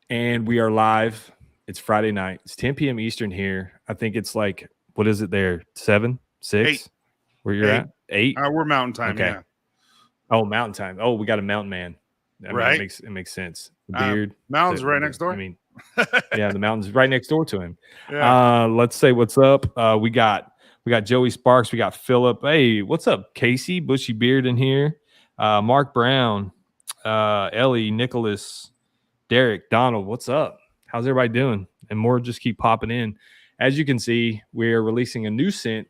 And we are live. It's Friday night. It's 10 p.m. Eastern here. I think it's like, what is it there? 7, 8, 6? Where you're 8. at? 8? We're Mountain Time, Okay. yeah. Oh, Mountain Time. Oh, we got a mountain man. I mean, Right? it makes sense. The beard. Mountain's right next door. I mean, yeah, the mountain's right next door to him. Yeah. Let's say what's up. We got Joey Sparks. We got Philip. Hey, what's up, Casey? Bushy beard in here. Mark Brown, Ellie, Nicholas, Derek, Donald. What's up? How's everybody doing? And more just keep popping in. As you can see, we're releasing a new scent,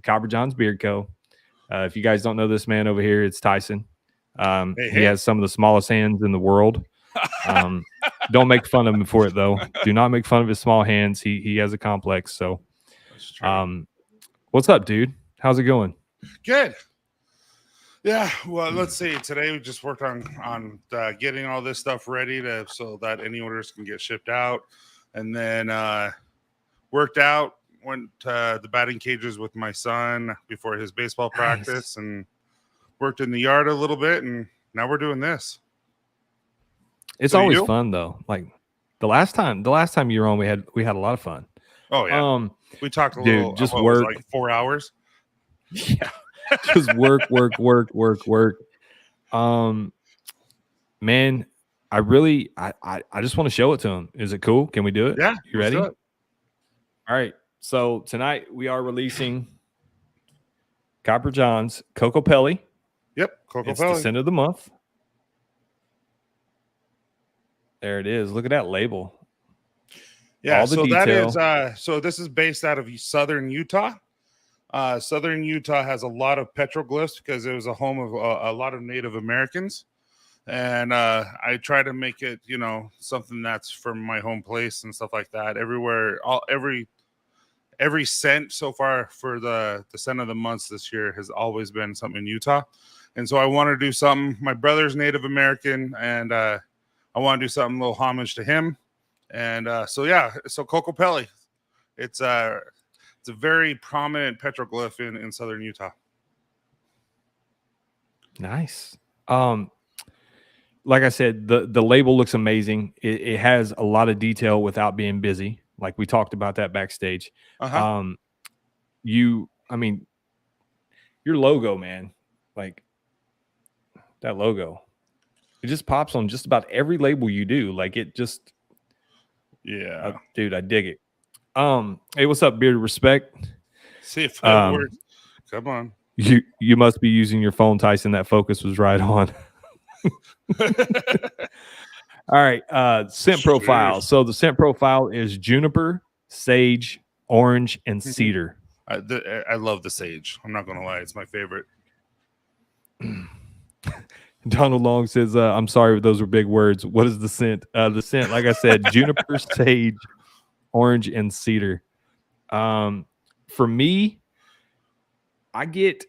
Copper John's Beard Co. If you guys don't know this man over here, it's Tyson. He has some of the smallest hands in the world. Don't make fun of him for it, though. Do not make fun of his small hands. He has a complex. So, what's up, dude? How's it going? Good. Yeah. Well, let's see. Today we just worked on getting all this stuff ready so that any orders can get shipped out, and then worked out. Went to the batting cages with my son before his baseball practice, and worked in the yard a little bit, and now we're doing this. It's always fun though. Like the last time you were on, we had a lot of fun. Oh yeah. We talked a little. Just work like 4 hours. Yeah. Just work. Man, I just want to show it to him. Is it cool? Can we do it? Yeah. You ready? All right. So tonight we are releasing Copper John's Coco Pelli. Yep, Coco It's Pelli. the scent of the month. There it is. Look at that label. Yeah, all the so detail. That is so this is based out of southern Utah. Southern Utah has a lot of petroglyphs because it was a home of a lot of Native Americans. And I try to make it, something that's from my home place and stuff like that. Everywhere, every scent so far for the scent of the months this year has always been something in Utah. And so I want to do something. My brother's Native American, and I want to do something, a little homage to him. And so Coco Pelli, it's a very prominent petroglyph in southern Utah. Nice. Like I said, the label looks amazing. It has a lot of detail without being busy. Like we talked about that backstage. Your logo, man, like that logo, it just pops on just about every label you do. Like it just, yeah, dude, I dig it. Hey, what's up, Bearded Respect? See if that works. Come on. You must be using your phone, Tyson. That focus was right on. All right, scent profile. So the scent profile is juniper, sage, orange, and cedar. I love the sage. I'm not gonna lie, it's my favorite. Donald Long says, "I'm sorry, those were big words. What is the scent? The scent, like I said, juniper, sage, orange, and cedar. For me, I get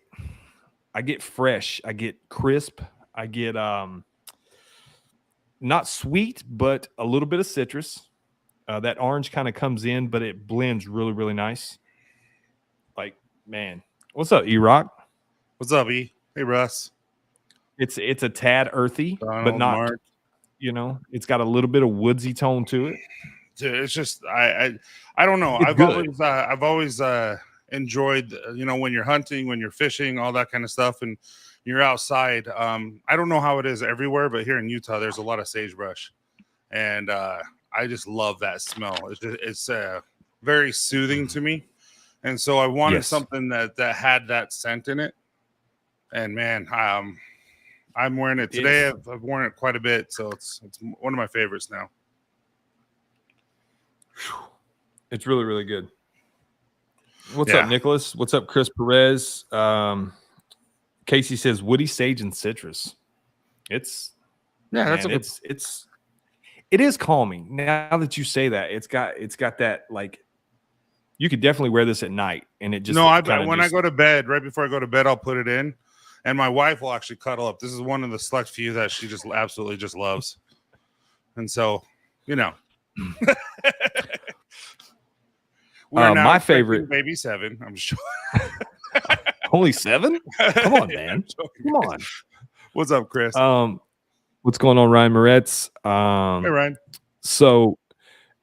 fresh. I get crisp. I get not sweet, but a little bit of citrus. That orange kind of comes in, but it blends really, really nice. Like, man, what's up, E-Rock? What's up, E? Hey, Russ. It's a tad earthy, Donald, but not. Mark. It's got a little bit of woodsy tone to it. Dude, it's just I don't know. I've always enjoyed when you're hunting, when you're fishing, all that kind of stuff, and you're outside. I don't know how it is everywhere, but here in Utah, there's a lot of sagebrush, and I just love that smell. It's very soothing to me, and so I wanted something that had that scent in it. And man, I'm wearing it today. I've worn it quite a bit, so it's one of my favorites now. It's really, really good. What's up, Nicholas? What's up, Chris Perez? Casey says woody, sage, and citrus. It is calming. Now that you say that, it's got that, like, you could definitely wear this at night, and it just I go to bed, right before I go to bed, I'll put it in, and my wife will actually cuddle up. This is one of the select few that she just absolutely just loves, and so we're now my favorite baby 7. I'm sure. Only 7? Come on, man. Come on. What's up, Chris? What's going on, Ryan Moretz? Hey, Ryan. So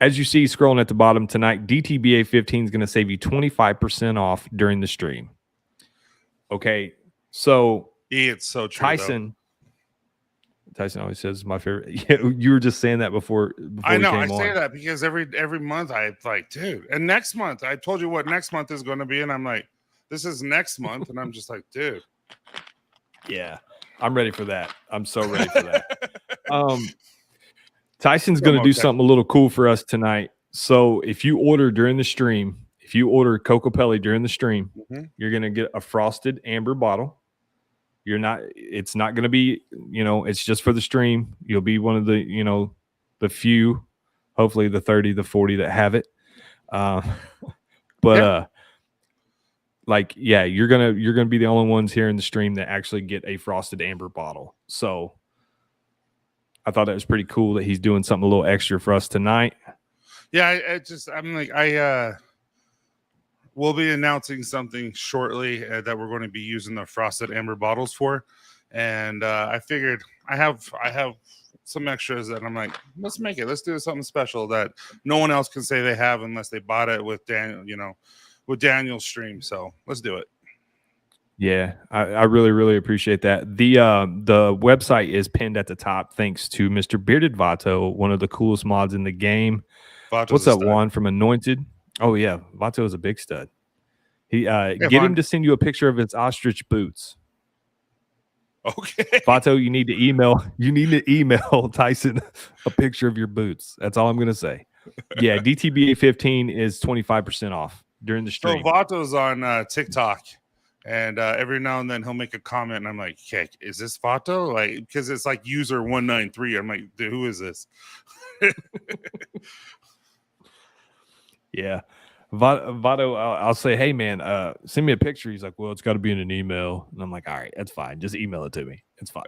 as you see scrolling at the bottom tonight, DTBA 15 is going to save you 25% off during the stream. Okay. So It's so true, Tyson always says my favorite. Yeah, you were just saying that before I know. we I came say on. that because every month I like, dude. And next month, I told you what next month is going to be, and I'm like, this is next month, and I'm just like, dude. Yeah, I'm ready for that. I'm so ready for that. Tyson's going to do something a little cool for us tonight. So if you order during the stream, if you order Coco Pelli during the stream, you're going to get a frosted amber bottle. It's not going to be, it's just for the stream. You'll be one of the, the few, hopefully the 30, the 40 that have it. You're gonna be the only ones here in the stream that actually get a frosted amber bottle. So I thought that was pretty cool that he's doing something a little extra for us tonight. Yeah, we'll be announcing something shortly that we're going to be using the frosted amber bottles for, and I figured I have some extras that I'm like, let's do something special that no one else can say they have unless they bought it with Daniel, with Daniel's stream. So let's do it. Yeah, I really, really appreciate that. The website is pinned at the top thanks to Mr. Bearded Vato, one of the coolest mods in the game. Vato's What's up, Juan from Anointed? Oh yeah, Vato is a big stud. He get him to send you a picture of his ostrich boots. Okay. Vato, you need to email Tyson a picture of your boots. That's all I'm gonna say. Yeah, DTBA 15 is 25% off during the stream. So Vato's on TikTok. And every now and then he'll make a comment, and I'm like, "Okay, is this Vato?" Like, because it's like user 193. I'm like, dude, who is this? Yeah, Vato. I'll say, "Hey, man, send me a picture." He's like, "Well, it's got to be in an email," and I'm like, "All right, that's fine. Just email it to me. It's fine."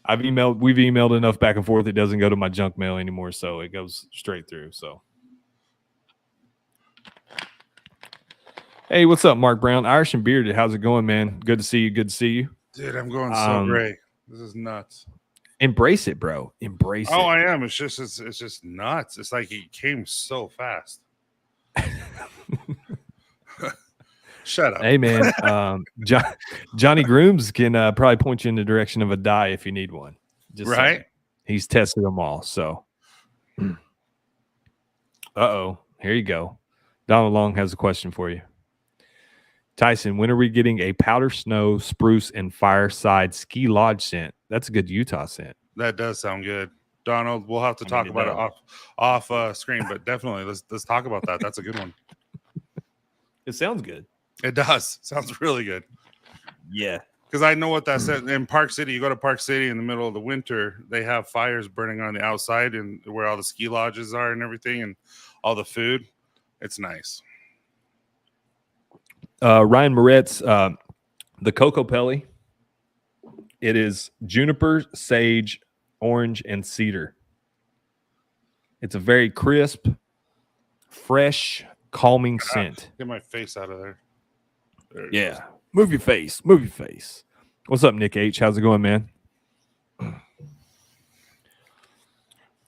We've emailed enough back and forth. It doesn't go to my junk mail anymore, so it goes straight through. So. Hey, what's up, Mark Brown? Irish and Bearded. How's it going, man? Good to see you. Dude, I'm going so great. This is nuts. Embrace it, bro. Embrace it. Oh, I am. It's just nuts. It's like he came so fast. Shut up. Hey, man. Johnny Grooms can probably point you in the direction of a die if you need one. Just right. Saying. He's tested them all. So, here you go. Donald Long has a question for you. Tyson, when are we getting a powder snow, spruce, and fireside ski lodge scent? That's a good Utah scent. That does sound good. Donald, we'll have to talk about it off screen, but definitely let's talk about that. That's a good one. It sounds good. It does. Sounds really good. Yeah. Because I know what that said. In Park City, you go to Park City in the middle of the winter, they have fires burning on the outside and where all the ski lodges are and everything and all the food. It's nice. Ryan Moretz, the Coco Pelli. It is juniper, sage, orange, and cedar. It's a very crisp, fresh, calming scent. Get my face out of there. Yeah. Goes. Move your face. Move your face. What's up, Nick H? How's it going, man?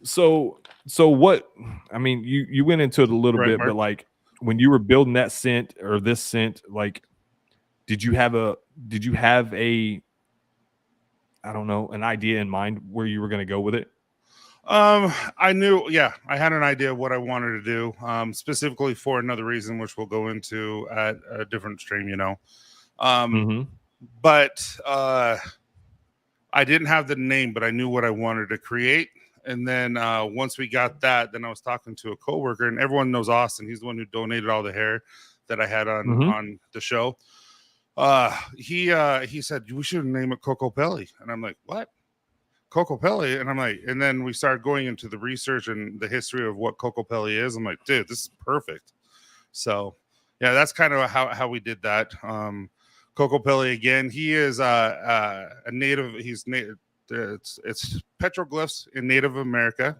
So what? I mean, you went into it a little bit, Mark? But like when you were building that scent or this scent, like, did you have a I don't know, an idea in mind where you were going to go with it? I knew, I had an idea of what I wanted to do, specifically for another reason, which we'll go into at a different stream, But I didn't have the name, but I knew what I wanted to create. And then once we got that, then I was talking to a coworker, and everyone knows Austin. He's the one who donated all the hair that I had on the show. He said, we should name it Coco Pelli. And I'm like, what? Coco Pelli? And I'm like, and then we started going into the research and the history of what Coco Pelli is. I'm like, dude, this is perfect. So yeah, that's kind of how we did that. Coco Pelli, again, he is a native. He's native. It's petroglyphs in Native America,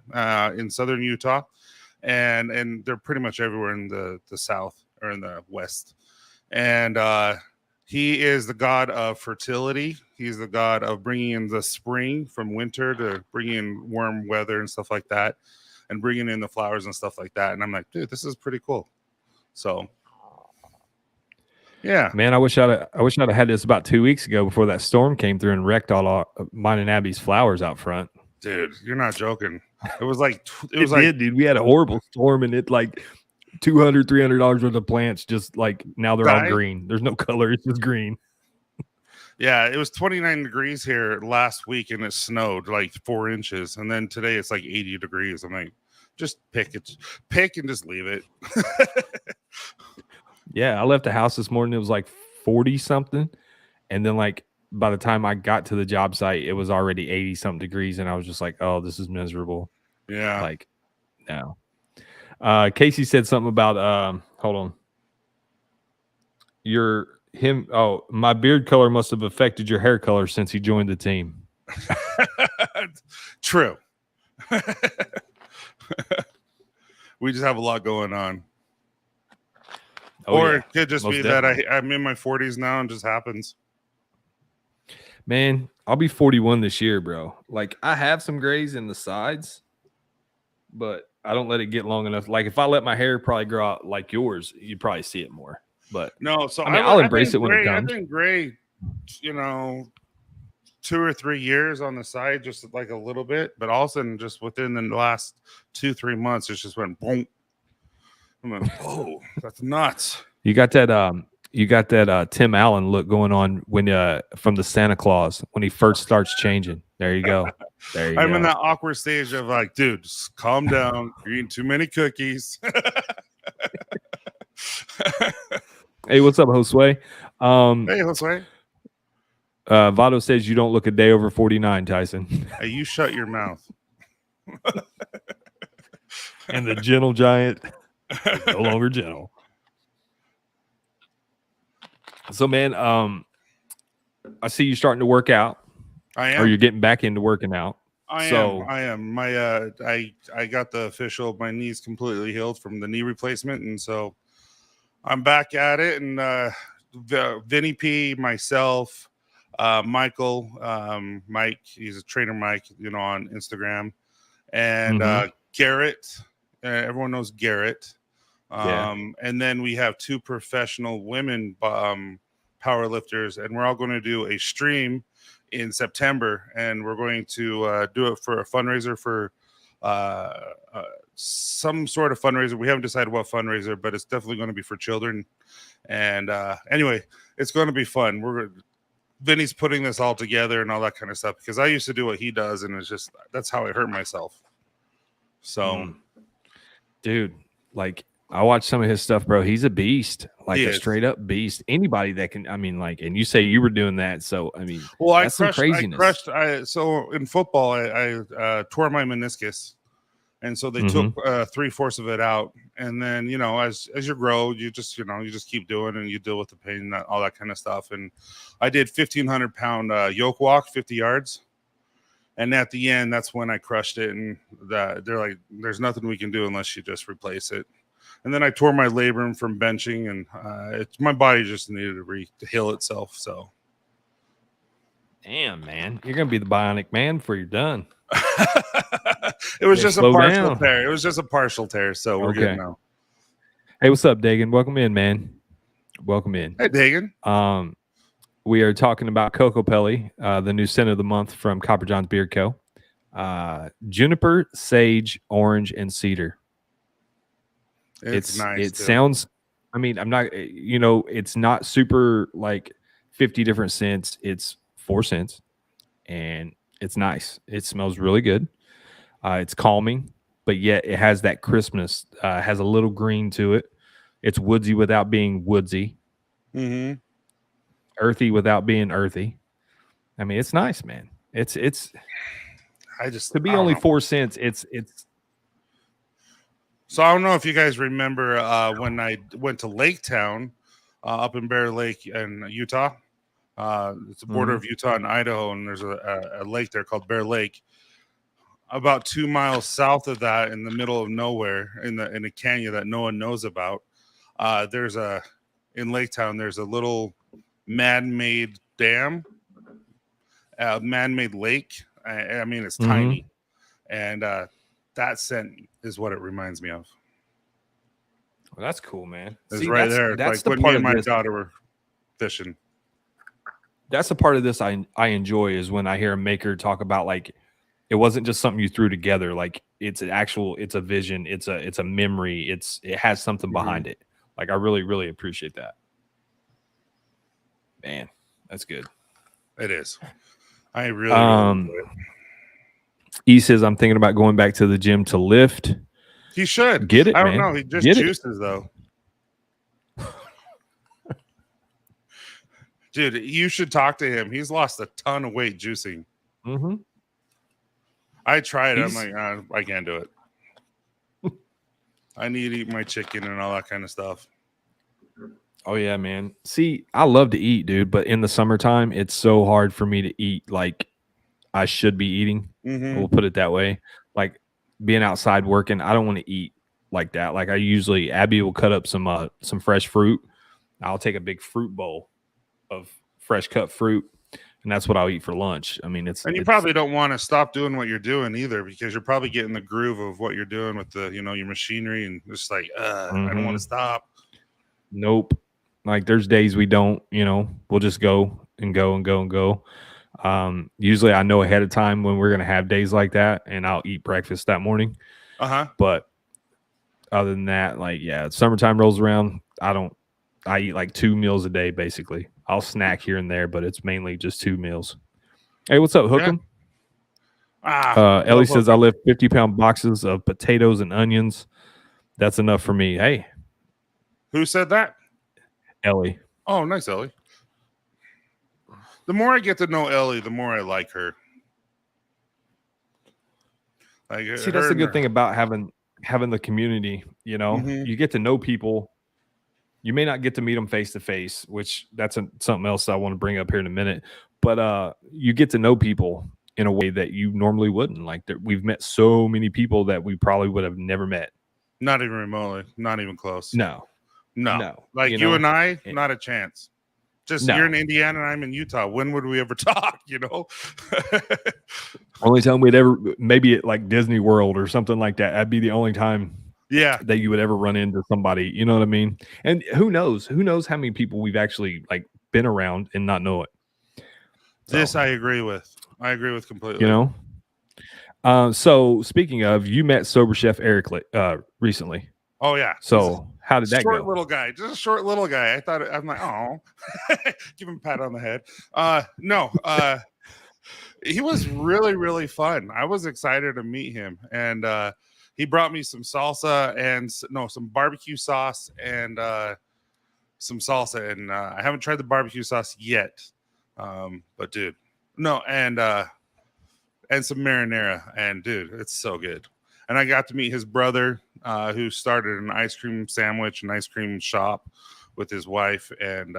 in southern Utah, and they're pretty much everywhere in the south or in the west. And He is the god of fertility. He's the god of bringing in the spring from winter to bringing in warm weather and stuff like that, and bringing in the flowers and stuff like that. And I'm like, dude, this is pretty cool. So, yeah, Man, I wish I'd have had this about 2 weeks ago before that storm came through and wrecked all mine and Abby's flowers out front. dude, you're not joking. It was like dude. We had a horrible storm, and it like $200-$300 worth of plants just like now they're all green. There's no color, it's just green. Yeah, it was 29 degrees here last week, and it snowed like 4 inches, and then today it's like 80 degrees. I'm like, just pick and just leave it. Yeah, I left the house this morning. It was like 40 something, and then like by the time I got to the job site, it was already 80 something degrees, and I was just like, oh, this is miserable. Yeah, like no. Casey said something about hold on. My beard color must have affected your hair color since he joined the team. True. We just have a lot going on. Or it could just be that I'm in my 40s now and just happens. Man, I'll be 41 this year, bro. Like, I have some grays in the sides, but I don't let it get long enough. Like, if I let my hair probably grow out like yours, you'd probably see it more. But no, so I mean, I'll embrace it when it comes. I've been gray, 2 or 3 years on the side, just like a little bit, but all of a sudden, just within the last 2-3 months, it just went boom. I'm like, whoa, that's nuts. You got that Tim Allen look going on when from the Santa Claus when he first starts changing. There you go. I'm in that awkward stage of like, dude, just calm down. You're eating too many cookies. Hey, what's up, Josue? Hey, Josue. Vado says you don't look a day over 49, Tyson. Hey, you shut your mouth. And the gentle giant is no longer gentle. So, man, I see you starting to work out. I am. Or you're getting back into working out. I am. My I got the official. My knee's completely healed from the knee replacement, and so I'm back at it. And Vinny P, myself, Michael, Mike. He's a trainer, Mike. On Instagram, and Garrett. Everyone knows Garrett. And then we have 2 professional women power lifters, and we're all going to do a stream in September, and we're going to do it for a fundraiser for some sort of fundraiser. We haven't decided what fundraiser, but it's definitely going to be for children. And anyway, it's going to be fun. Vinny's putting this all together and all that kind of stuff, because I used to do what he does, and it's just that's how I hurt myself. So, dude, like, I watched some of his stuff, bro. He's a beast, like a straight up beast. Anybody that can, I mean, like, and you say you were doing that, so I mean, well, that's some craziness. So in football, I tore my meniscus, and so they took 3/4 of it out, and then as you grow, you just keep doing, and you deal with the pain, and all that kind of stuff. And I did 1,500-pound yoke walk, 50 yards. And at the end, that's when I crushed it, and they're like, "There's nothing we can do unless you just replace it." And then I tore my labrum from benching, and my body just needed to heal itself. So, damn, man, you're gonna be the bionic man before you're done. It was just a partial tear. It was just a partial tear, so we're good now. Hey, what's up, Dagan? Welcome in, man. Welcome in. Hey, Dagan. We are talking about Coco Pelli, the new scent of the month from Copper John's Beard Co. Juniper, sage, orange, and cedar. It's nice. It sounds, I mean, I'm not, it's not super like 50 different scents. It's 4 scents, and it's nice. It smells really good. It's calming, but yet it has that crispness. Has a little green to it. It's woodsy without being woodsy. Mm-hmm. Earthy without being earthy. I mean, it's nice, man. It's to be only 4 cents. It's so I don't know if you guys remember when I went to Lake Town up in Bear Lake in Utah. It's the border of Utah and Idaho, and there's a lake there called Bear Lake. About 2 miles south of that, in the middle of nowhere, in a canyon that no one knows about, in Lake Town, there's a little man-made dam, man-made lake. I mean, it's Mhm. tiny, and that scent is what it reminds me of. Well, that's cool, man. It's See, right there. that's Like the when me part and of my this. daughter were fishing. That's the part of this I enjoy is when I hear a maker talk about like it wasn't just something you threw together. Like it's a vision. It's a memory. It has something behind it. Like I really, really appreciate that. Man, that's good. It is. I really enjoy it. E says I'm thinking about going back to the gym to lift. He should. Get it, I don't man. know. He just Get juices though. Dude, you should talk to him. He's lost a ton of weight juicing. Mm-hmm. I tried it. I'm like, I can't do it. I need to eat my chicken and all that kind of stuff. Oh yeah, man. See, I love to eat, dude, but in the summertime, it's so hard for me to eat like I should be eating. We'll put it that way. Like being outside working, I don't want to eat like that. Like Abby will cut up some fresh fruit. I'll take a big fruit bowl of fresh cut fruit, and that's what I'll eat for lunch. I mean, you probably don't want to stop doing what you're doing either, because you're probably getting the groove of what you're doing with the, your machinery, and just like, I don't want to stop. Nope. Like there's days we don't, we'll just go and go and go and go. Usually I know ahead of time when we're going to have days like that, and I'll eat breakfast that morning. But other than that, like, yeah, summertime rolls around. I eat like 2 meals a day, basically. I'll snack here and there, but it's mainly just 2 meals. Hey, what's up, Hookem? Ellie says I lift 50-pound boxes of potatoes and onions. That's enough for me. Hey. Who said that? Ellie. Oh, nice, Ellie. The more I get to know Ellie, the more I like her. See, that's the good thing about having the community. You get to know people. You may not get to meet them face to face, which that's something else I want to bring up here in a minute. But you get to know people in a way that you normally wouldn't. Like we've met so many people that we probably would have never met. Not even remotely. Not even close. No. Like you and I, not a chance. Just you're in Indiana and I'm in Utah. When would we ever talk? Only time we'd ever, maybe at like Disney World or something like that. That'd be the only time. Yeah, that you would ever run into somebody. You know what I mean? And who knows how many people we've actually like been around and not know it. This I agree with. I agree with completely. So speaking of, you met Sober Chef Eric recently. Oh yeah. So how did that go? Short little guy, just a short little guy. I'm like, oh, give him a pat on the head. No, he was really, really fun. I was excited to meet him, and he brought me some salsa and some barbecue sauce and some salsa, and I haven't tried the barbecue sauce yet. But dude, and some marinara, and dude, it's so good. And I got to meet his brother, who started an ice cream sandwich and ice cream shop with his wife and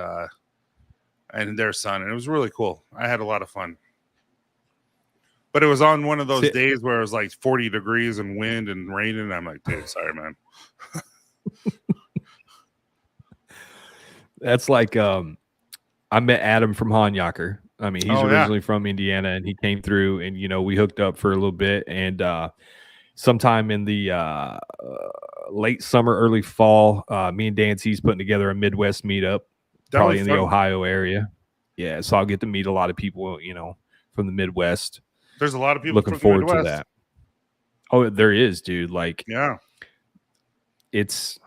their son, and it was really cool. I had a lot of fun. But it was on one of those days where it was like 40 degrees and wind and raining. And I'm like, dude, sorry, man. That's like I met Adam from Hanyaker. I mean, he's originally from Indiana, and he came through, and we hooked up for a little bit. And sometime in the late summer, early fall, me and Dancy's putting together a Midwest meetup, probably in the Ohio area. Yeah, so I'll get to meet a lot of people, from the Midwest. There's a lot of people looking forward to that. Oh, there is, dude. Like, yeah, it's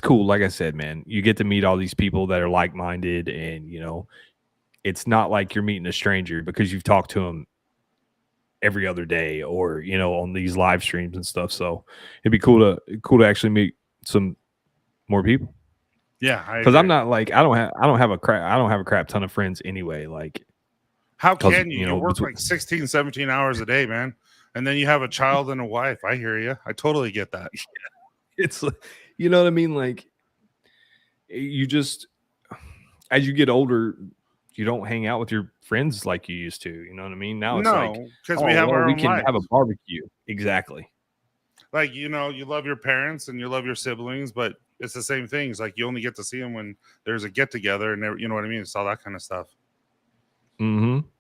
cool. Like I said, man, you get to meet all these people that are like-minded, and it's not like you're meeting a stranger because you've talked to them every other day or on these live streams and stuff. So it'd be cool to actually meet some more people. Yeah, because I'm not like I don't have a crap ton of friends anyway. Like, how can you work like 16, 17 hours a day, man, and then you have a child and a wife? I hear you. I totally get that. It's you know what I mean. Like, you just as you get older, you don't hang out with your friends like you used to. You know what I mean? Now it's like because we have our own we can lives. have a barbecue. Exactly. Like, you love your parents and you love your siblings, but it's the same things. Like you only get to see them when there's a get together, and you know what I mean. It's all that kind of stuff.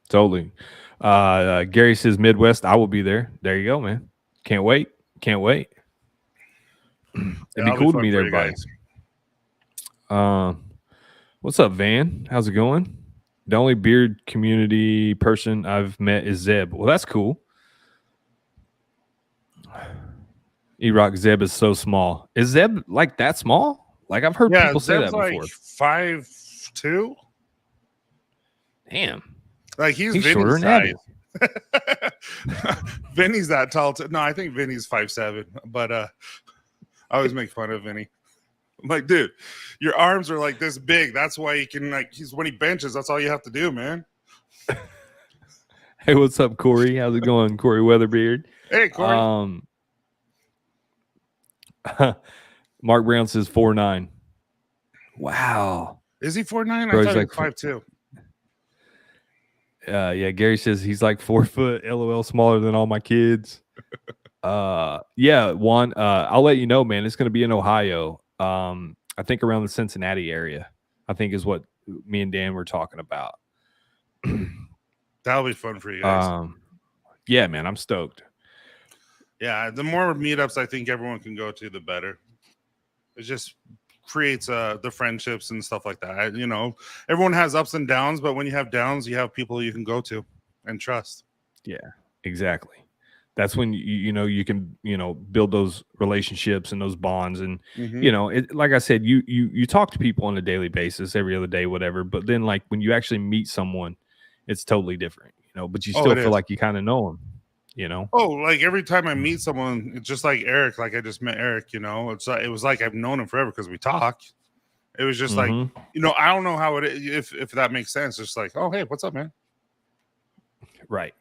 Totally. Gary says Midwest. I will be there. There you go, man. Can't wait. Can't wait. It'd be cool to meet everybody. What's up, Van? How's it going? The only beard community person I've met is Zeb. Well, that's cool. E-Rock Zeb is so small. Is Zeb like that small? Like I've heard people say that before. Like 5'2". Damn. Like he's shorter than Eddie. Vinny's that tall. No, I think Vinny's 5'7". But I always make fun of Vinny. I'm like, dude, your arms are like this big. That's why he can when he benches, that's all you have to do, man. Hey, what's up, Corey? How's it going, Corey Weatherbeard? Hey, Corey. Mark Brown says 4'9". Wow. Is he 4'9"? I thought he was 5'2". Yeah, Gary says he's like 4 foot, LOL, smaller than all my kids. Yeah, Juan, I'll let you know, man. It's going to be in Ohio. I think around the Cincinnati area, I think is what me and Dan were talking about. That'll be fun for you guys. Yeah, man, I'm stoked. Yeah, the more meetups I think everyone can go to, the better. It just creates the friendships and stuff like that. You know, everyone has ups and downs, but when you have downs, you have people you can go to and trust. Yeah, exactly. That's when you can build those relationships and those bonds, and like I said, you talk to people on a daily basis, every other day, whatever. But then like when you actually meet someone, it's totally different, But you still feel like you kind of know them. Oh, like every time I meet someone, it's just like Eric, like I just met Eric, it's like, it was like I've known him forever because we talk. It was just like, I don't know how it is, if that makes sense. Just like, oh, hey, what's up, man? Right.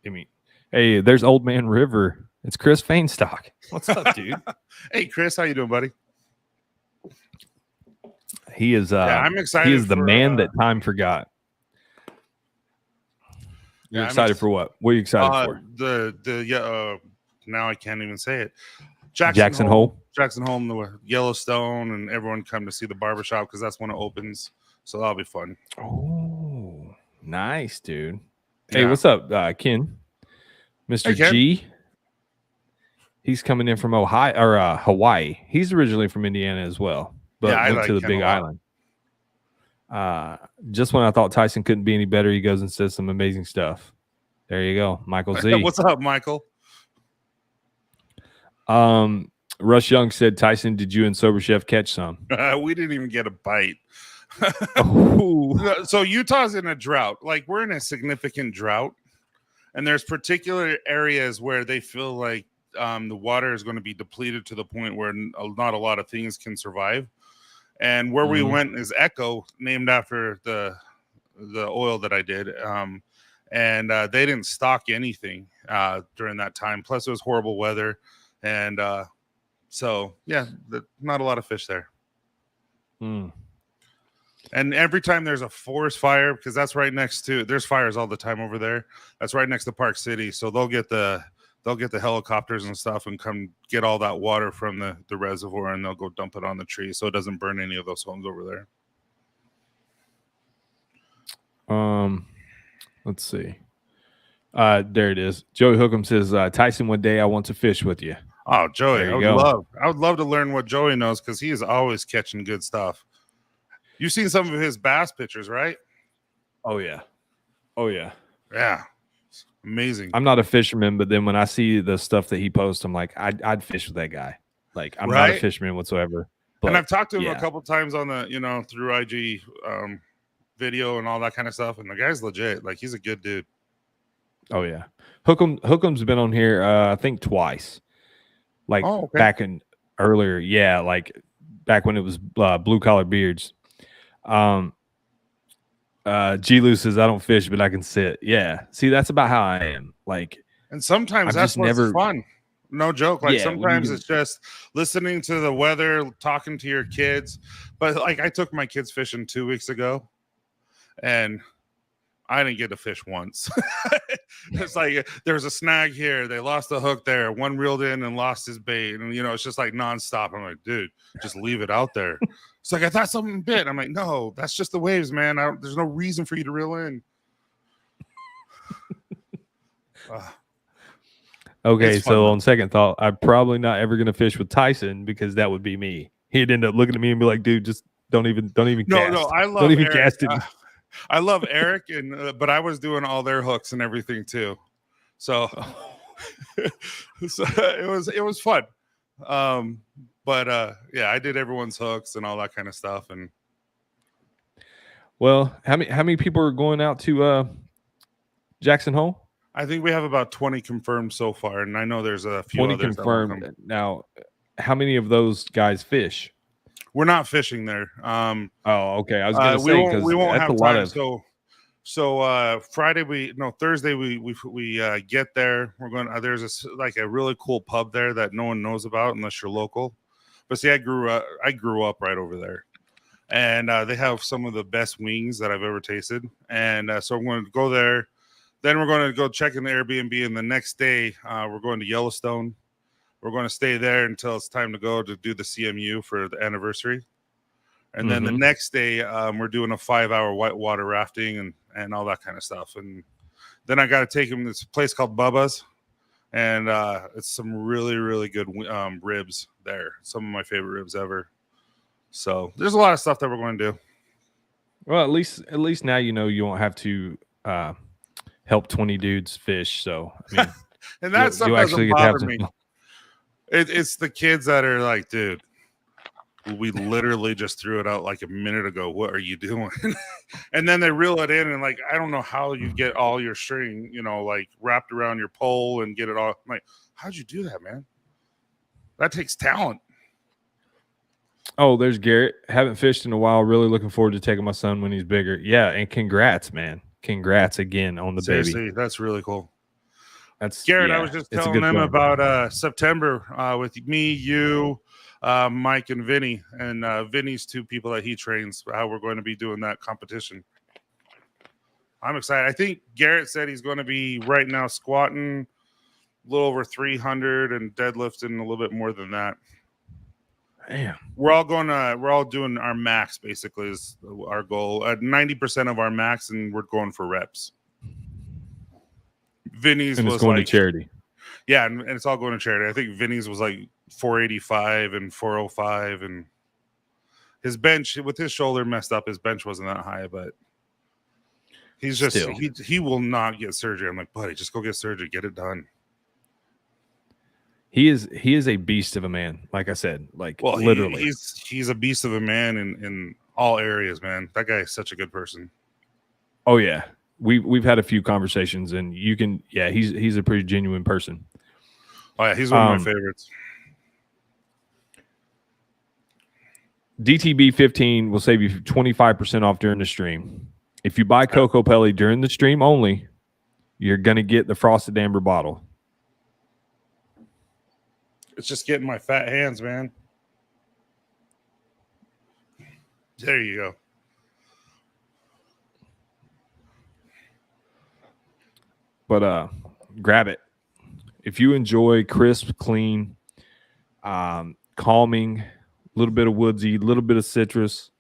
I mean, hey, there's Old Man River. It's Chris Fainstock. What's up, dude? Hey, Chris, how you doing, buddy? He is I'm excited. He is the man that time forgot. You're excited for what? What are you excited for? The now I can't even say it. Jackson Hole, the Yellowstone, and everyone come to see the barbershop because that's when it opens. So that'll be fun. Oh, nice, dude. Hey, what's up, Ken? Mr. G. He's coming in from Hawaii. He's originally from Indiana as well, but went to the Big Island. Just when I thought Tyson couldn't be any better, he goes and says some amazing stuff. There you go, Michael Z. What's up, Michael? Rush Young said, Tyson, did you and Sober Chef catch some? We didn't even get a bite. Oh. So Utah's in a drought. Like we're in a significant drought, and there's particular areas where they feel like the water is going to be depleted to the point where not a lot of things can survive. And where we went is Echo, named after the oil that I did. And they didn't stock anything during that time. Plus, it was horrible weather. And so, yeah, not a lot of fish there. And every time there's a forest fire, because that's right next to, there's fires all the time over there. That's right next to Park City. So they'll get the helicopters and stuff and come get all that water from the reservoir, and they'll go dump it on the tree so it doesn't burn any of those homes over there. Let's see. There it is. Joey Hookham says, Tyson, one day I want to fish with you. Oh, Joey, I would love to learn what Joey knows because he is always catching good stuff. You've seen some of his bass pictures, right? Oh yeah. Yeah. Amazing. I'm not a fisherman, but then when I see the stuff that he posts, I'm like, I'd fish with that guy. Like, I'm not a fisherman whatsoever. But, and I've talked to him a couple times on the, through IG video and all that kind of stuff. And the guy's legit. Like, he's a good dude. Oh, yeah. Hookham's been on here, I think, twice. Like, back in earlier. Yeah, like, back when it was Blue Collar Beards. G. Lou says, I don't fish, but I can sit. Yeah. See, that's about how I am. Like, and sometimes that's what's fun. No joke. Like sometimes it's just listening to the weather, talking to your kids. But like I took my kids fishing 2 weeks ago, and I didn't get to fish once. It's like there's a snag here. They lost the hook there. One reeled in and lost his bait. And, you know, it's just like nonstop. I'm like, dude, just leave it out there. It's like, I thought something bit. I'm like, no, that's just the waves, man. There's no reason for you to reel in. Okay, so on second thought, I'm probably not ever going to fish with Tyson because that would be me. He'd end up looking at me and be like, dude, just don't even cast. No, I love don't even Eric. cast it. I love Eric, and but I was doing all their hooks and everything too. So, so it was fun. But yeah, I did everyone's hooks and all that kind of stuff. And well, how many people are going out to Jackson Hole? I think we have about 20 confirmed so far, and I know there's a few 20 others confirmed. Now, how many of those guys fish? We're not fishing there. Oh, okay. I was going to say because we won't that's have a lot time. of. So Thursday we get there. We're going. There's a really cool pub there that no one knows about unless you're local. But see, I grew up right over there, and they have some of the best wings that I've ever tasted. And so I'm going to go there. Then we're going to go check in the Airbnb, and the next day we're going to Yellowstone. We're going to stay there until it's time to go to do the CMU for the anniversary. And then the next day we're doing a 5-hour whitewater rafting and all that kind of stuff. And then I got to take him to this place called Bubba's, and it's some really, really good ribs there. Some of my favorite ribs ever. So there's a lot of stuff that we're going to do. Well, at least now you know you won't have to help 20 dudes fish. So I mean, and that stuff doesn't bother me. It's the kids that are like, dude, we literally just threw it out like a minute ago. What are you doing? And then they reel it in, and like, I don't know how you get all your string, you know, like wrapped around your pole and get it all. I'm like, how'd you do that, man? That takes talent. Oh, there's Garrett. Haven't fished in a while. Really looking forward to taking my son when he's bigger. Yeah, and congrats, man. Congrats again on the Seriously, baby. That's really cool. That's Garrett. Yeah, I was just telling them about September with me, you, Mike, and Vinny, and Vinny's 2 people that he trains. How we're going to be doing that competition. I'm excited. I think Garrett said he's going to be right now squatting a little over 300 and deadlifting a little bit more than that. Damn. We're all doing our max, basically, is our goal at 90% of our max, and we're going for reps. Vinny's and it's was going like to charity. Yeah, and it's all going to charity. I think Vinny's was like 485 and 405, and his bench with his shoulder messed up, his bench wasn't that high, but he's just he will not get surgery. I'm like, buddy, just go get surgery, get it done. He is a beast of a man, like I said. Like, well, literally, he's a beast of a man in all areas, man. That guy is such a good person. Oh yeah, we've had a few conversations, and you can, yeah, he's a pretty genuine person. Oh yeah, he's one of my favorites. DTB 15 will save you 25% off during the stream. If you buy Coco Pelly during the stream only, you're gonna get the Frosted Amber bottle. It's just getting my fat hands, man. There you go. But grab it. If you enjoy crisp, clean, calming, a little bit of woodsy, a little bit of citrus,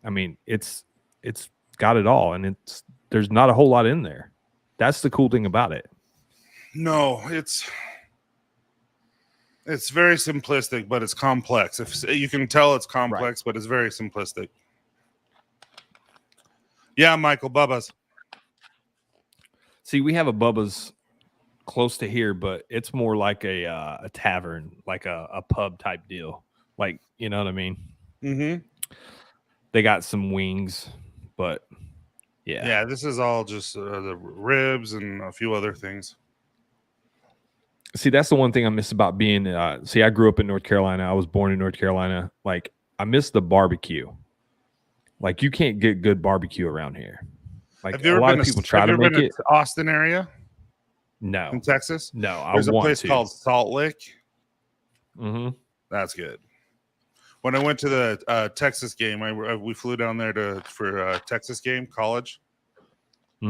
I mean, it's got it all, and there's not a whole lot in there. That's the cool thing about it. No, it's very simplistic, but it's complex. If you can tell, it's complex, right, but it's very simplistic. Yeah, Michael, Bubba's. See, we have a Bubba's close to here, but it's more like a tavern, like a pub type deal. Like, you know what I mean? Mm-hmm. They got some wings, but yeah. Yeah, this is all just the ribs and a few other things. See, that's the one thing I miss about being I grew up in North Carolina. I was born in North Carolina. Like, I miss the barbecue. Like, you can't get good barbecue around here. Like, a lot of people try to make it. Austin area? No. In Texas? No, There's a place called Salt Lick. Mm-hmm. That's good. When I went to the Texas game, we flew down there for a Texas game, college.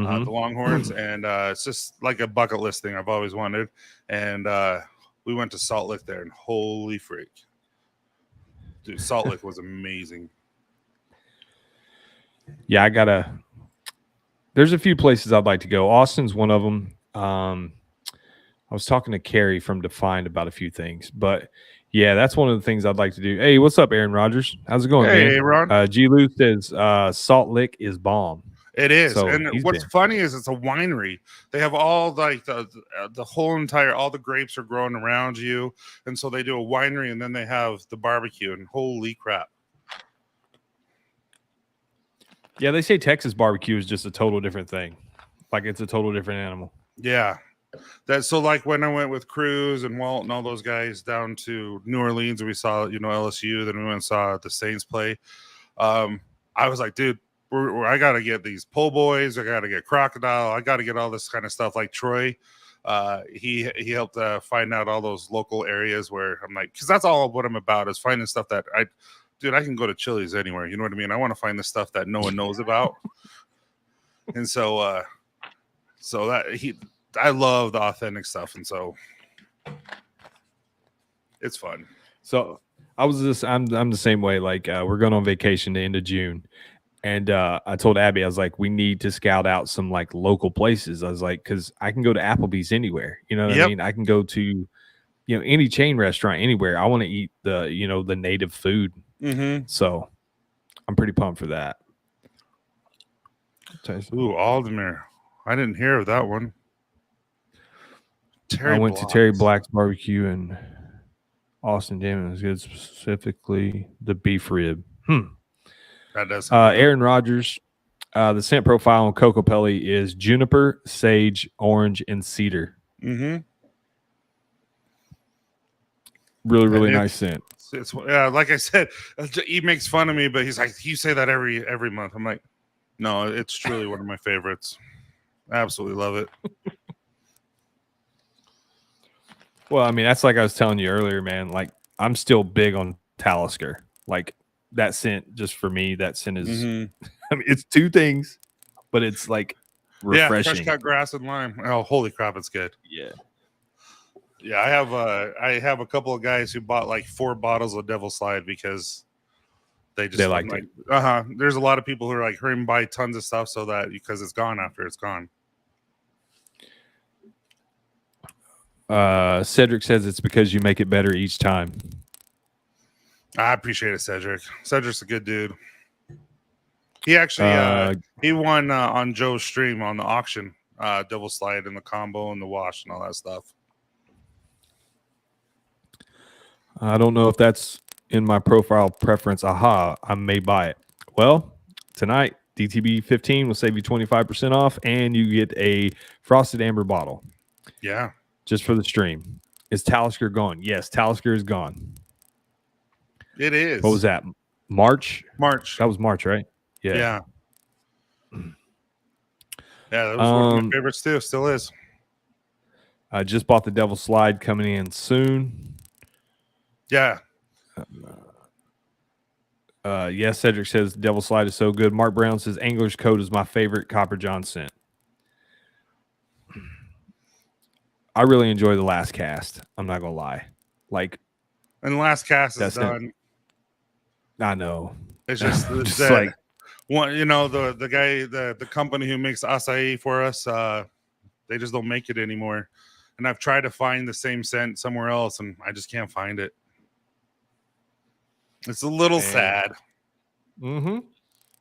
the Longhorns, and it's just like a bucket list thing I've always wanted. And we went to Salt Lick there, and holy freak, dude, Salt Lick was amazing. Yeah, there's a few places I'd like to go. Austin's one of them. I was talking to Carrie from Defined about a few things, but yeah, that's one of the things I'd like to do. Hey, what's up, Aaron Rodgers? How's it going, man? Hey, Ron. G. Lou says Salt Lick is bomb. It is, So and what's funny is it's a winery. They have all like the whole entire, all the grapes are growing around you, and so they do a winery, and then they have the barbecue, and holy crap! Yeah, they say Texas barbecue is just a total different thing. Like it's a total different animal. Yeah, that's so. Like when I went with Cruz and Walt and all those guys down to New Orleans, and we saw LSU. Then we went and saw the Saints play. I was like, dude. I got to get these po' boys. I got to get crocodile. I got to get all this kind of stuff. Like Troy, he helped find out all those local areas where I'm like, because that's all what I'm about is finding stuff that I can go to Chili's anywhere. You know what I mean? I want to find the stuff that no one knows about. And so, I love the authentic stuff. And so it's fun. So I'm the same way. Like we're going on vacation the end of June. And I told Abby, I was like, we need to scout out some like local places. I was like, because I can go to Applebee's anywhere. You know what I mean? I can go to, any chain restaurant anywhere. I want to eat the native food. Mm-hmm. So I'm pretty pumped for that. Ooh, Aldermere. I didn't hear of that one. I went to Terry Black's barbecue in Austin. Damn, it was good. Specifically the beef rib. That does. Aaron Rodgers, the scent profile on Coco Pelli is juniper, sage, orange, and cedar. Mm-hmm. Really, really nice scent. It's like I said, he makes fun of me, but he's like, you say that every month. I'm like, no, it's truly one of my favorites. I absolutely love it. Well, I mean, that's like I was telling you earlier, man. Like, I'm still big on Talisker. Like, that scent, just for me, that scent is, I mean, it's two things, but it's like refreshing. Yeah, fresh cut grass and lime. Oh, holy crap, it's good. Yeah. Yeah, I have a couple of guys who bought like 4 bottles of Devil Slide because they liked it. There's a lot of people who are like, hurry and buy tons of stuff so that because it's gone after it's gone. Cedric says it's because you make it better each time. I appreciate it, Cedric. Cedric's a good dude. He actually he won on Joe's stream on the auction, Devil Slide and the combo and the wash and all that stuff. I don't know if that's in my profile preference. Aha, I may buy it. Well, tonight, DTB 15 will save you 25% off, and you get a frosted amber bottle. Yeah. Just for the stream. Is Talisker gone? Yes, Talisker is gone. It is. What was that? March? That was March, right? Yeah. Yeah, that was one of my favorites too. Still is. I just bought the Devil Slide coming in soon. Yeah. Yes, Cedric says Devil Slide is so good. Mark Brown says Angler's Code is my favorite Copper John scent. I really enjoy the last cast. I'm not gonna lie. Like, and the last cast is done. I know. It's just like one. The guy, the company who makes acai for us, they just don't make it anymore. And I've tried to find the same scent somewhere else, and I just can't find it. It's a little sad. Mm-hmm.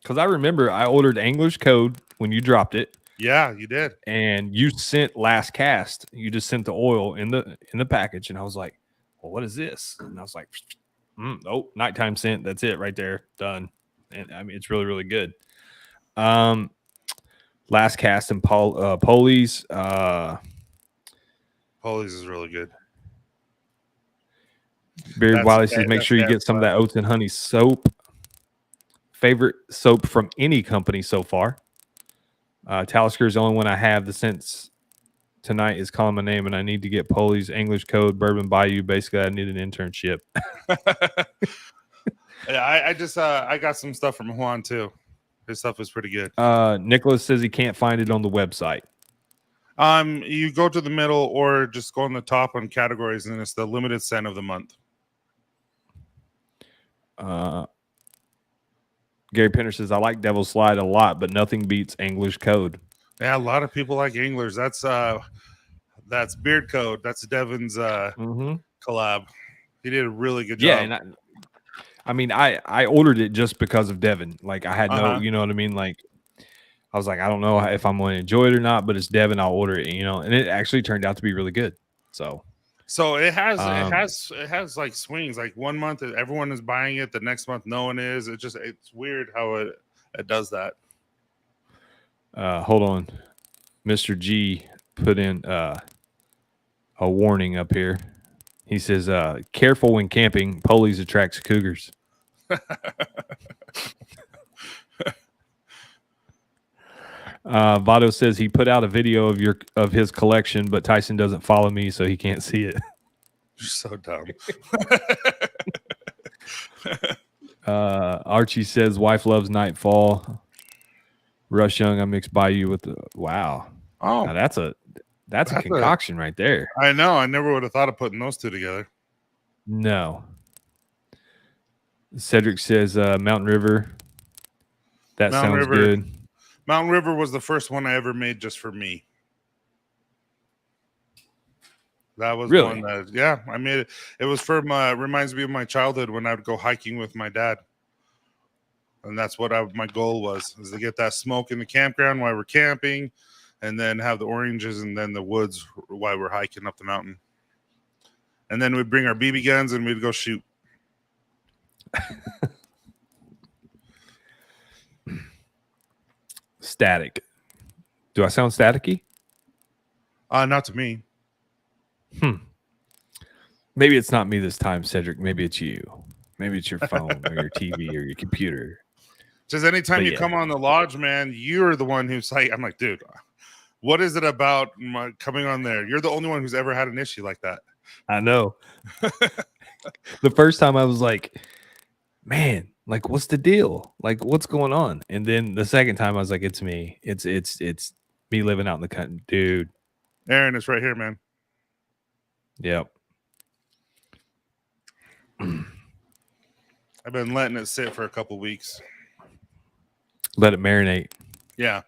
Because I remember I ordered Angler's Code when you dropped it. Yeah, you did. And you sent last cast. You just sent the oil in the package, and I was like, "Well, what is this?" And I was like, "Oh, nighttime scent. That's it, right there, done." And I mean, it's really, really good. Last cast and Polies. Polies is really good. Beard Wiley says, make sure you get some of that oats and honey soap. Favorite soap from any company so far. Talisker is the only one I have. The sense tonight is calling my name, and I need to get Polies, English Code, Bourbon Bayou. Basically, I need an internship. Yeah, I got some stuff from Juan too. His stuff is pretty good. Nicholas says he can't find it on the website. You go to the middle or just go on the top on categories, and it's the limited scent of the month. Gary Pinner says, I like Devil's Slide a lot, but nothing beats English Code. Yeah, a lot of people like Anglers. That's Beard Code. That's Devin's collab. He did a really good job. Yeah, and I mean, I ordered it just because of Devin. Like, I had no, you know what I mean? Like, I was like, I don't know if I'm going to enjoy it or not, but it's Devin, I'll order it, you know? And it actually turned out to be really good. So it has like swings. Like 1 month everyone is buying it, the next month no one is. It's weird how it does that. Hold on. Mr. G put in a warning up here. He says, careful when camping, police attracts cougars. Vado says he put out a video of his collection, but Tyson doesn't follow me, so he can't see it. You're so dumb. Archie says wife loves Nightfall. Rush Young, I mixed by you with the wow. Oh, now that's a concoction right there. I know. I never would have thought of putting those two together. No. Cedric says Mountain River. That sounds good. Mountain River was the first one I ever made just for me. That was really? one that, yeah, I made it. It was for reminds me of my childhood when I would go hiking with my dad. And that's what my goal was, is to get that smoke in the campground while we're camping, and then have the oranges and then the woods while we're hiking up the mountain. And then we'd bring our BB guns and we'd go shoot. Static. Do I sound staticky? Not to me. Maybe it's not me this time, Cedric. Maybe it's you. Maybe it's your phone or your TV or your computer. Just anytime you come on the lodge, man, you're the one who's like, I'm like, dude, what is it about coming on there? You're the only one who's ever had an issue like that. I know. The first time I was like, man, like, what's the deal? Like, what's going on? And then the second time I was like, it's me. It's me living out in the country, dude. Aaron is right here, man. Yep. I've been letting it sit for a couple weeks. Let it marinate. Yeah.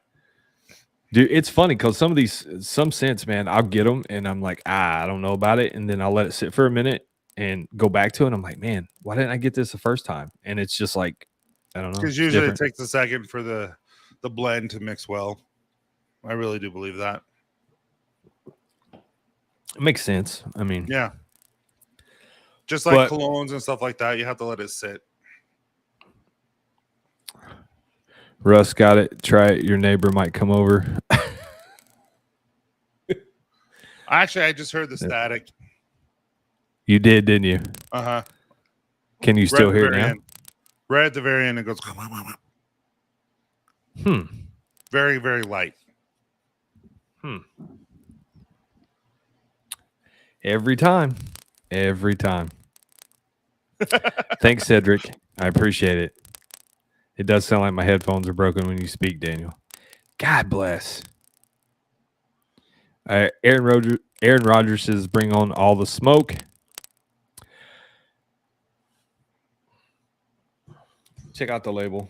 Dude, it's funny because some scents, man, I'll get them and I'm like, I don't know about it. And then I'll let it sit for a minute and go back to it. And I'm like, man, why didn't I get this the first time? And it's just like, I don't know. Because usually it takes a second for the blend to mix well. I really do believe that. It makes sense. I mean, yeah. Just like colognes and stuff like that, you have to let it sit. Russ got it. Try it. Your neighbor might come over. Actually, I just heard the static. You did, didn't you? Uh-huh. Can you still hear it now? Right at the very end, it goes. Very, very light. Every time. Thanks, Cedric. I appreciate it. It does sound like my headphones are broken when you speak, Daniel. God bless. Aaron Rodgers says, bring on all the smoke. Check out the label.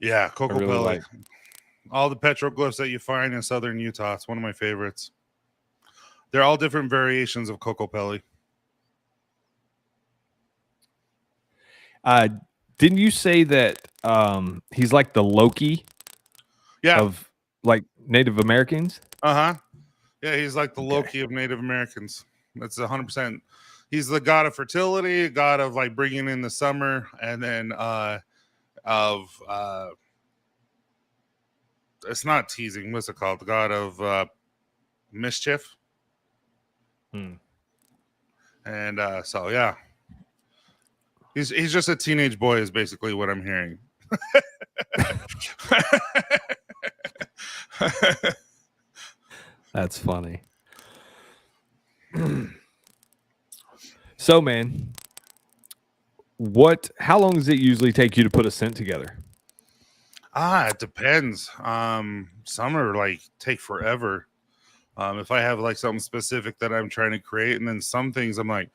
Yeah, Coco really Pelli. like. All the petroglyphs that you find in southern Utah. It's one of my favorites. They're all different variations of Coco Pelli. Didn't you say that he's like the Loki of like Native Americans? Yeah, he's like the Loki of Native Americans. That's 100%. He's the god of fertility, god of like bringing in the summer, and then it's not teasing. What's it called? The god of mischief. And so yeah. He's just a teenage boy is basically what I'm hearing. That's funny. So, man, How long does it usually take you to put a scent together? It depends. Some are like take forever. If I have like something specific that I'm trying to create, and then some things I'm like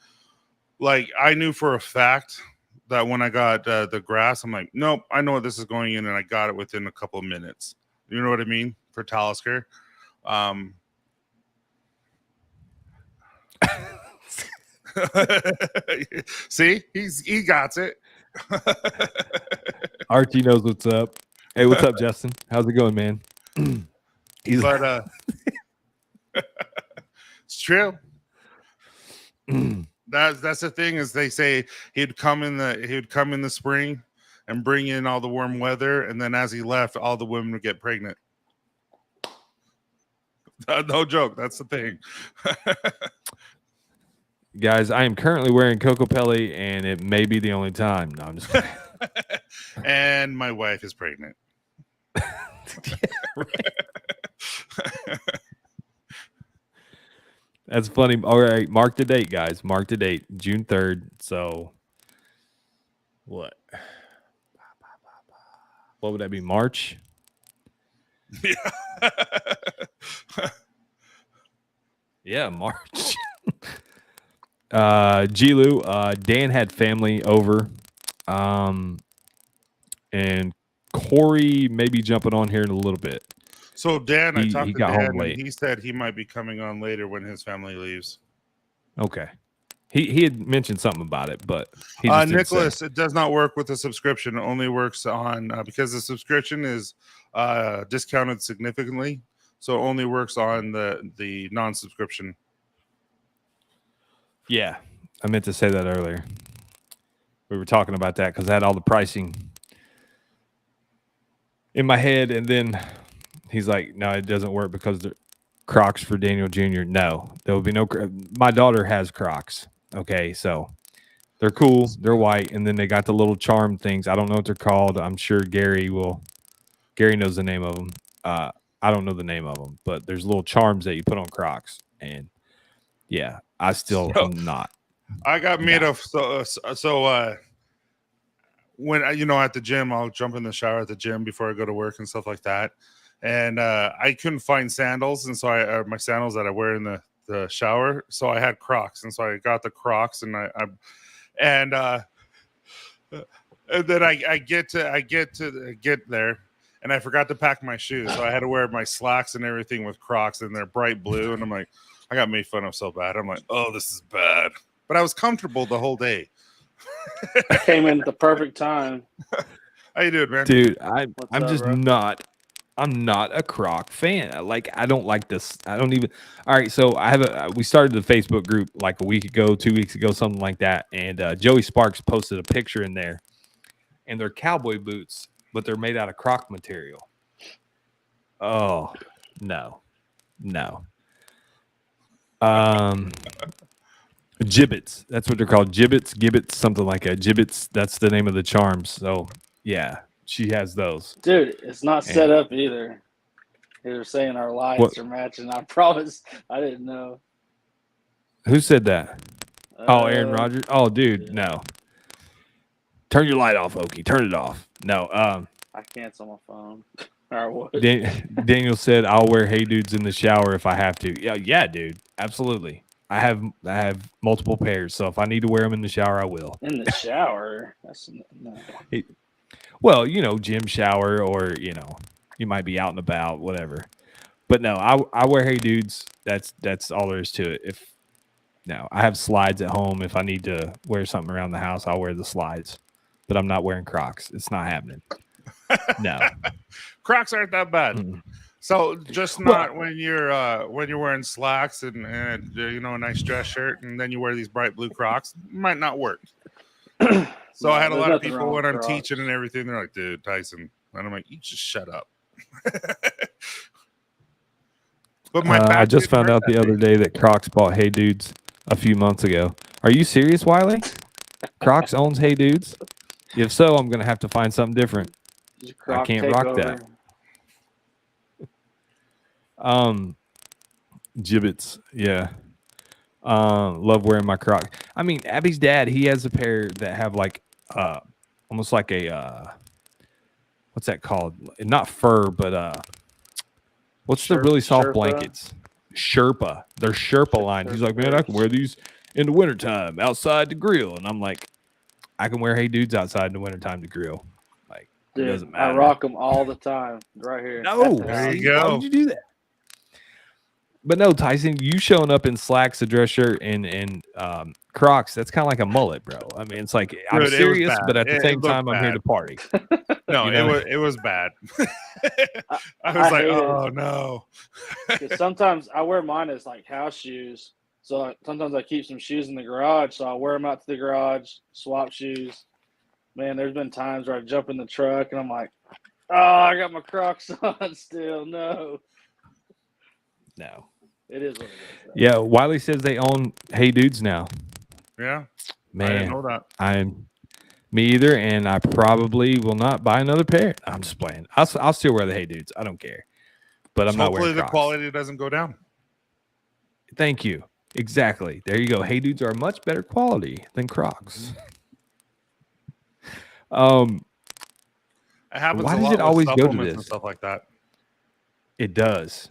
I knew for a fact that when I got the grass, I'm like, nope, I know what this is going in, and I got it within a couple of minutes. You know what I mean for Talisker. Um, See, he got it. Archie knows what's up. Hey, what's up, Justin? How's it going, man? He's But it's true. That's the thing is they say he'd come in the spring and bring in all the warm weather, and then as he left, all the women would get pregnant. No joke. That's the thing. guys, I am currently wearing Coco Pelli, and it may be the only time. No, I'm just kidding. And my wife is pregnant. That's funny. All right, mark the date, guys. Mark the date, June 3rd. So, what? What would that be? March? Yeah. Yeah, March. Gilu, Dan had family over. And Corey may be jumping on here in a little bit. So Dan, I talked to got Dan, home late. and he said he might be coming on later when his family leaves. Okay. He had mentioned something about it, but he just Nicholas, it does not work with the subscription. It only works on because the subscription is discounted significantly, so it only works on the non-subscription. Yeah, I meant to say that earlier. We were talking about that because I had all the pricing in my head, and then he's like, "No, it doesn't work because the Crocs for Daniel Jr." No, there will be no. My daughter has Crocs. Okay, so they're cool. They're white, and then they got the little charm things. I don't know what they're called. I'm sure Gary knows the name of them. I don't know the name of them, but there's little charms that you put on Crocs, and yeah, I still am not. I got made of so when at the gym, I'll jump in the shower at the gym before I go to work and stuff like that. And I couldn't find sandals, and so my sandals that I wear in the shower. So I had Crocs, and so I got the Crocs, and and then I get there, and I forgot to pack my shoes, so I had to wear my slacks and everything with Crocs, and they're bright blue, and I'm like, I got made fun of so bad. I'm like, oh, this is bad, but I was comfortable the whole day. Came in at the perfect time. How you doing, man? Dude, I'm just bro? not. I'm not a Croc fan. Like, I don't like this. I don't even. All right, so we started the Facebook group like a week ago, 2 weeks ago, something like that. And Joey Sparks posted a picture in there, and they're cowboy boots, but they're made out of Croc material. Oh, no. Gibbets. That's what they're called. Gibbets, something like that. Gibbets. That's the name of the charms. So, yeah. She has those. Dude, it's not set up either. They were saying our lights are matching. I promise I didn't know. Who said that? Aaron Rodgers? Oh, dude, no. Turn your light off, Okie. Turn it off. No. I cancel my phone. Or what? Daniel said, I'll wear Hey Dudes in the shower if I have to. Yeah, dude. Absolutely. I have multiple pairs, so if I need to wear them in the shower, I will. In the shower? That's no. Well, gym shower, or you might be out and about, whatever. But no, I wear Hey Dudes. That's all there is to it. I have slides at home. If I need to wear something around the house, I'll wear the slides. But I'm not wearing Crocs. It's not happening. No, Crocs aren't that bad. Mm-hmm. So just not when you're wearing slacks and a nice dress shirt, and then you wear these bright blue Crocs. Might not work. So I had a lot of people when I'm teaching and everything. They're like, "Dude, Tyson," and I'm like, "You just shut up." But I just found out the other day that Crocs bought Hey Dudes a few months ago. Are you serious, Wiley? Crocs owns Hey Dudes? If so, I'm gonna have to find something different. I can't rock that. Gibbets, yeah. Love wearing my Crocs. I mean, Abby's dad, he has a pair that have like almost like a what's that called? Not fur, but what's the really soft Sherpa? blankets? Sherpa. They're Sherpa line. He's like, man, I can wear these in the wintertime outside the grill. And I'm like, I can wear Hey Dudes outside in the wintertime to grill. Like, Dude, it doesn't I matter. rock them all the time, right here. No, There you see, go. why would you do that? But no, Tyson, you showing up in slacks, a dress shirt, and Crocs, that's kind of like a mullet, bro. I mean, it's like, I'm Dude, it was serious, bad. but at the It same looked time, I'm here to bad. party. No, You know? it was bad. I was I like, hate it. oh no. 'Cause sometimes I wear mine as like house shoes. So sometimes I keep some shoes in the garage. So I wear them out to the garage, swap shoes. Man, there's been times where I jump in the truck and I'm like, oh, I got my Crocs on still. No, No. it is what it is. Though. Yeah, Wiley says they own Hey Dudes now. Yeah, I Man, didn't know that. me either, and I probably will not buy another pair. I'm just playing. I'll still wear the Hey Dudes. I don't care. But I'm not Hopefully wearing the Crocs. quality doesn't go down. Thank you. Exactly. There you go. Hey Dudes are much better quality than Crocs. It happens Why a does lot it with always go to supplements and this? stuff like that. It does.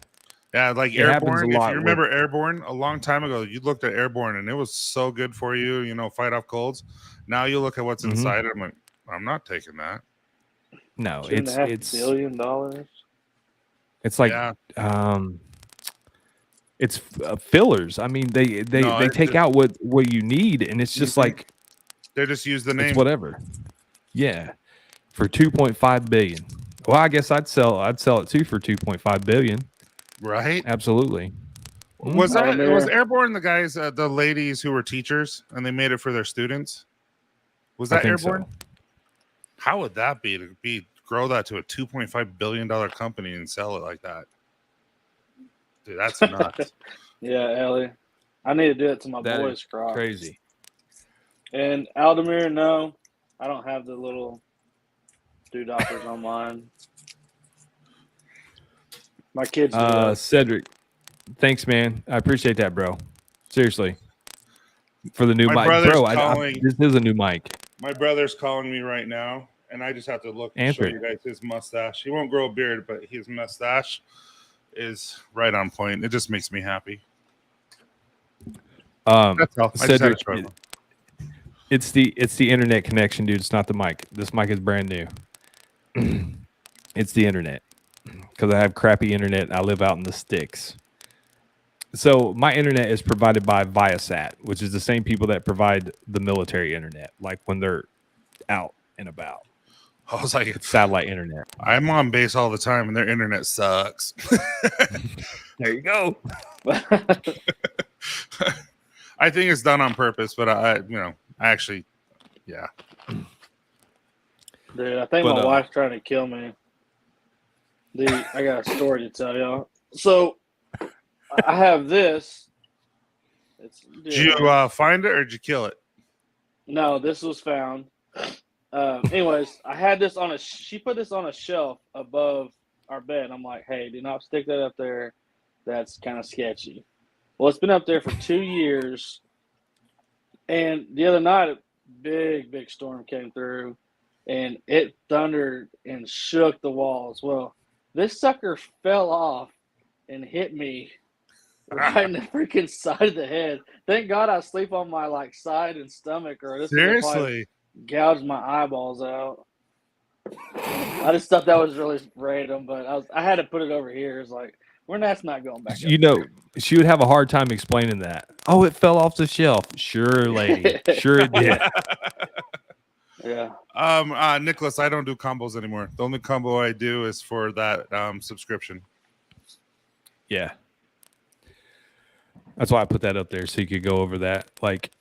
Yeah, like It happens Airborne. a If lot you with- remember Airborne, a long time ago, you looked at Airborne and it was so good for you, you know, fight off colds. Now you look at what's Mhm. inside it. I'm like, I'm not taking that. No, $2.5 it's billion. it's like Yeah. it's fillers. I mean, they No, it's take just- out what you need, and it's just Mhm. like They just use the name. it's whatever. Yeah, for 2.5 billion. Well, I guess I'd sell it too for 2.5 billion. Right? Absolutely. Was Mhm. that was Airborne the guys, the ladies who were teachers and they made it for their students? Was I that think Airborne? so. How would that be to grow that to a $2.5 billion company and sell it like that? Dude, that's nuts. Yeah, Ellie. I need to do it to my That boys' is Crocs. crazy. And Aldemir, no, I don't have the little dewdoppers on mine. My kids do. though. Cedric, thanks, man. I appreciate that, bro. Seriously. For the new My mic. brother's Bro, calling. this is a new mic. My brother's calling me right now, and I just have to look and Answer. show you guys his mustache. He won't grow a beard, but his mustache is right on point. It just makes me happy. That's all. I just had to Cedric, show him. it's the internet connection, dude. It's not the mic. This mic is brand new. It's the internet. Because I have crappy internet. I live out in the sticks. So my internet is provided by Viasat, which is the same people that provide the military internet, like when they're out and about. I was like, It's satellite internet. I'm on base all the time, and their internet sucks. There you go. I think it's done on purpose, but I actually, yeah. Dude, I think But, my wife's trying to kill me. Dude, I got a story to tell y'all. So, I have this. Did you find it or did you kill it? No, this was found. Anyways, I had this on she put this on a shelf above our bed. I'm like, hey, do not stick that up there. That's kind of sketchy. Well, it's been up there for 2 years. And the other night, a big storm came through and it thundered and shook the walls. Well, this sucker fell off and hit me right in the freaking side of the head. Thank God I sleep on my side and stomach, or this would have probably Seriously? gouged my eyeballs out. I just thought that was really random, but I had to put it over here. It's like, that's not going back. You know, she would have a hard time explaining that. Oh, it fell off the shelf. Sure, lady. Sure it did. Yeah. Nicholas, I don't do combos anymore. The only combo I do is for that subscription. Yeah. That's why I put that up there so you could go over that. Like,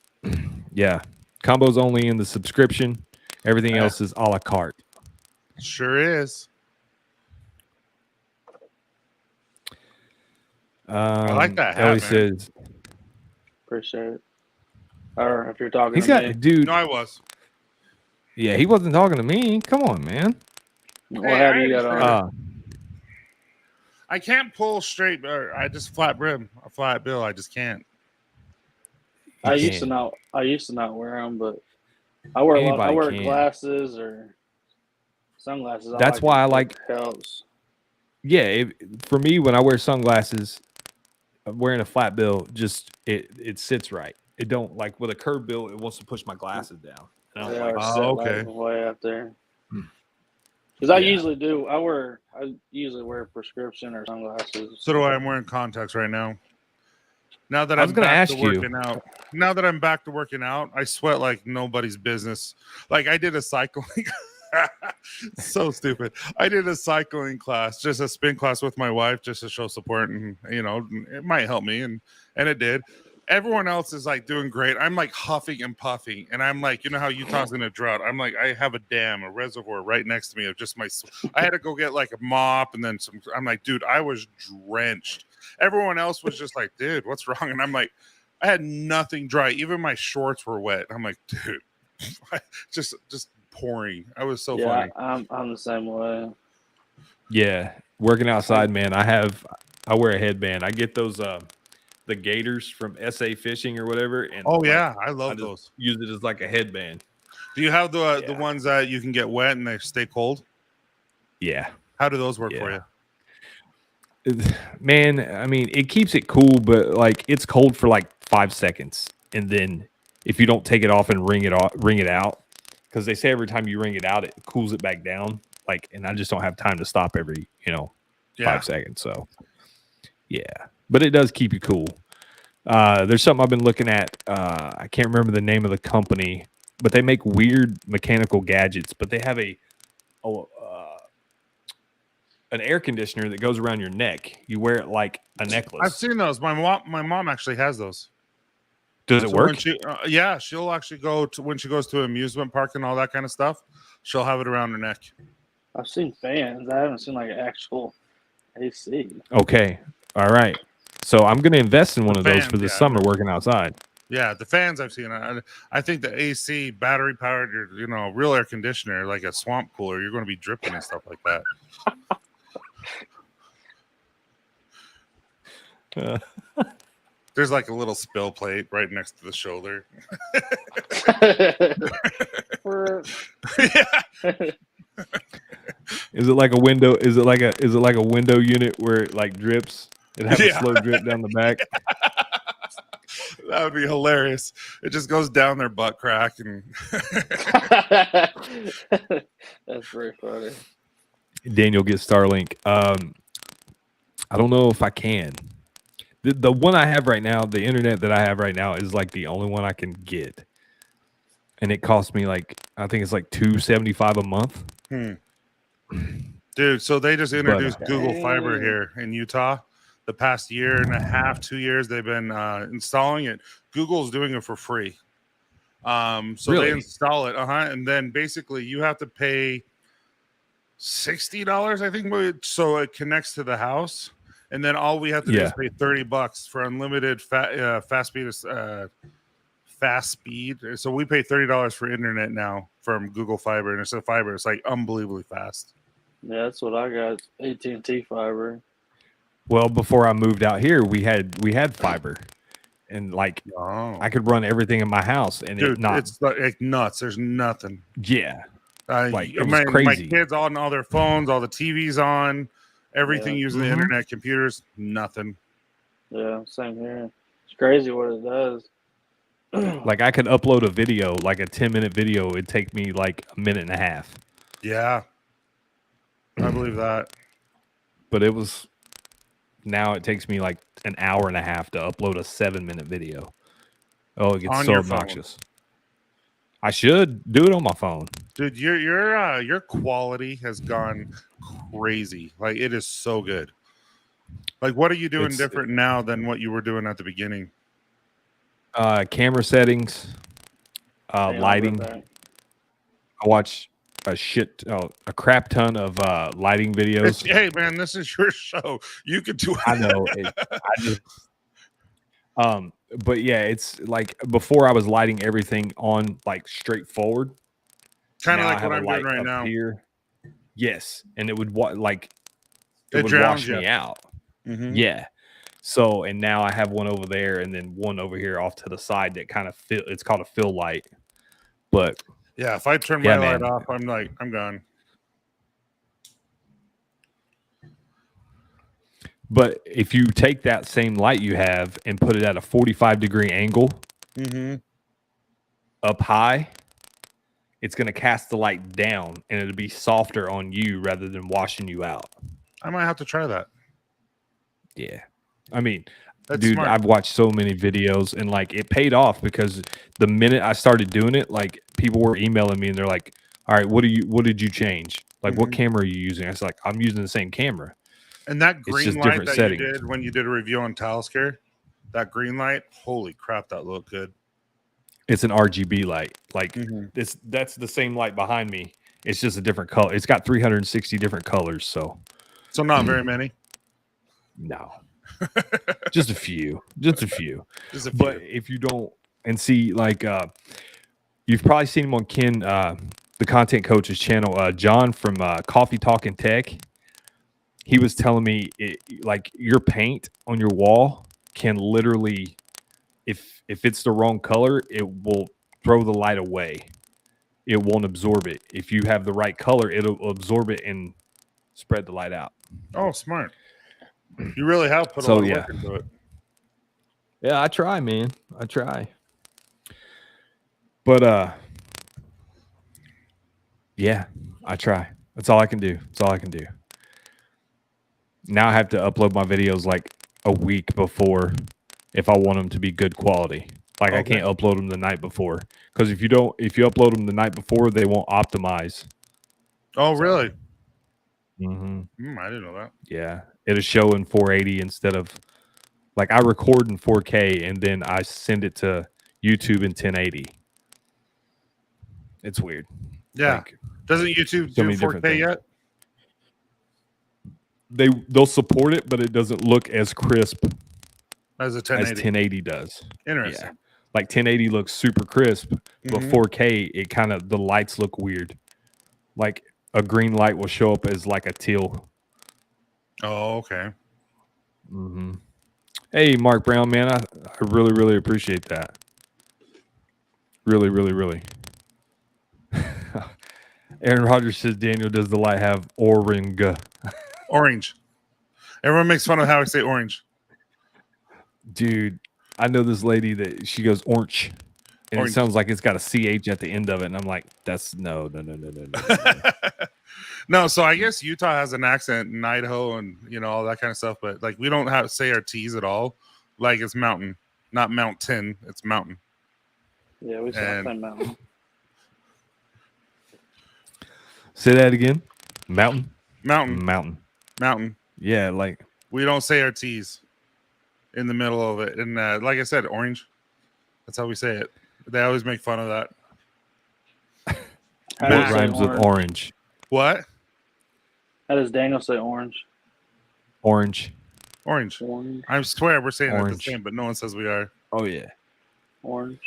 yeah. Combos only in the subscription. Everything else is a la carte. Sure is. I like that hat, Ellie man. says Appreciate it. Or if you're talking he's to got me. dude. No, I was. Yeah, he wasn't talking to me. Come on, man. What hat do you got on? I can't pull straight. Or I just flat brim, a flat bill. I just can't. I used to not wear them, but I wear Anybody can. glasses or sunglasses. That's why I like. Helps. Yeah, for me, when I wear sunglasses, wearing a flat bill, just it sits right. It don't like with a curved bill. It wants to push my glasses down. I don't like. okay. Like way up there. Because I Yeah. usually do. I usually wear prescription or sunglasses. So do I. I'm wearing contacts right now. Now that I was I'm gonna back ask to you. working out. Now that I'm back to working out, I sweat like nobody's business. Like I did a cycling. So stupid. I did a cycling class, just a spin class with my wife, just to show support, and it might help me, and it did. Everyone else is like doing great. I'm like huffing and puffing, and I'm like, you know how Utah's in a drought. I'm like, I have a reservoir right next to me of just my. I had to go get like a mop and then some. I'm like, dude, I was drenched. Everyone else was just like, dude, what's wrong? And I'm like, I had nothing dry. Even my shorts were wet. I'm like, dude, just pouring. I was so funny. I'm the same way. Yeah, working outside, man. I wear a headband. I get those the gators from SA Fishing or whatever. And I love those. Use it as like a headband. Do you have the ones that you can get wet and they stay cold? Yeah. How do those work for you? Man, I mean, it keeps it cool, but like it's cold for like 5 seconds, and then if you don't take it off and wring it out, because they say every time you wring it out, it cools it back down. Like, and I just don't have time to stop every 5 seconds. So yeah, but it does keep you cool. There's something I've been looking at. I can't remember the name of the company, but they make weird mechanical gadgets. But they have an air conditioner that goes around your neck. You wear it like a necklace. I've seen those. My mom actually has those. Does it work? She'll actually go to when she goes to an amusement park and all that kind of stuff. She'll have it around her neck. I've seen fans. I haven't seen like an actual AC. Okay. All right. So I'm going to invest in one of those for this summer working outside. Yeah, the fans I've seen. I think the AC, battery powered, real air conditioner, like a swamp cooler, you're going to be dripping and stuff like that. There's like a little spill plate right next to the shoulder. Is it like a window? Is it like a window unit where it like drips? It has a slow drip down the back. That would be hilarious. It just goes down their butt crack and That's very funny. Daniel gets Starlink. I don't know if I can. The one I have right now, the internet that I have right now is like the only one I can get. And it costs me like, I think it's like $275 a month. Dude, so they just introduced Google Fiber here in Utah. The past year and a half, 2 years, they've been installing it. Google's doing it for free. So really? They install it. And then basically you have to pay $60, I think, so it connects to the house. And then all we have to do is pay $30 for unlimited fast speed. So we pay $30 for internet now from Google Fiber, and it's a fiber. It's like unbelievably fast. Yeah, that's what I got. AT&T fiber. Well, before I moved out here, we had fiber, and like I could run everything in my house, and it's like nuts. There's nothing. Yeah, like it was crazy. My kids on all their phones, all the TVs on. Everything using the internet, computers, nothing. Yeah, same here. It's crazy what it does. Like I could upload a video, like a 10-minute video. It'd take me like a minute and a half. Yeah, I believe that. But now it takes me like an hour and a half to upload a 7-minute video. Oh, it gets so obnoxious. I should do it on my phone. Dude, your quality has gone crazy. Like it is so good. Like what are you doing different now than what you were doing at the beginning? Camera settings, lighting. I watch a crap ton of lighting videos. Hey man, this is your show. You could do it. I know. But yeah, it's like before I was lighting everything on like straightforward. Kind of like what I'm doing right now. Here. Yes, and it would it would wash me out. Mm-hmm. Yeah. So, and now I have one over there and then one over here off to the side that kind of it's called a fill light. But Yeah, if I turn Yeah, my light man. off, I'm gone. But if you take that same light you have and put it at a 45-degree angle Mm-hmm. up high, it's going to cast the light down and it'll be softer on you rather than washing you out. I might have to try that. Yeah. I mean, That's dude, smart. I've watched so many videos and like it paid off because the minute I started doing it, like people were emailing me and they're like, all right, what did you change? Like, what Mhm. camera are you using? I was like, I'm using the same camera. And that It's green just light different that settings. you did when you did a review on Taliscare, that green light, holy crap, that looked good. It's an RGB light. Like Mhm. that's the same light behind me. It's just a different color. It's got 360 different colors. So So not very many. no, just a few, just a few. Just a few. But if you don't and see, like, you've probably seen him on Ken, the content coach's channel, John from Coffee Talk and Tech. He was telling me, like, your paint on your wall can literally, if it's the wrong color, it will throw the light away. It won't absorb it. If you have the right color, it'll absorb it and spread the light out. Oh, smart. You really have put a So, lot of yeah. work into it. Yeah, I try, man. I try. But yeah, I try. That's all I can do. That's all I can do. Now I have to upload my videos like a week before if I want them to be good quality. Like I Okay. can't upload them the night before because if you upload them the night before, they won't optimize. Oh, really? Mm-hmm. I didn't know that. Yeah, it'll show in 480 instead of like I record in 4K and then I send it to YouTube in 1080. It's weird. Yeah. Like, Doesn't YouTube so do many different 4K things. yet? They'll support it, but it doesn't look as crisp As a as 1080. 1080 does. Interesting. Yeah. Like 1080 looks super crisp, but Mhm. 4K, it kind of, the lights look weird. Like a green light will show up as like a teal. Oh, okay. Mm-hmm. Hey, Mark Brown, man, I really, really appreciate that. Really, really, really. Aaron Rodgers says, Daniel, does the light have orange? Orange. Everyone makes fun of how I say orange. Dude, I know this lady that she goes orange. And Orange. it sounds like it's got a CH at the end of it. And I'm like, that's no. No, so I guess Utah has an accent in Idaho and all that kind of stuff, but like we don't have to say our T's at all. Like it's mountain, not mountain, it's mountain. Yeah, we say mountain. Say that again. Mountain. Mountain. Yeah, like we don't say our T's in the middle of it. And like I said, orange. That's how we say it. They always make fun of that. what rhymes with orange? What? How does Daniel say orange? Orange. I swear we're saying it the Orange. same, but no one says we are. Oh yeah. Orange.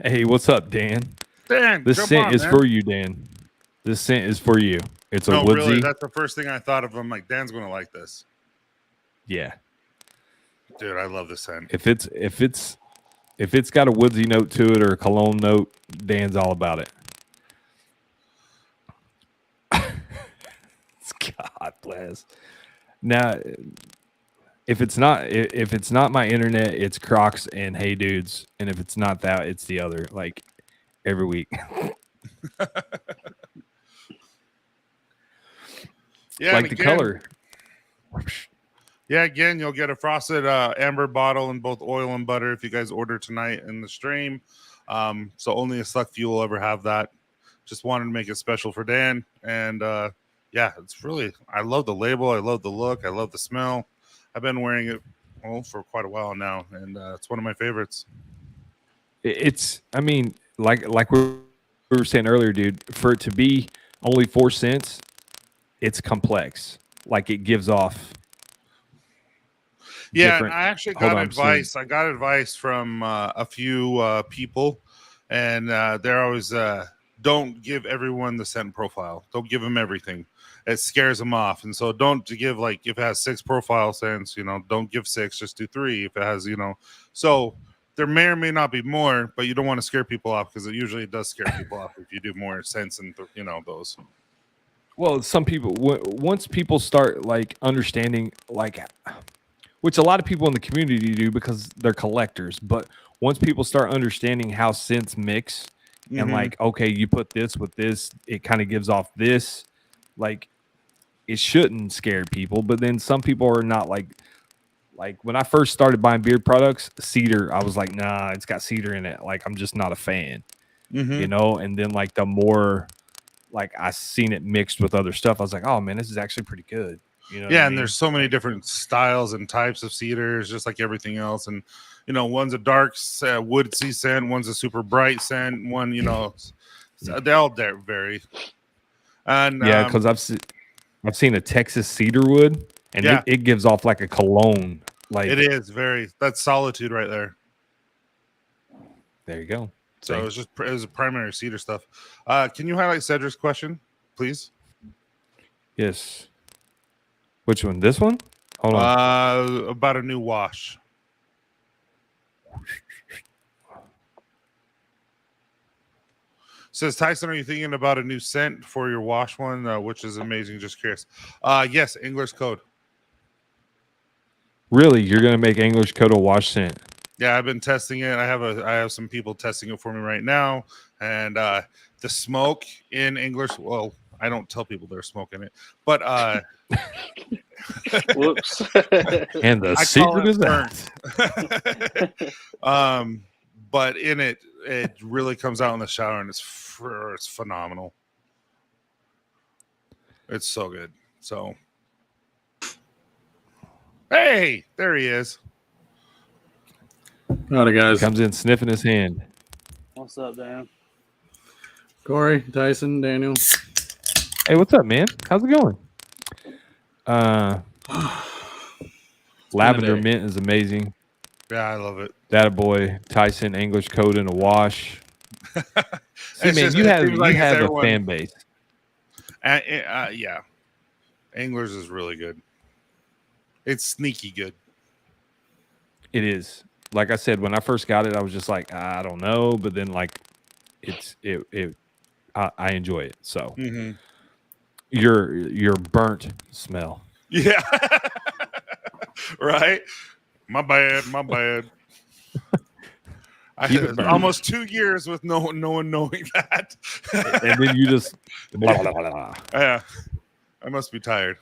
Hey, what's up, Dan? Dan, This scent is for you, Dan. This scent is for you. It's a woodsy. Really, that's the first thing I thought of. I'm like, Dan's gonna like this. Yeah. Dude, I love this scent. If it's got a woodsy note to it or a cologne note, Dan's all about it. God bless. Now, if it's not my internet, it's Crocs and Hey Dudes, and if it's not that, it's the other. Like every week. Yeah, like the color. Yeah, again, you'll get a frosted amber bottle in both oil and butter if you guys order tonight in the stream. So only a select few will ever have that. Just wanted to make it special for Dan. And yeah, it's really, I love the label. I love the look. I love the smell. I've been wearing it for quite a while now, and it's one of my favorites. It's, I mean, like we were saying earlier, dude, for it to be only 4 cents, it's complex. Like it gives off. Yeah, and I actually got advice. I got advice from a few people, and they're always don't give everyone the scent profile. Don't give them everything. It scares them off. And so don't give, like, if it has 6 profile scents, don't give 6, just do 3. If it has, so There may or may not be more, but you don't want to scare people off because it usually does scare people off if you do more scents and those. Well, some people once people start like understanding like, which a lot of people in the community do because they're collectors, but once people start understanding how scents mix and like, okay, you put this with this, it kind of gives off this, like it shouldn't scare people. But then some people are not like when I first started buying beard products, cedar, I was like, nah, it's got cedar in it. Like I'm just not a fan, and then like the more like I seen it mixed with other stuff, I was like, oh man, this is actually pretty good. Yeah, and there's so many different styles and types of cedars, just like everything else. And one's a dark woodsy scent, one's a super bright scent, one they all vary. And yeah, because I've seen a Texas cedar wood, and it gives off like a cologne. Like it is that's solitude right there. There you go. So it was a primary cedar stuff. Can you highlight Cedric's question, please? Yes. Which one? This one? Hold on. About a new wash. Says Tyson, are you thinking about a new scent for your wash one, which is amazing? Just curious. Yes, English Code. Really, you're gonna make English Code a wash scent? Yeah, I've been testing it. I have some people testing it for me right now, and the smoke in English. Well, I don't tell people they're smoking it, but whoops. And the secret is that. But in it really comes out in the shower, and it's phenomenal. It's so good. So, hey, there he is. Howdy, guys. Comes in sniffing his hand. What's up, Dan? Corey, Tyson, Daniel. Hey, what's up, man? How's it going? Lavender mint is amazing. Yeah, I love it. That boy, Tyson, English Code in a wash. See, man, you have a fan base. Yeah, Anglers is really good. It's sneaky good. It is. Like I said, when I first got it, I was just like, I don't know, but then like, I enjoy it. So your burnt smell. Yeah. Right. My bad. I had almost 2 years with no one knowing that. And then you just blah, blah, blah, blah. Yeah. I must be tired.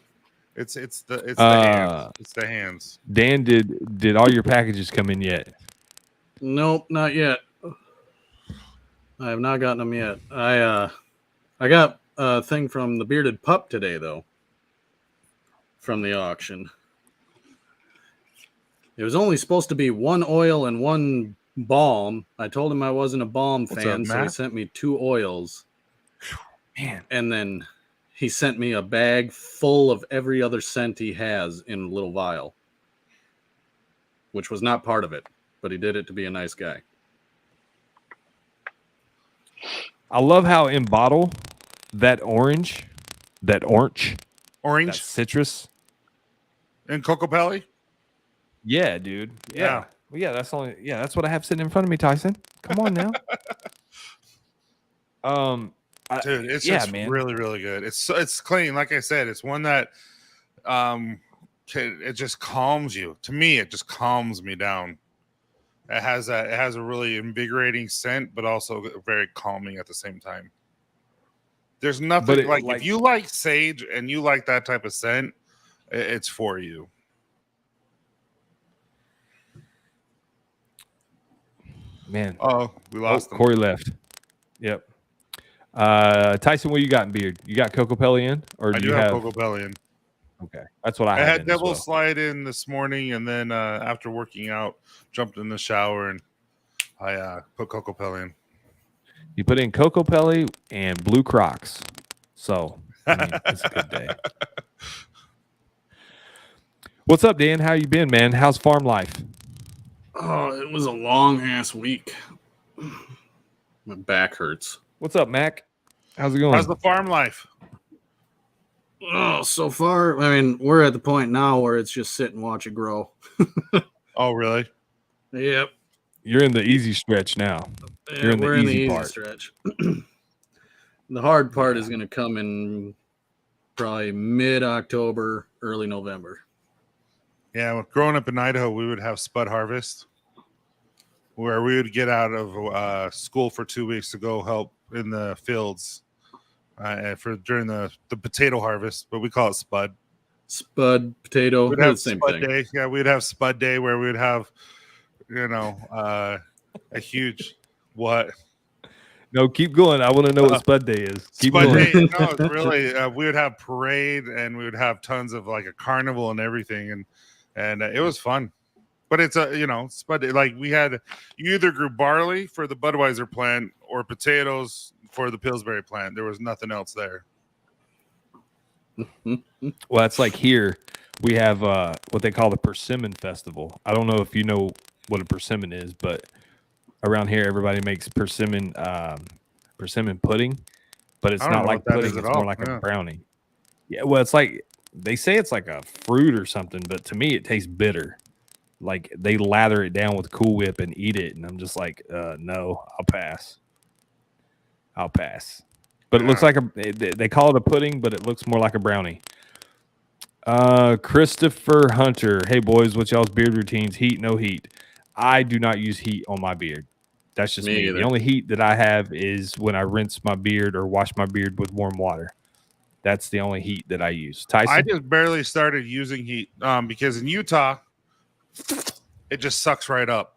It's the hands. It's the hands. Dan, did all your packages come in yet? Nope, not yet. I have not gotten them yet. I got a thing from the Bearded Pup today, though, from the auction. It was only supposed to be one oil and one balm. I told him I wasn't a balm fan, so he sent me 2 oils. Man. And then he sent me a bag full of every other scent he has in a little vial, which was not part of it, but he did it to be a nice guy. I love how in bottle that orange, that citrus, and Coco Pelli. Yeah, dude. Yeah. Well, yeah, that's what I have sitting in front of me, Tyson. Come on now. Dude, it's just really, really good. It's clean. Like I said, it's one that it just calms you. To me, it just calms me down. It has a really invigorating scent, but also very calming at the same time. There's nothing like if you like sage and you like that type of scent, it's for you. Man. Oh, we lost him. Corey left. Yep. Tyson, what you got in beard? You got Coco Pelli in? Or I do have Coco Pelli in. Okay. That's what I had Devil Slide in this morning, and then after working out, jumped in the shower, and I put Coco Pelli in. You put in Coco Pelli and blue Crocs. So, I mean, it's a good day. What's up, Dan? How you been, man? How's farm life? Oh, it was a long-ass week. My back hurts. What's up, Mac? How's it going? How's the farm life? Oh, so far, I mean, we're at the point now where it's just sit and watch it grow. Oh, really? Yep. You're in the easy stretch now. You're in the we're in the easy easy part. stretch. The hard part is going to come in probably mid-October, early November. Yeah, well, growing up in Idaho, we would have spud harvest, where we would get out of school for 2 weeks to go help in the fields for during the potato harvest, but we call it spud. Spud, potato, We'd they're have the same spud thing. day. Yeah, we'd have spud day where we'd have, a huge what? No, keep going. I want to know what Spud Day is. Keep Spud going. day. No, it's really we would have parade and we would have tons of like a carnival and everything, and it was fun. But it's Spud Day. Like we had, you either grew barley for the Budweiser plant or potatoes for the Pillsbury plant. There was nothing else there. Well, it's like here we have what they call the Persimmon Festival. I don't know if you know what a persimmon is, but around here everybody makes persimmon pudding, but it's I don't not know like what that pudding. is at It's more all. like Yeah. a brownie. Yeah, well, it's like they say it's like a fruit or something, but to me it tastes bitter. Like they lather it down with Cool Whip and eat it, and I'm just like, no, I'll pass. But it looks like they call it a pudding, but it looks more like a brownie. Christopher Hunter. Hey boys, what's y'all's beard routines? Heat, no heat. I do not use heat on my beard. That's just me. The only heat that I have is when I rinse my beard or wash my beard with warm water. That's the only heat that I use. Tyson? I just barely started using heat because in Utah, it just sucks right up.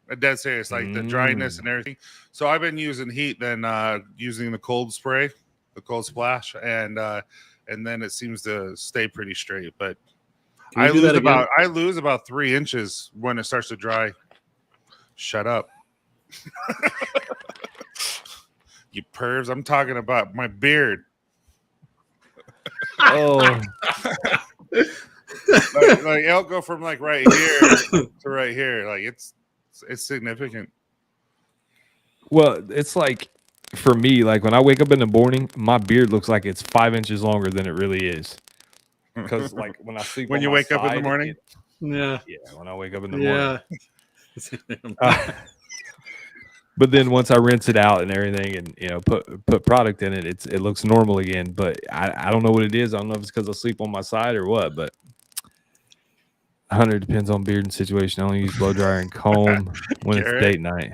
A dead serious, like the dryness and everything. So I've been using heat, then using the cold spray, the cold splash, and then it seems to stay pretty straight. But I lose about 3 inches when it starts to dry. Shut up. You pervs. I'm talking about my beard. Oh, like it'll go from like right here to right here. Like it's significant. well, it's like for me, like when I wake up in the morning, my beard looks like it's 5 inches longer than it really is. Because like when I sleep, When on you my wake up in the side, morning, Yeah. when I wake up in the morning. Yeah. But then once I rinse it out and everything, and put product in it, it looks normal again. But I don't know what it is. I don't know if it's because I sleep on my side or what. But 100 depends on beard and situation. I only use blow dryer and comb when it's date night.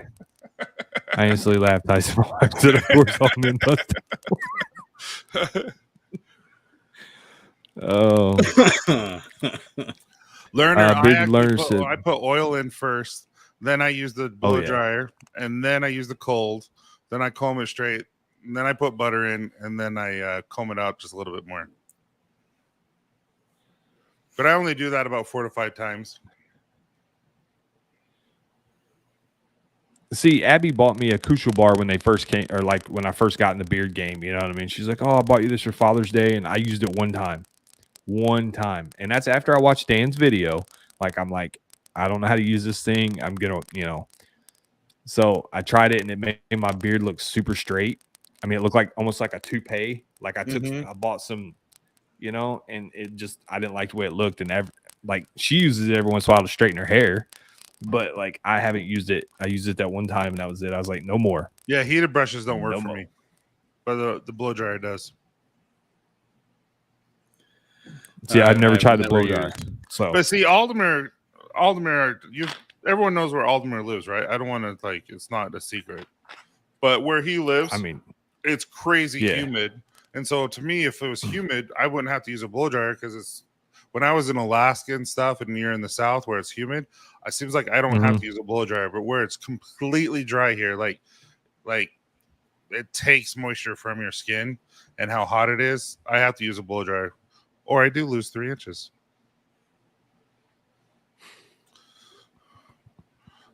I instantly laughed. Tyson said, "Of course, all men must." Oh, Learner, I I put oil in first, then I use the blow dryer, and then I use the cold, then I comb it straight, and then I put butter in, and then I comb it out just a little bit more. But I only do that about 4 to 5 times. See, Abby bought me a Kushel bar when they first came, or like when I first got in the beard game. You know what I mean? She's like, "Oh, I bought you this for Father's Day," and I used it one time, and that's after I watched Dan's video. Like, I'm like, I don't know how to use this thing. I'm gonna, So I tried it, and it made my beard look super straight. I mean, it looked like almost like a toupee. Like I bought some, and it just, I didn't like the way it looked. And like she uses it every once in a while to straighten her hair. But like I haven't used it. I used it that one time and that was it. I was like, no more. Yeah, heated brushes don't work for me, but the blow dryer does. See, I've never tried the blow dryer. So, but see, Aldermere, everyone knows where Aldermere lives, right? I don't want to it's not a secret, but where he lives, I mean, it's crazy humid, and so to me, if it was humid, I wouldn't have to use a blow dryer because it's. When I was in Alaska and stuff, and you're in the South where it's humid, it seems like I don't have to use a blow dryer. But where it's completely dry here, like it takes moisture from your skin and how hot it is, I have to use a blow dryer, or I do lose 3 inches.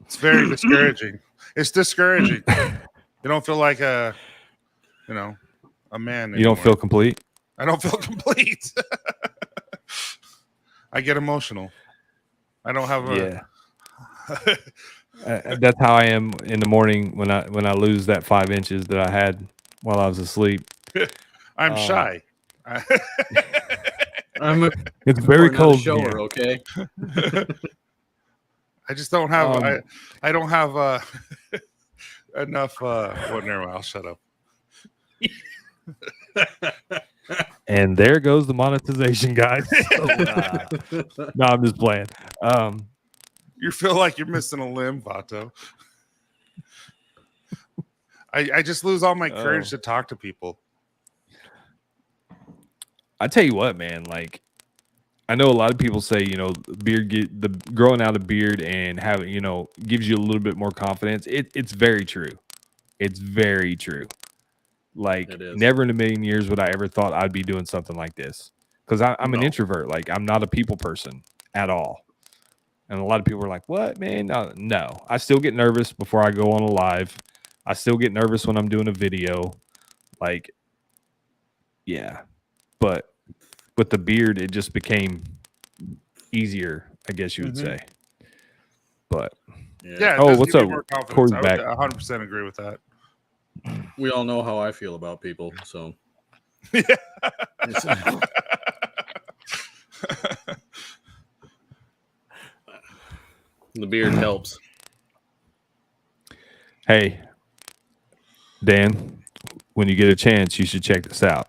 It's very discouraging. It's discouraging. You don't feel like a man anymore. You don't feel complete? I don't feel complete. I get emotional. I don't have that's how I am in the morning when I lose that 5 inches that I had while I was asleep. I'm shy. It's very cold shower, here. Okay. I just don't have. Um, I don't have enough. Well, never mind. I'll shut up. And there goes the monetization, guys. No, I'm just playing. You feel like you're missing a limb, Vato. I just lose all my courage to talk to people. I tell you what, man. Like, I know a lot of people say, the growing out a beard and having, gives you a little bit more confidence. It's very true. It's very true. Like, It is. never in a million years would I ever thought I'd be doing something like this, because I'm an introvert. Like, I'm not a people person at all. And a lot of people are like, "What, man?" No, I still get nervous before I go on a live. I still get nervous when I'm doing a video. Like, yeah, but with the beard, it just became easier, I guess you would say. But Yeah. Oh, what's up? Corey's I back. would 100% agree with that. We all know how I feel about people, so the beard helps. Hey, Dan, when you get a chance, you should check this out.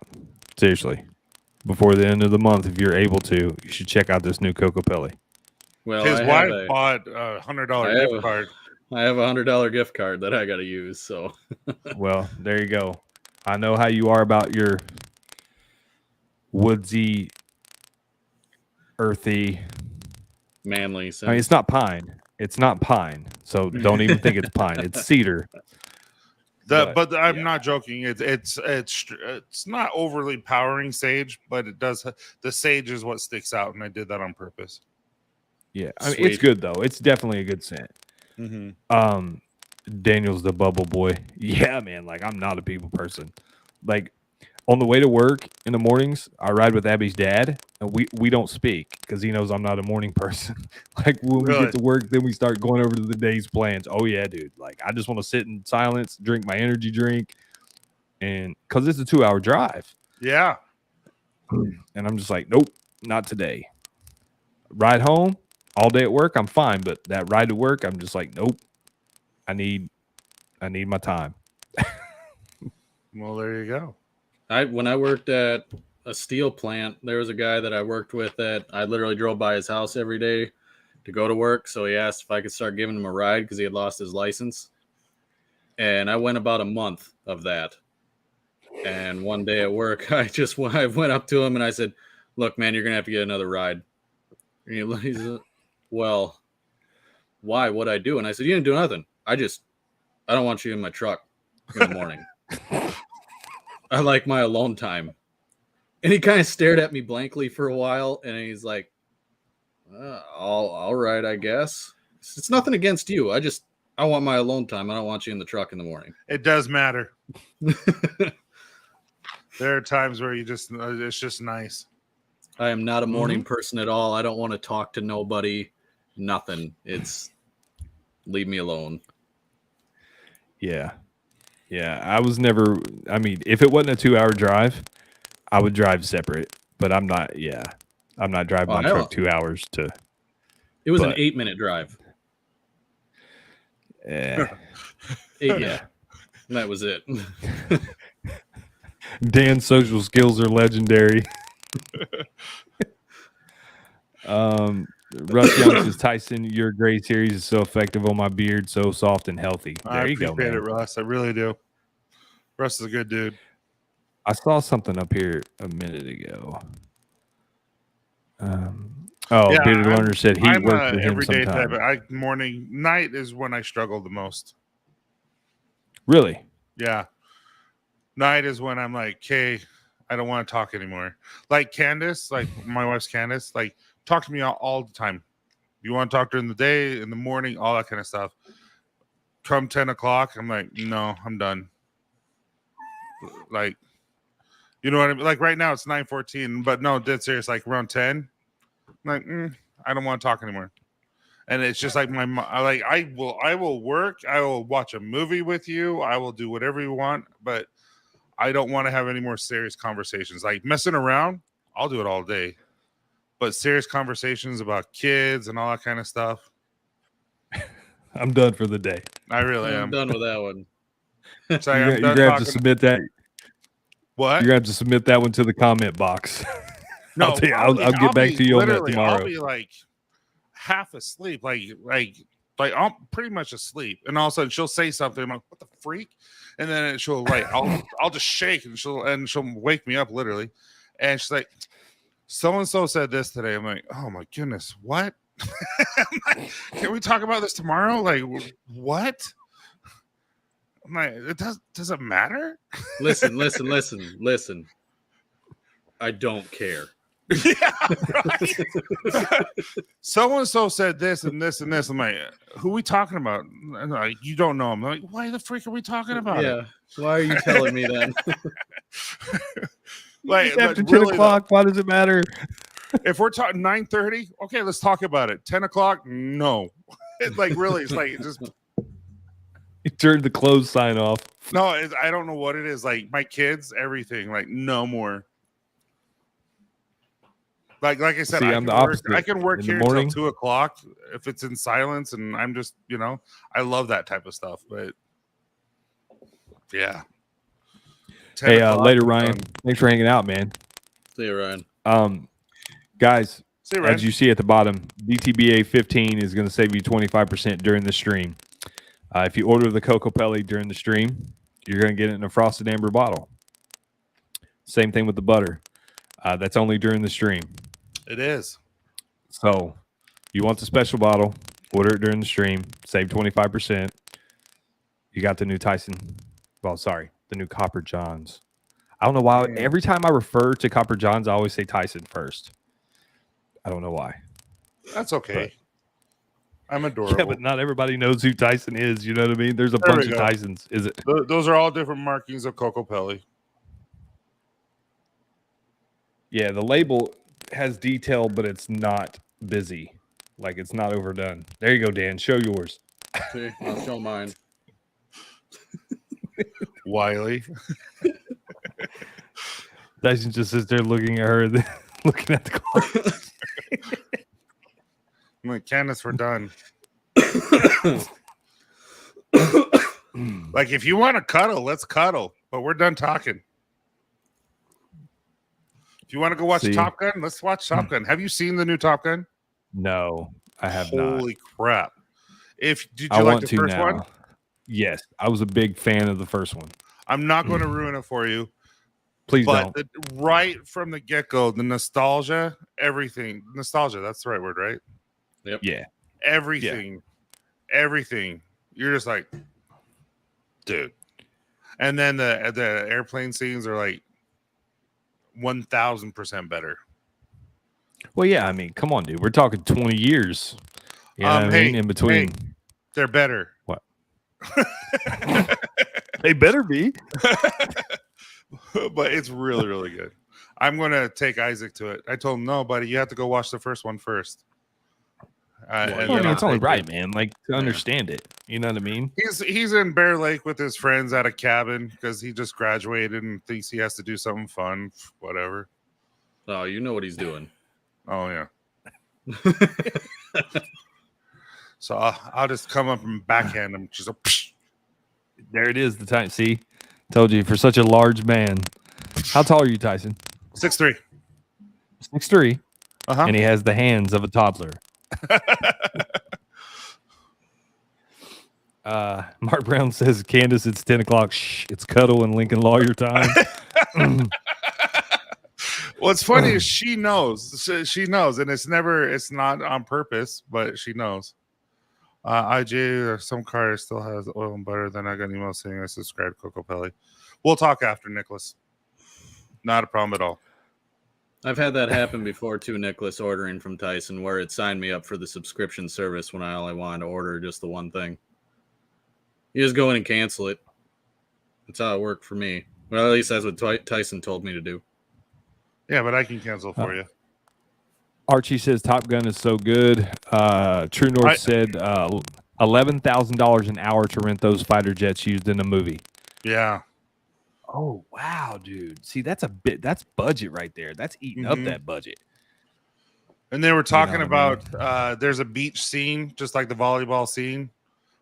Seriously, before the end of the month, if you're able to, you should check out this new Coco Pelli. Well, his wife bought a $100 gift card. I have $100 gift card that I got to use. So, well, there you go. I know how you are about your woodsy, earthy, manly. I mean, it's not pine. It's not pine. So don't even think it's pine. It's cedar. But I'm not joking. It's not overly powering sage, but it does. The sage is what sticks out, and I did that on purpose. Yeah, I mean, it's good though. It's definitely a good scent. Daniel's the bubble boy. Yeah, man. Like, I'm not a people person. Like, on the way to work in the mornings, I ride with Abby's dad, and we don't speak because he knows I'm not a morning person. Like, when we get to work, then we start going over to the day's plans. Oh yeah, dude. Like, I just want to sit in silence, drink my energy drink, and because it's a 2-hour drive. Yeah. And I'm just like, nope, not today. Ride home all day at work, I'm fine, but that ride to work, I'm just like, nope. I need my time. Well, there you go. When I worked at a steel plant, there was a guy that I worked with that I literally drove by his house every day to go to work. So he asked if I could start giving him a ride because he had lost his license. And I went about a month of that. And one day at work, I went up to him and I said, "Look, man, you're going to have to get another ride." And he said, "Well, why? What'd I do?" And I said, "You didn't do nothing. I don't want you in my truck in the morning. I like my alone time." And he kind of stared at me blankly for a while, and he's like, all right, I guess. It's nothing against you. I want my alone time. I don't want you in the truck in the morning. It does matter. There are times where it's just nice. I am not a morning person at all. I don't want to talk to nobody. Nothing. It's leave me alone. Yeah. Yeah. I was never, I mean, if it wasn't a 2-hour drive, I would drive separate, but I'm not driving my truck 2 hours to. It was an 8-minute drive. Yeah. 8 minutes. And that was it. Dan's social skills are legendary. Russ Young says, "Tyson, your gray series is so effective on my beard, so soft and healthy." There you go, man. I appreciate it, Russ. I really do. Russ is a good dude. I saw something up here a minute ago. Bearded Learner said he worked with him everyday sometime. type. Night is when I struggle the most. Really? Yeah. Night is when I'm like, "Okay, I don't want to talk anymore." Like Candace, like my wife's Candace, like, talk to me all the time. You want to talk during the day, in the morning, all that kind of stuff. Come 10 o'clock, I'm like, no, I'm done. Like, you know what I mean? Like right now it's 9:14, but no, dead serious, like around 10, I'm like, I don't want to talk anymore. And it's just like I will work, I will watch a movie with you, I will do whatever you want, but I don't want to have any more serious conversations. Like messing around, I'll do it all day. But serious conversations about kids and all that kind of stuff, I'm done for the day. I really I'm am. done with that one. So You're I'm gonna done have to talking. submit that. What? You're gonna have to submit that one to the comment box. No, I'll tell you, I'll get back to you on that literally, tomorrow. I'll be like half asleep, like I'm pretty much asleep, and all of a sudden she'll say something. I'm like, "What the freak?" And then she'll I'll just shake, and she'll wake me up literally, and she's like, "So and so said this today." I'm like, "Oh my goodness, what?" I'm like, "Can we talk about this tomorrow?" Like, what? I'm like, does it matter? Listen. I don't care. Yeah, right. So and so said this and this and this. I'm like, who are we talking about? And like, you don't know. I'm like, why the freak are we talking about it? Why are you telling me then? Like After 10 really, o'clock, why does it matter? if we're talking 9:30, okay, let's talk about it. 10 o'clock, no. It's like really, it's like just You turned the close sign off. no. I don't know what it is. Like my kids, everything. Like no more. Like I said, See, I I'm can the work. opposite. I can work In the here until morning? 2 o'clock if it's in silence, and I'm just, I love that type of stuff. But yeah. 10 Hey, o'clock, later, I'm Ryan. done. Thanks for hanging out, man. See you, Ryan. Guys, See you, Ryan. as you see at the bottom, DTBA 15 is going to save you 25% during the stream. If you order the Coco Pelli during the stream, you're going to get it in a frosted amber bottle. Same thing with the butter. That's only during the stream. It is. So you want the special bottle, order it during the stream, save 25%. You got the new Tyson. Well, sorry, the new Copper Johns. I don't know why. Every time I refer to Copper Johns, I always say Tyson first. I don't know why. That's okay. I'm Yeah, adorable. but not everybody knows who Tyson is. You know what I mean? There's a There bunch we of go. Tysons. Is it? Those are all different markings of Coco Pelli. Yeah, the label has detail, but it's not busy. Like it's not overdone. There you go, Dan. Show yours. See, I'll show mine. Wiley. Tyson just sits there looking at her, looking at the cards. I'm like, Candace, we're done. Like, if you want to cuddle, let's cuddle. But we're done talking. If you want to go watch See? Top Gun, let's watch Top Gun. Have you seen the new Top Gun? No, I have not. Holy crap. Did you I like want the to first now. one? Yes, I was a big fan of the first one. I'm not going to ruin it for you. Please But don't. right from the get-go, the nostalgia, everything. Nostalgia, that's the right word, right? Yep. Yeah. Everything. You're just like, dude. And then the airplane scenes are like 1,000% better. Well, yeah. I mean, come on, dude. We're talking 20 years. You know what I mean? In between. They're better. What? They better be. But it's really, really good. I'm going to take Isaac to it. I told him, no, buddy, you have to go watch the first one first. Well, I mean, it's only right, man. Like to understand it. You know what I mean? He's in Bear Lake with his friends at a cabin because he just graduated and thinks he has to do something fun, whatever. Oh, you know what he's doing. Oh yeah. So I'll just come up and backhand him. Just There it is. The time. See, told you for such a large man. How tall are you, Tyson? 6'3". 6'3". Uh-huh. And he has the hands of a toddler. Mark Brown says, Candace, it's 10 o'clock. Shh, it's cuddle and Lincoln lawyer time. What's funny is she knows. She knows, and it's not on purpose, but she knows. IG, some car still has oil and butter. Then I got an email saying I subscribed to Coco Pelli. We'll talk after, Nicholas. Not a problem at all. I've had that happen before too, Nicholas, ordering from Tyson, where it signed me up for the subscription service when I only wanted to order just the one thing. You just go in and cancel it. That's how it worked for me. Well, at least that's what Tyson told me to do. Yeah, but I can cancel for you. Archie says Top Gun is so good. True North said $11,000 an hour to rent those fighter jets used in a movie. Yeah. Oh, wow, dude. See, that's budget right there. That's eating up that budget. And they were talking about there's a beach scene, just like the volleyball scene.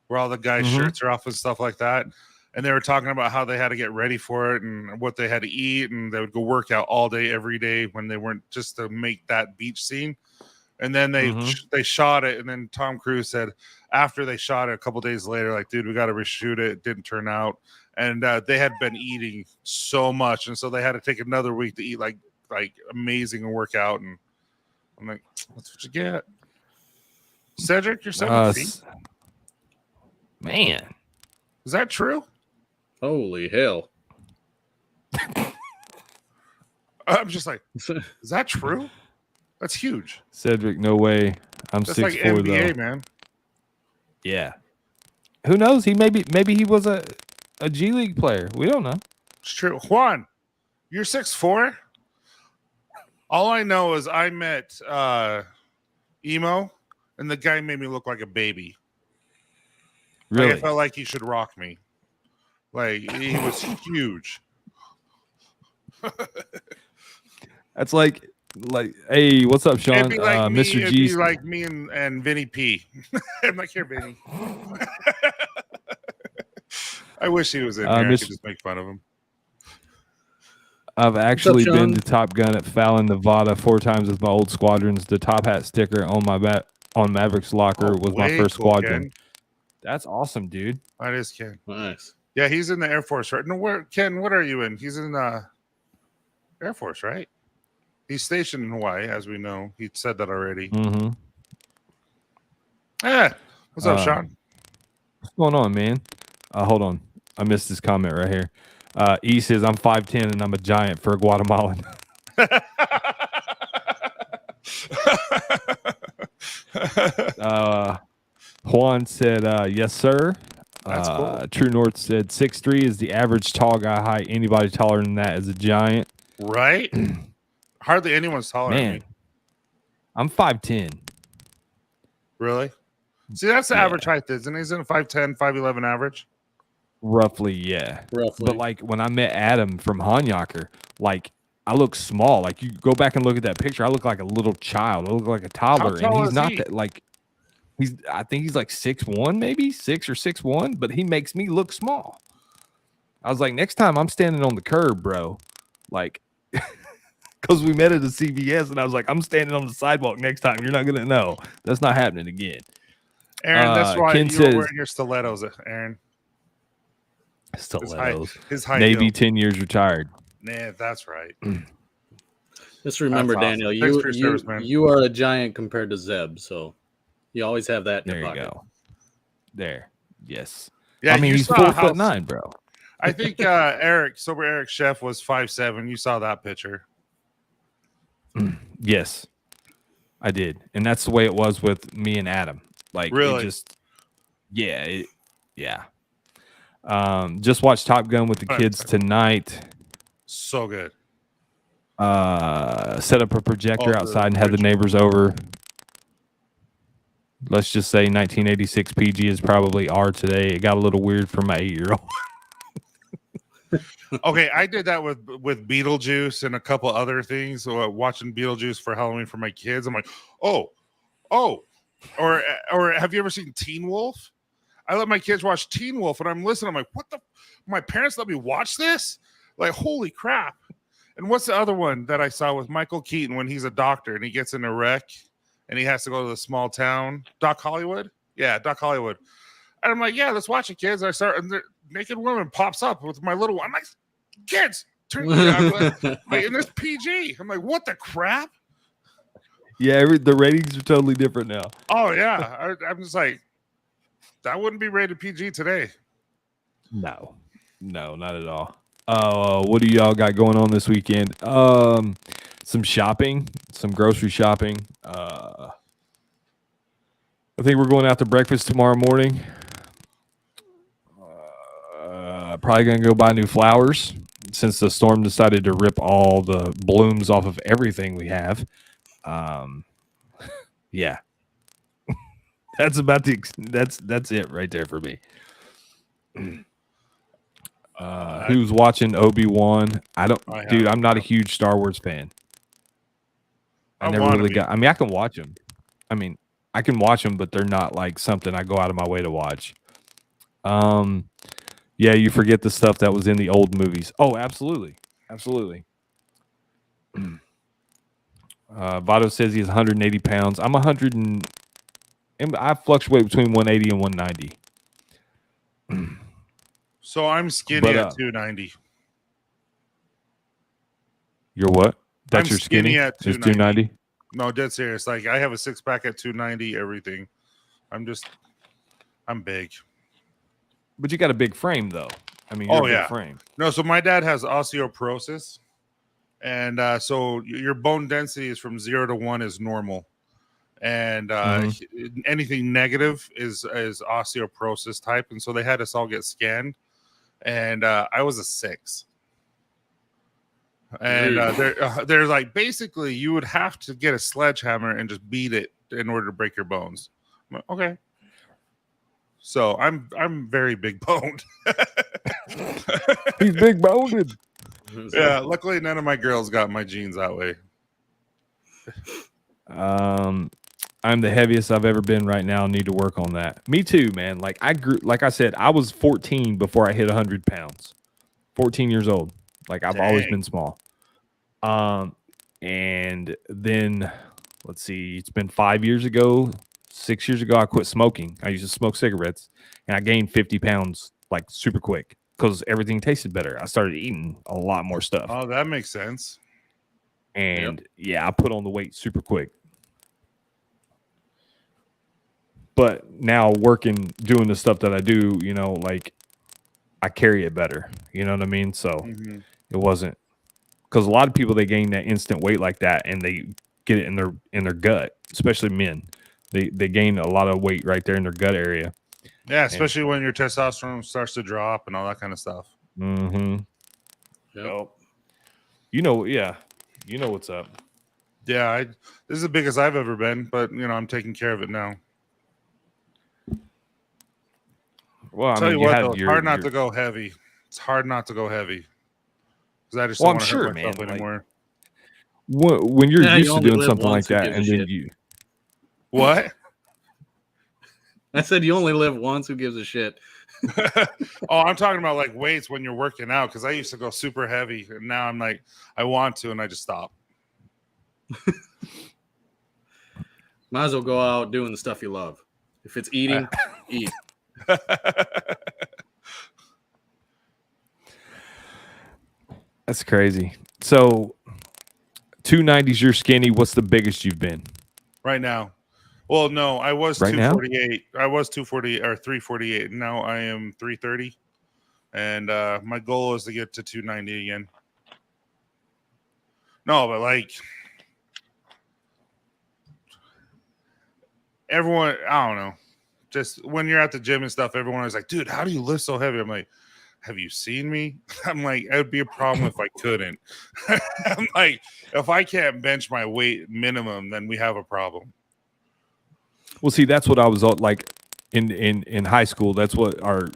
where all the guys' Mhm. shirts are off and stuff like that. And they were talking about how they had to get ready for it and what they had to eat, and they would go work out all day, every day when they weren't, just to make that beach scene. And then they shot it, and then Tom Cruise said after they shot it a couple days later, like, dude, we got to reshoot it. It didn't turn out, and they had been eating so much, and so they had to take another week to eat like amazing and work out. And I'm like, that's what you get, Cedric. You're 7 feet. Man, Is that true? Holy hell! I'm just like, is that true? That's huge. Cedric, no way. I'm That's 6'4", like NBA, though. man. Yeah. Who knows? Maybe he was a G League player. We don't know. It's true. Juan, you're 6'4". All I know is I met Emo, and the guy made me look like a baby. Really? Like, I felt like he should rock me. Like, he was huge. That's like, hey, what's up, Sean? It'd be like me, Mr. it'd G. be like me and Vinny P. I'm like, here, Vinny. I wish he was in here. I could just make fun of him. I've actually Sean? been to Top Gun at Fallon, Nevada 4 times with my old squadrons. The top hat sticker on my on Maverick's locker was my way first cool, squadron. Ken. That's awesome, dude. That is Ken. Nice. Yeah, he's in the Air Force, right? No, where, Ken, what are you in? He's in Air Force, right? He's stationed in Hawaii, as we know. He said that already. Mm-hmm. What's up, Sean? What's going on, man? Hold on. I missed this comment right here. E says, I'm 5'10" and I'm a giant for a Guatemalan. Juan said, yes, sir. That's cool. True North said 6'3" is the average tall guy height. Anybody taller than that is a giant. Right? Hardly anyone's taller than Man, me. I'm 5'10". Really? See, that's the average height, isn't he? Isn't it 5'10", 5'11" average? Roughly, yeah. Roughly. But like when I met Adam from Hanyaker, like I look small. Like you go back and look at that picture, I look like a little child. I look like a toddler, tall and he's is not he? that. Like I think he's like 6'1", maybe 6 or 6'1", but he makes me look small. I was like, next time I'm standing on the curb, bro, like, because we met at a CVS, and I was like, I'm standing on the sidewalk next time. You're not gonna know. That's not happening again. Aaron, that's why Ken you says, were wearing your stilettos, Aaron. Stilettos. His high Navy, heel. 10 years retired. Nah, that's right. Just remember, That's awesome. Daniel, Thanks for your service, man. you are a giant compared to Zeb, so you always have that in There your you pocket. go. There. Yes. Yeah, I mean, you he's saw 4'9", bro. I think Eric Chef was 5'7". You saw that picture. Yes, I did. And that's the way it was with me and Adam. Like, Really? it just, yeah. Just watched Top Gun with the kids tonight. So good. Set up a projector the outside and had the neighbors over. Let's just say 1986 PG is probably R today. It got a little weird for my 8-year-old. Okay, I did that with Beetlejuice and a couple other things. Watching Beetlejuice for Halloween for my kids. I'm like, oh. Or have you ever seen Teen Wolf? I let my kids watch Teen Wolf, and I'm listening. I'm like, what the? My parents let me watch this? Like, holy crap. And what's the other one that I saw with Michael Keaton when he's a doctor and he gets in a wreck and he has to go to the small town? Doc Hollywood? Yeah, Doc Hollywood. And I'm like, yeah, let's watch it, kids. I start, and the naked woman pops up with my little one. I'm like, kids, turn me on. Like, and this PG. I'm like, what the crap? Yeah, the ratings are totally different now. Oh, yeah. I'm just like, that wouldn't be rated PG today. No, not at all. What do y'all got going on this weekend? Some shopping, some grocery shopping. I think we're going out to breakfast tomorrow morning. Probably gonna go buy new flowers since the storm decided to rip all the blooms off of everything we have. Yeah. That's about that's it right there for me. Who's watching Obi-Wan? Dude, I'm not a huge Star Wars fan. I never really got. I mean, I can watch them. I can watch them, but they're not like something I go out of my way to watch. Yeah, you forget the stuff that was in the old movies. Oh, absolutely. Absolutely. Vado says he's 180 pounds. I'm 100 and I fluctuate between 180 and 190. So I'm skinny But, at 290. You're what? That's I'm your skinny? at Is 290? No, dead serious. Like I have a six pack at 290. Everything. I'm big. But you got a big frame, though. I mean, you're a big frame. No, so my dad has osteoporosis, and so your bone density is from 0 to 1 is normal, and anything negative is osteoporosis type, and so they had us all get scanned, and I was a 6. And they're like, basically, you would have to get a sledgehammer and just beat it in order to break your bones. I'm like, okay. So I'm very big boned. He's big boned. Yeah, luckily none of my girls got my genes that way. I'm the heaviest I've ever been right now. Need to work on that. Me too, man. Like I said, I was 14 before I hit 100 pounds. 14 years old. Like I've always been small. And then let's see, it's been 5 years ago, 6 years ago, I quit smoking. I used to smoke cigarettes and I gained 50 pounds like super quick because everything tasted better. I started eating a lot more stuff. Oh, that makes sense. And yeah, I put on the weight super quick. But now working, doing the stuff that I do, you know, like I carry it better. You know what I mean? So it wasn't because a lot of people, they gain that instant weight like that and they get it in their gut, especially men. They gain a lot of weight right there in their gut area. Yeah, especially when your testosterone starts to drop and all that kind of stuff. Mm-hmm. Yep. You know, you know what's up. Yeah, this is the biggest I've ever been, but you know, I'm taking care of it now. Well, I'll tell you what, though, it's hard not to go heavy. It's hard not to go heavy because I just don't want to hurt myself anymore. When you're used to doing something like that, and then you what? I said you only live once. Who gives a shit? Oh, I'm talking about like weights when you're working out because I used to go super heavy, and now I'm like I want to, and I just stop. Might as well go out doing the stuff you love. If it's eating, eat. That's crazy. So 290's you're skinny. What's the biggest you've been right now? Well, no, I was right 248. Now? I was 248 or 348. Now I am 330, and my goal is to get to 290 again. No, but like everyone, I don't know. Just when you're at the gym and stuff, everyone is like, dude, how do you lift so heavy? I'm like, have you seen me? I'm like, it would be a problem if I couldn't. I'm like, if I can't bench my weight minimum, then we have a problem. Well, see, that's what I was like in high school. That's what our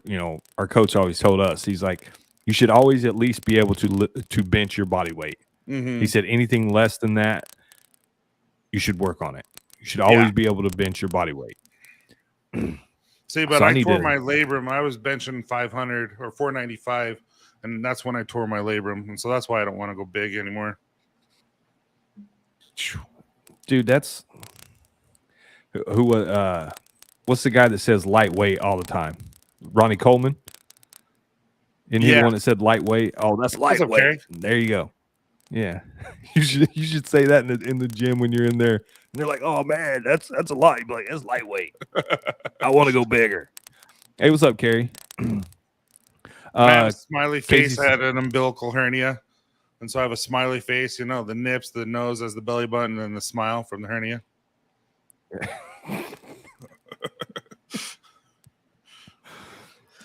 coach always told us. He's like, you should always at least be able to bench your body weight. Mm-hmm. He said anything less than that, you should work on it. You should always be able to bench your body weight. See, but so I tore my labrum. I was benching 500 or 495, and that's when I tore my labrum. And so that's why I don't want to go big anymore. Dude, that's who what's the guy that says lightweight all the time? Ronnie Coleman? Isn't he the one that said lightweight? Oh, that's lightweight. Okay. There you go. Yeah. You should say that in the gym when you're in there. And they're like, oh man, that's a lot. You'd be like, that's lightweight. I want to go bigger. Hey, what's up, Carrie? Smiley face had an umbilical hernia. And so I have a smiley face, you know, the nips, the nose as the belly button, and the smile from the hernia.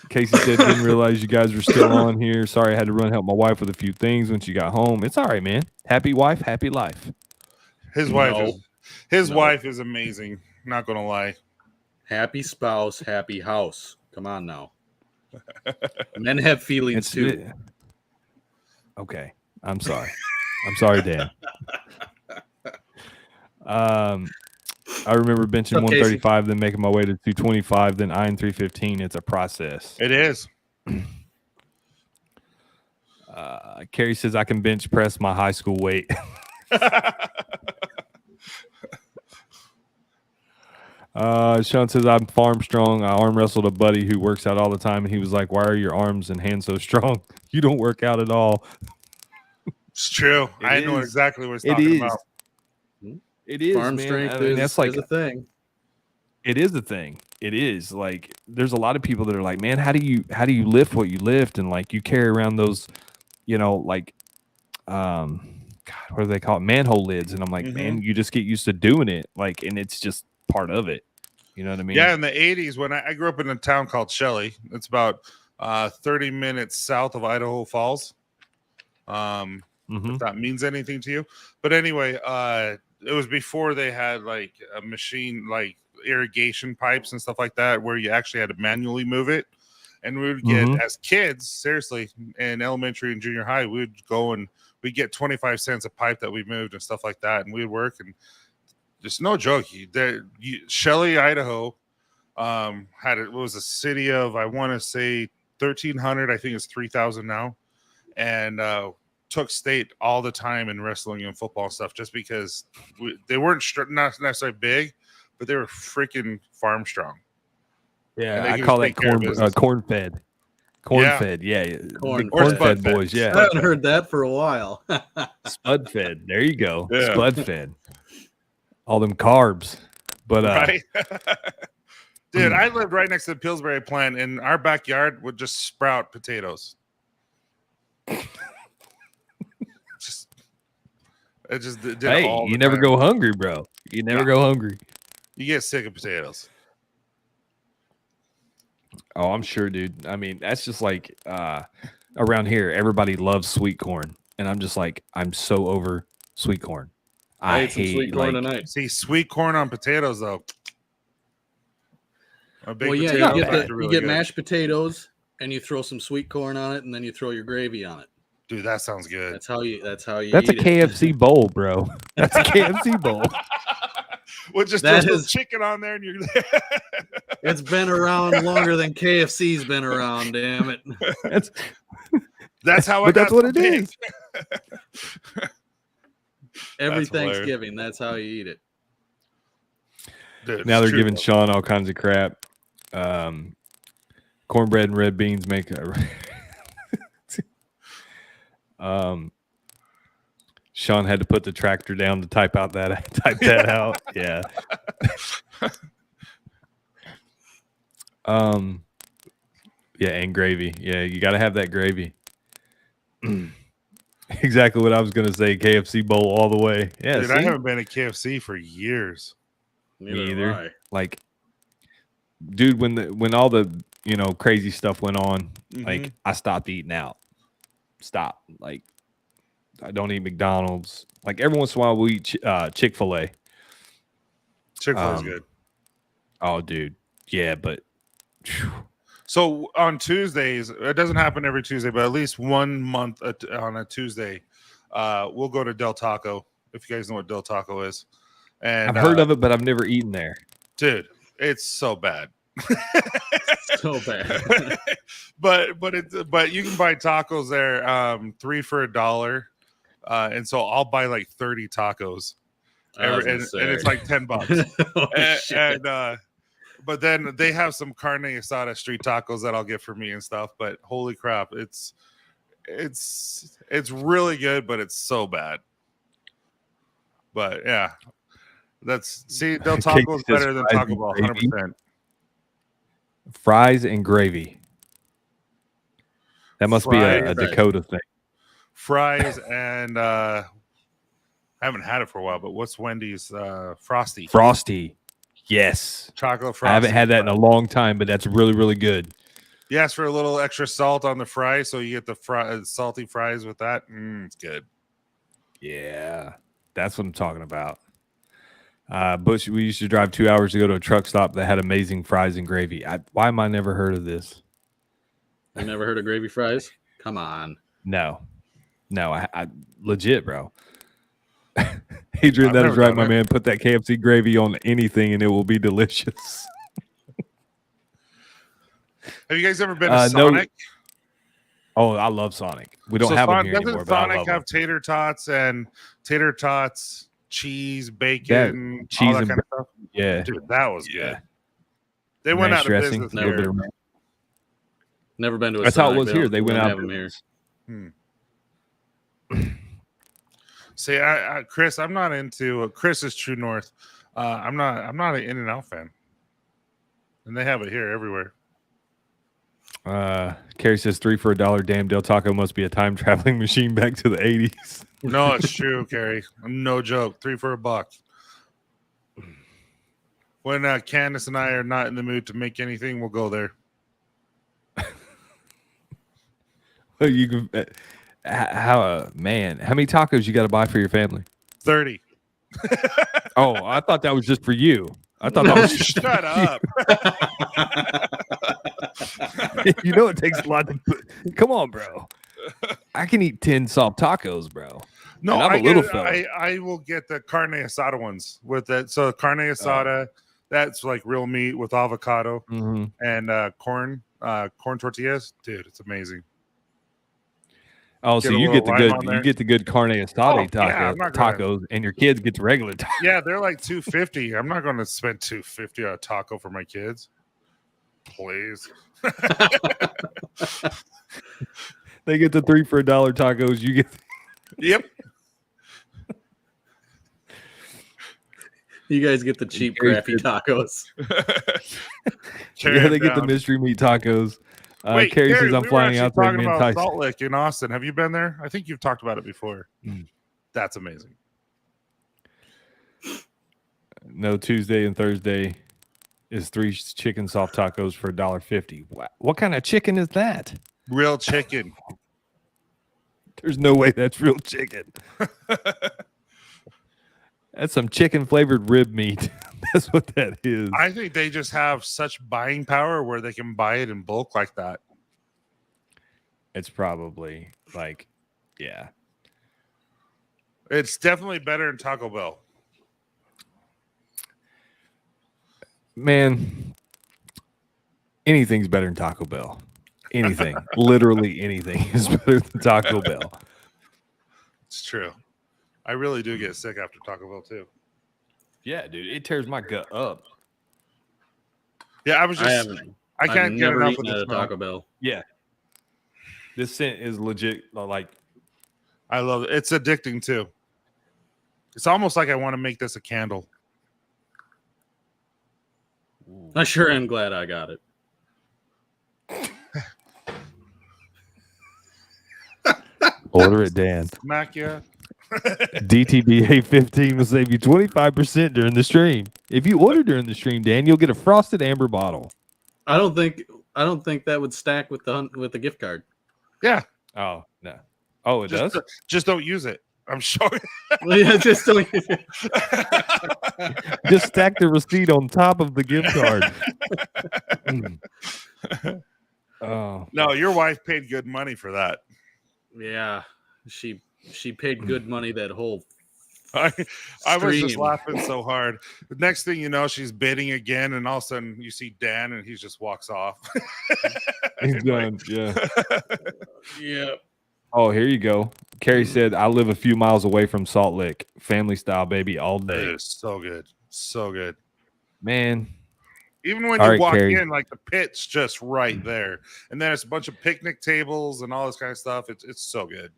Casey said, didn't realize you guys were still on here. Sorry, I had to run help my wife with a few things when she got home. It's all right, man. Happy wife, happy life. His wife is amazing. Not gonna lie. Happy spouse, happy house. Come on now. Men have feelings too. Okay. I'm sorry. I'm sorry, Dan. I remember benching What's up, Casey? 135, then making my way to 225, then iron 315. It's a process. It is. Carrie says I can bench press my high school weight. Sean says I'm farm strong. I arm wrestled a buddy who works out all the time, and he was like, "Why are your arms and hands so strong? You don't work out at all." It's true. I know exactly what he's talking about. It is Farm man. strength I mean, that's like is a thing. It is a thing. It is like there's a lot of people that are like, man, how do you lift what you lift, and like you carry around those, like, God, what do they call it, manhole lids? And I'm like, man, you just get used to doing it, like, and it's just part of it. You know what I mean? Yeah, in the 80s, when I grew up in a town called Shelley, it's about 30 minutes south of Idaho Falls. If that means anything to you. But anyway, it was before they had like a machine, like irrigation pipes and stuff like that, where you actually had to manually move it. And we would get, as kids, seriously, in elementary and junior high, we would go and we'd get 25 cents a pipe that we moved and stuff like that. And we'd work, and just no joke. Shelley, Idaho, it was a city of, I want to say 1,300. I think it's 3,000 now. And took state all the time in wrestling and football and stuff, just because they weren't not necessarily big, but they were freaking farm strong. Yeah, I call that corn fed. Corn fed, yeah. Corn fed boys, yeah. I haven't heard that for a while. Spud fed. There you go. Yeah. Spud fed. All them carbs. But right? Dude, I lived right next to the Pillsbury plant, and our backyard would just sprout potatoes. It just did all you never go hungry, bro. You never go hungry. You get sick of potatoes. Oh, I'm sure, dude. I mean, that's just like around here, everybody loves sweet corn. And I'm just like, I'm so over sweet corn. I ate some sweet corn tonight. See, sweet corn on potatoes, though. You get mashed potatoes, and you throw some sweet corn on it, and then you throw your gravy on it. Dude, that sounds good. That's how you. That's a KFC bowl, bro. That's a KFC bowl. Well, just throw some chicken on there, and you're there. It's been around longer than KFC's been around. Damn it. That's how. That's what it is. Every Thanksgiving, that's how you eat it. Dude, now they're giving Sean all kinds of crap. Cornbread and red beans make a. Sean had to put the tractor down to type that out. Yeah. Yeah, and gravy. Yeah, you got to have that gravy. Exactly what I was gonna say. KFC bowl all the way. Yeah, dude, I haven't been at KFC for years. Me either. Like, dude, when all the crazy stuff went on, like I stopped eating out. Stop. Like, I don't eat McDonald's. Like, every once in a while we eat Chick-fil-A. Chick-fil-A is good. Oh, dude. Yeah, but so on Tuesdays, it doesn't happen every Tuesday, but at least 1 month on a Tuesday, we'll go to Del Taco, if you guys know what Del Taco is. And I've heard of it, but I've never eaten there. Dude, it's so bad. So bad. but you can buy tacos there 3 for $1, and so I'll buy like 30 tacos, and it's like $10. But then they have some carne asada street tacos that I'll get for me and stuff. But holy crap, it's really good, but it's so bad. But yeah, Del Taco is better than Taco Bell, 100%. Fries and gravy. That must be a Dakota thing. Fries and I haven't had it for a while, but what's Wendy's Frosty? Frosty. Yes. Chocolate Frosty. I haven't had that in a long time, but that's really, really good. You ask for a little extra salt on the fries, so you get the salty fries with that. It's good. Yeah. That's what I'm talking about. Bush, we used to drive 2 hours to go to a truck stop that had amazing fries and gravy. Why am I never heard of this? I never heard of gravy fries? Come on. No, I legit, bro. Adrian, I've that never is right, done my it. man. Put that KFC gravy on anything and it will be delicious. Have you guys ever been to No. Sonic? Oh, I love Sonic. We don't have them here Doesn't anymore, but I Sonic love them. have tater tots, cheese, bacon, cheese all that and kind of stuff? Yeah. Dude, that was Yeah. good. They went Ranch out of dressing, business a little bit here. of ranch. Never been to a That's how it Sonic. was here. They went out have of them here. business. See, Chris, I'm not into Chris is True North. I'm not an In-N-Out fan, and they have it here everywhere. Carrie says 3 for $1. Damn, Del Taco must be a time traveling machine back to the 80s. No, it's true, Carrie. No joke. 3 for $1. When Candace and I are not in the mood to make anything, we'll go there. You can, how many tacos you got to buy for your family? 30. Oh, I thought that was just for you. I thought that was just Shut up. You know it takes a lot to put. Come on, bro. I can eat 10 soft tacos, bro. No, And I'm a little fella. I will get the carne asada ones with that. So carne asada, that's like real meat with avocado and corn tortillas. Dude, it's amazing. Oh, Get so a you little get the lime good on there. you get the good carne asada yeah, I'm not gonna- tacos, and your kids get the regular tacos. Yeah, they're like $2.50. I'm not going to spend $2.50 on a taco for my kids. Please. They get the 3 for $1 tacos. You get Yep. You guys get the cheap, crappy tacos. they get the mystery meat tacos. Wait, Carrie Gary, says I'm we were flying actually out there talking to about entice. Salt Lake in Austin. Have you been there? I think you've talked about it before. That's amazing. No, Tuesday and Thursday is 3 chicken soft tacos for $1.50. What kind of chicken is that? Real chicken. There's no way that's real chicken. That's some chicken flavored rib meat. That's what that is. I think they just have such buying power where they can buy it in bulk like that. It's probably like, yeah. It's definitely better than Taco Bell. Man, anything's better than Taco Bell. Anything. Literally anything is better than Taco Bell. It's true. I really do get sick after Taco Bell too. Yeah, dude. It tears my gut up. Yeah, I can't get never enough eaten of at the a smell. Taco Bell. Yeah. This scent is legit. Like, I love it. It's addicting too. It's almost like I want to make this a candle. I sure am glad I got it. order it, Dan. Smack ya. DTB 15 will save you 25% during the stream. If you order during the stream, Dan, you'll get a frosted amber bottle. I don't think that would stack with the gift card. Yeah. Oh, no. Oh, it does? Just don't use it. I'm sure. Well, yeah, just don't. Just stack the receipt on top of the gift card. Oh. No, your wife paid good money for that. Yeah, she paid good money that whole. I was just stream. laughing so hard. The next thing you know, she's bidding again, and all of a sudden you see Dan, and he just walks off. He's done. Yeah. Yeah. Oh, here you go. Carrie said, I live a few miles away from Salt Lick. Family style, baby, all day. It is so good. So good. Man. Even when All you right, walk Carrie. in, like the pit's just right there. And then it's a bunch of picnic tables and all this kind of stuff. It's so good.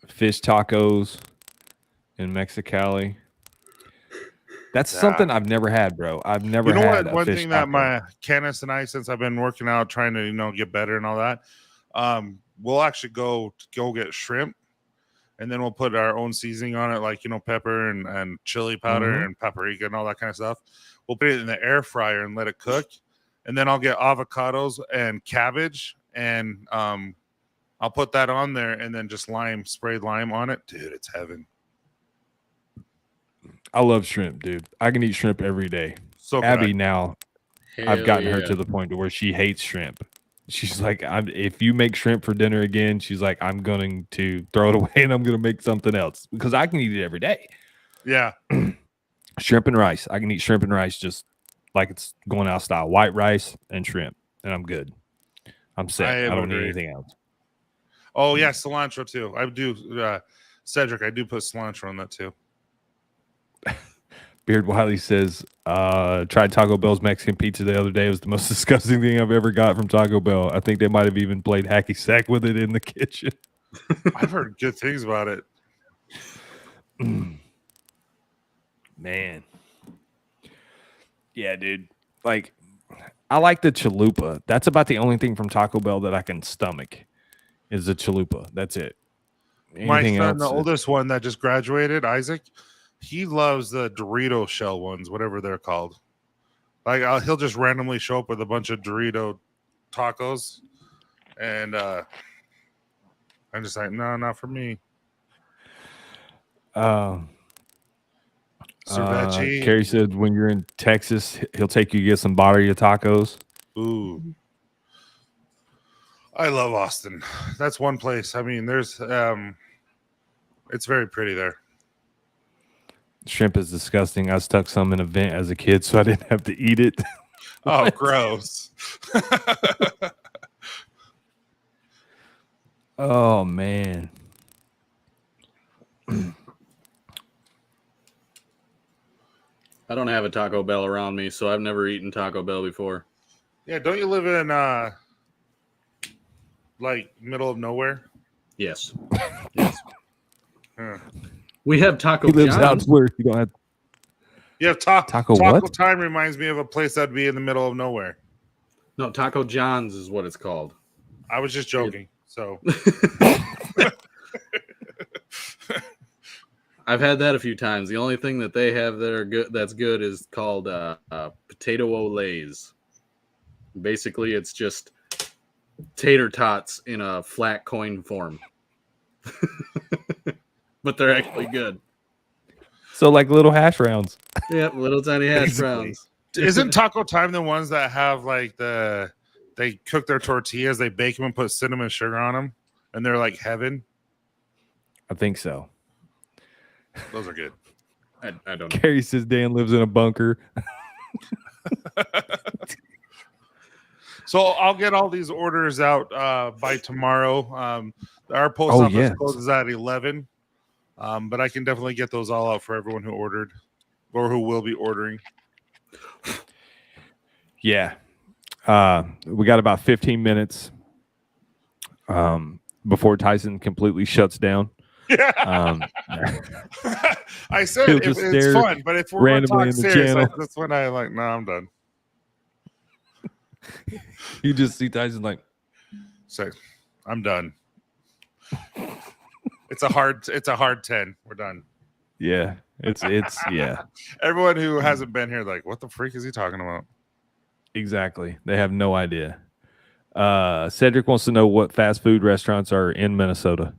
Fish tacos in Mexicali. That's something I've never had, bro. I've never had a one fish thing taco. that my Candace and I, since I've been working out, trying to get better and all that, we'll actually go get shrimp, and then we'll put our own seasoning on it, like pepper and chili powder and paprika and all that kind of stuff. We'll put it in the air fryer and let it cook, and then I'll get avocados and cabbage, and I'll put that on there, and then just sprayed lime on it. Dude, it's heaven. I love shrimp, dude. I can eat shrimp every day. So Abby good. now, I've gotten her to the point to where she hates shrimp. She's like, if you make shrimp for dinner again, she's like, I'm going to throw it away and I'm going to make something else because I can eat it every day. Yeah. Shrimp and rice. I can eat shrimp and rice just like it's going out style. White rice and shrimp, and I'm good. I'm set. I don't need anything else. Oh yeah, cilantro too. I do, Cedric. I do put cilantro on that too. Beard Wiley says, tried Taco Bell's Mexican pizza the other day. It was the most disgusting thing I've ever got from Taco Bell. I think they might have even played hacky sack with it in the kitchen. I've heard good things about it. Man. Yeah, dude. Like, I like the chalupa. That's about the only thing from Taco Bell that I can stomach is the chalupa. That's it. Anything my son, the oldest one that just graduated, Isaac, he loves the Dorito shell ones, whatever they're called. Like he'll just randomly show up with a bunch of Dorito tacos, and I'm just like, no, not for me. Carrie said when you're in Texas, he'll take you to get some barrio tacos. Ooh. I love Austin. That's one place. I mean, there's it's very pretty there. Shrimp is disgusting. I stuck some in a vent as a kid, so I didn't have to eat it. Oh, gross. Oh, man. I don't have a Taco Bell around me, so I've never eaten Taco Bell before. Yeah, don't you live in like middle of nowhere? Yes. Yes. Huh. We have Taco He lives John's. out where you don't have You have Taco what? Time reminds me of a place that'd be in the middle of nowhere. No, Taco John's is what it's called. I was just joking. So I've had that a few times. The only thing that they have that's good is called potato olays. Basically, it's just tater tots in a flat coin form. But they're actually good. So like little hash rounds. Yep, little tiny hash browns. Isn't Taco Time the ones that have like they cook their tortillas, they bake them and put cinnamon sugar on them, and they're like heaven? I think so. Those are good. I don't know. Carrie says Dan lives in a bunker. So I'll get all these orders out by tomorrow. Our post office closes at 11, but I can definitely get those all out for everyone who ordered or who will be ordering. Yeah. We got about 15 minutes before Tyson completely shuts down. I said it's fun, but if we're going to talk serious, that's when I like, no, I'm done. You just see Tyson like, so I'm done. It's a hard 10. We're done. Yeah, it's yeah. Everyone who hasn't been here, like, what the freak is he talking about? Exactly. They have no idea. Cedric wants to know what fast food restaurants are in Minnesota.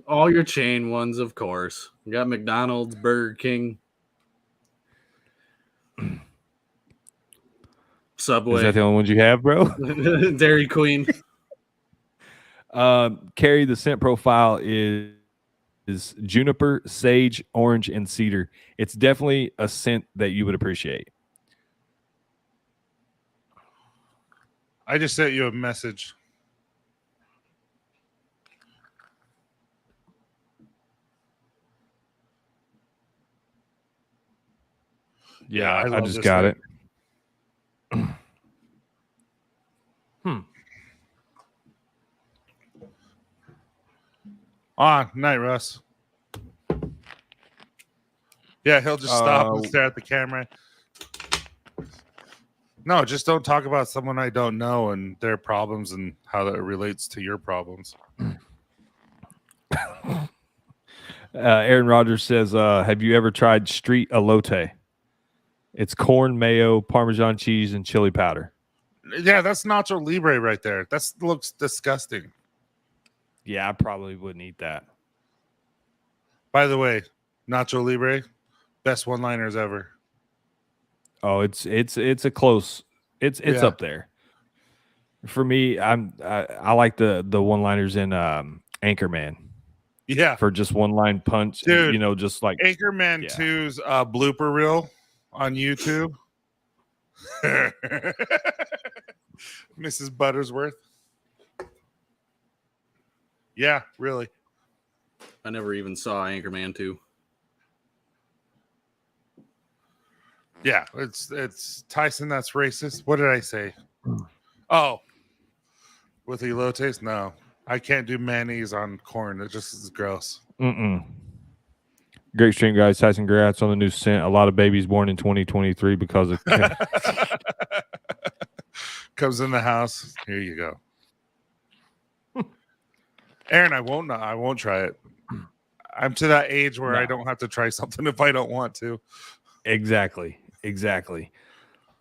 All your chain ones, of course. You got McDonald's, Burger King, Subway. Is that the only ones you have, bro? Dairy Queen. Carrie, the scent profile is juniper, sage, orange, and cedar. It's definitely a scent that you would appreciate. I just sent you a message. Yeah, I just got it. Night, Russ. Yeah, he'll just stop and stare at the camera. No, just don't talk about someone I don't know and their problems and how that relates to your problems. Aaron Rodgers says, have you ever tried street elote? It's corn, mayo, Parmesan cheese, and chili powder. Yeah, that's Nacho Libre right there. That looks disgusting. Yeah, I probably wouldn't eat that. By the way, Nacho Libre, best one-liners ever. Oh, it's a close. It's up there. For me, I like the one-liners in Anchorman Yeah, for just one line punch, and, dude. you know, just like Anchorman Yeah. 2's blooper reel on YouTube. Mrs. Buttersworth. Yeah, really. I never even saw Anchorman 2. Yeah, it's Tyson. That's racist. What did I say? Oh, with elotes? No, I can't do mayonnaise on corn. It just is gross. Great stream, guys. Tyson, congrats on the new scent. A lot of babies born in 2023 because of Comes in the house. Here you go, Aaron. I won't try it. I'm to that age where I don't have to try something if I don't want to. Exactly.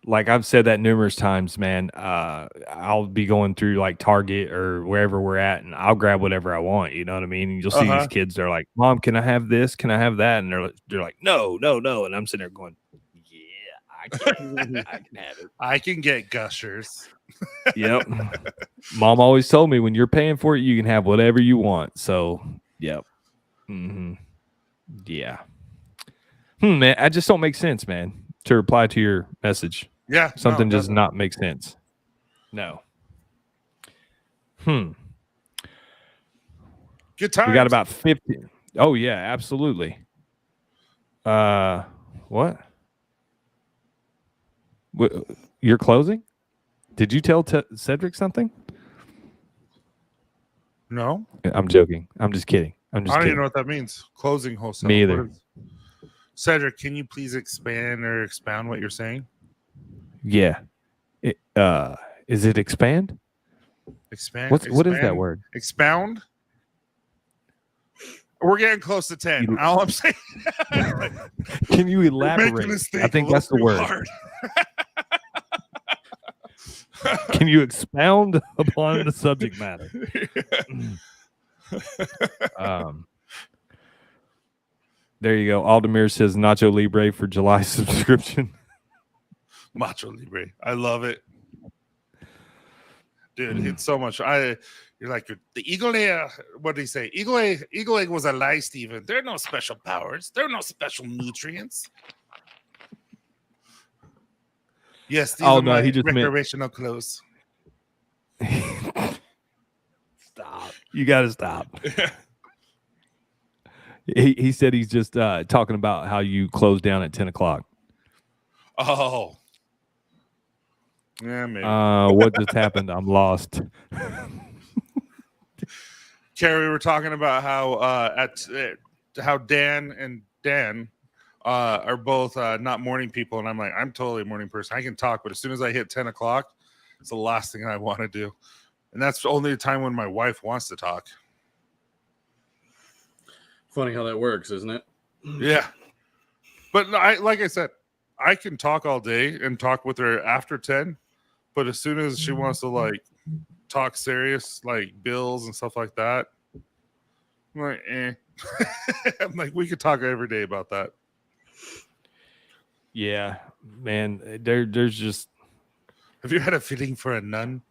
Like I've said that numerous times, man. I'll be going through like Target or wherever we're at, and I'll grab whatever I want. You know what I mean? And you'll see these kids. They're like, "Mom, can I have this? Can I have that?" And they're like, "No, no, no." And I'm sitting there going, "Yeah, I can. I can have it. I can get gushers." Yep. Mom always told me when you're paying for it, you can have whatever you want. So, yep. Yeah. Man, I just don't make sense, man. To reply to your message. Yeah. Something does not make sense. No. Good times. We got about 50. Oh, yeah, absolutely. What? You're closing? Did you tell Cedric something? No. I'm joking. I'm just kidding. I don't even know what that means. Closing wholesale. Me either. Cedric, can you please expound what you're saying? Yeah. Is it expand? Expand. What is that word? Expound. We're getting close to 10. All I'm saying. Can you elaborate? I think that's the word. Can you expound upon the subject matter? There you go. Aldemir says Nacho Libre for July subscription. Macho Libre. I love it. Dude, it's so much. You're like the Eagle Egg. What did he say? Eagle Egg was a lie, Steven. There are no special powers. There are no special nutrients. Yes, these are my recreational clothes. Stop. You got to stop. He said he's just talking about how you close down at 10 o'clock. Oh. Yeah, maybe. What just happened? I'm lost. Carrie, we were talking about how how Dan and Dan are both not morning people, and I'm like, I'm totally a morning person. I can talk, but as soon as I hit 10 o'clock, it's the last thing I want to do, and that's only the time when my wife wants to talk. Funny how that works, isn't it? Yeah, but like I said, I can talk all day and talk with her after 10, but as soon as she wants to like talk serious, like bills and stuff like that, I'm like, I'm like, we could talk every day about that. Yeah, man. There's just. Have you had a feeling for a nun?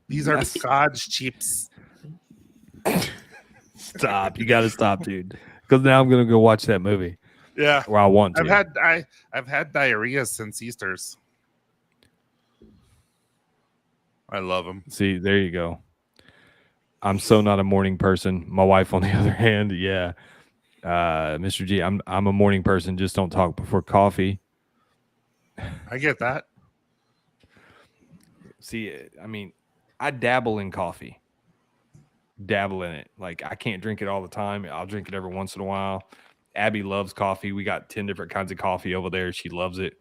These are Scotch chips. Stop! You got to stop, dude. Because now I'm gonna go watch that movie. Yeah, or I want to. I've had diarrhea since Easter's. I love them. See, there you go. I'm so not a morning person. My wife, on the other hand, yeah. Mr. G, I'm a morning person. Just don't talk before coffee. I get that. See, I mean, I dabble in coffee. Dabble in it. Like, I can't drink it all the time. I'll drink it every once in a while. Abby loves coffee. We got 10 different kinds of coffee over there. She loves it.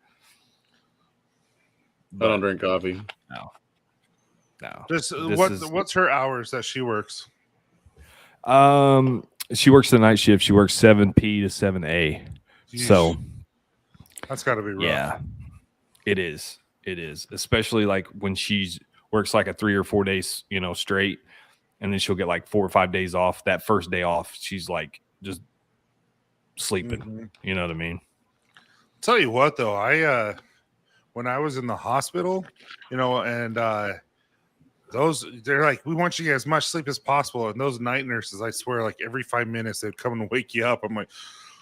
I don't drink coffee. No. Just what's her hours that she works? She works the night shift. She works 7 p to 7 a. Jeez. So that's got to be rough. Yeah, it is. It is, especially like when she's works like a 3 or 4 days, straight, and then she'll get like 4 or 5 days off. That first day off, she's like just sleeping. Mhm. You know what I mean? Tell you what, though, I when I was in the hospital, and they're like, we want you to get as much sleep as possible. And those night nurses, I swear, like every 5 minutes they'd come and wake you up. I'm like,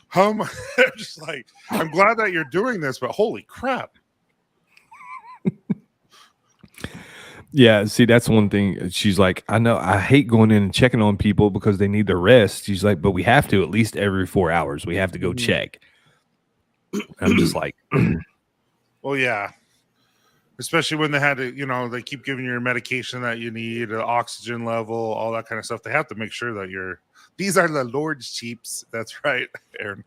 how am I? I'm just like, I'm glad that you're doing this, but holy crap. Yeah, see, that's one thing. She's like, I know I hate going in and checking on people because they need their rest. She's like, but we have to at least every 4 hours. We have to go check. I'm just like, Well, yeah. Especially when they had to, they keep giving you your medication that you need, the oxygen level, all that kind of stuff. They have to make sure that these are the Lord's sheeps. That's right, Aaron.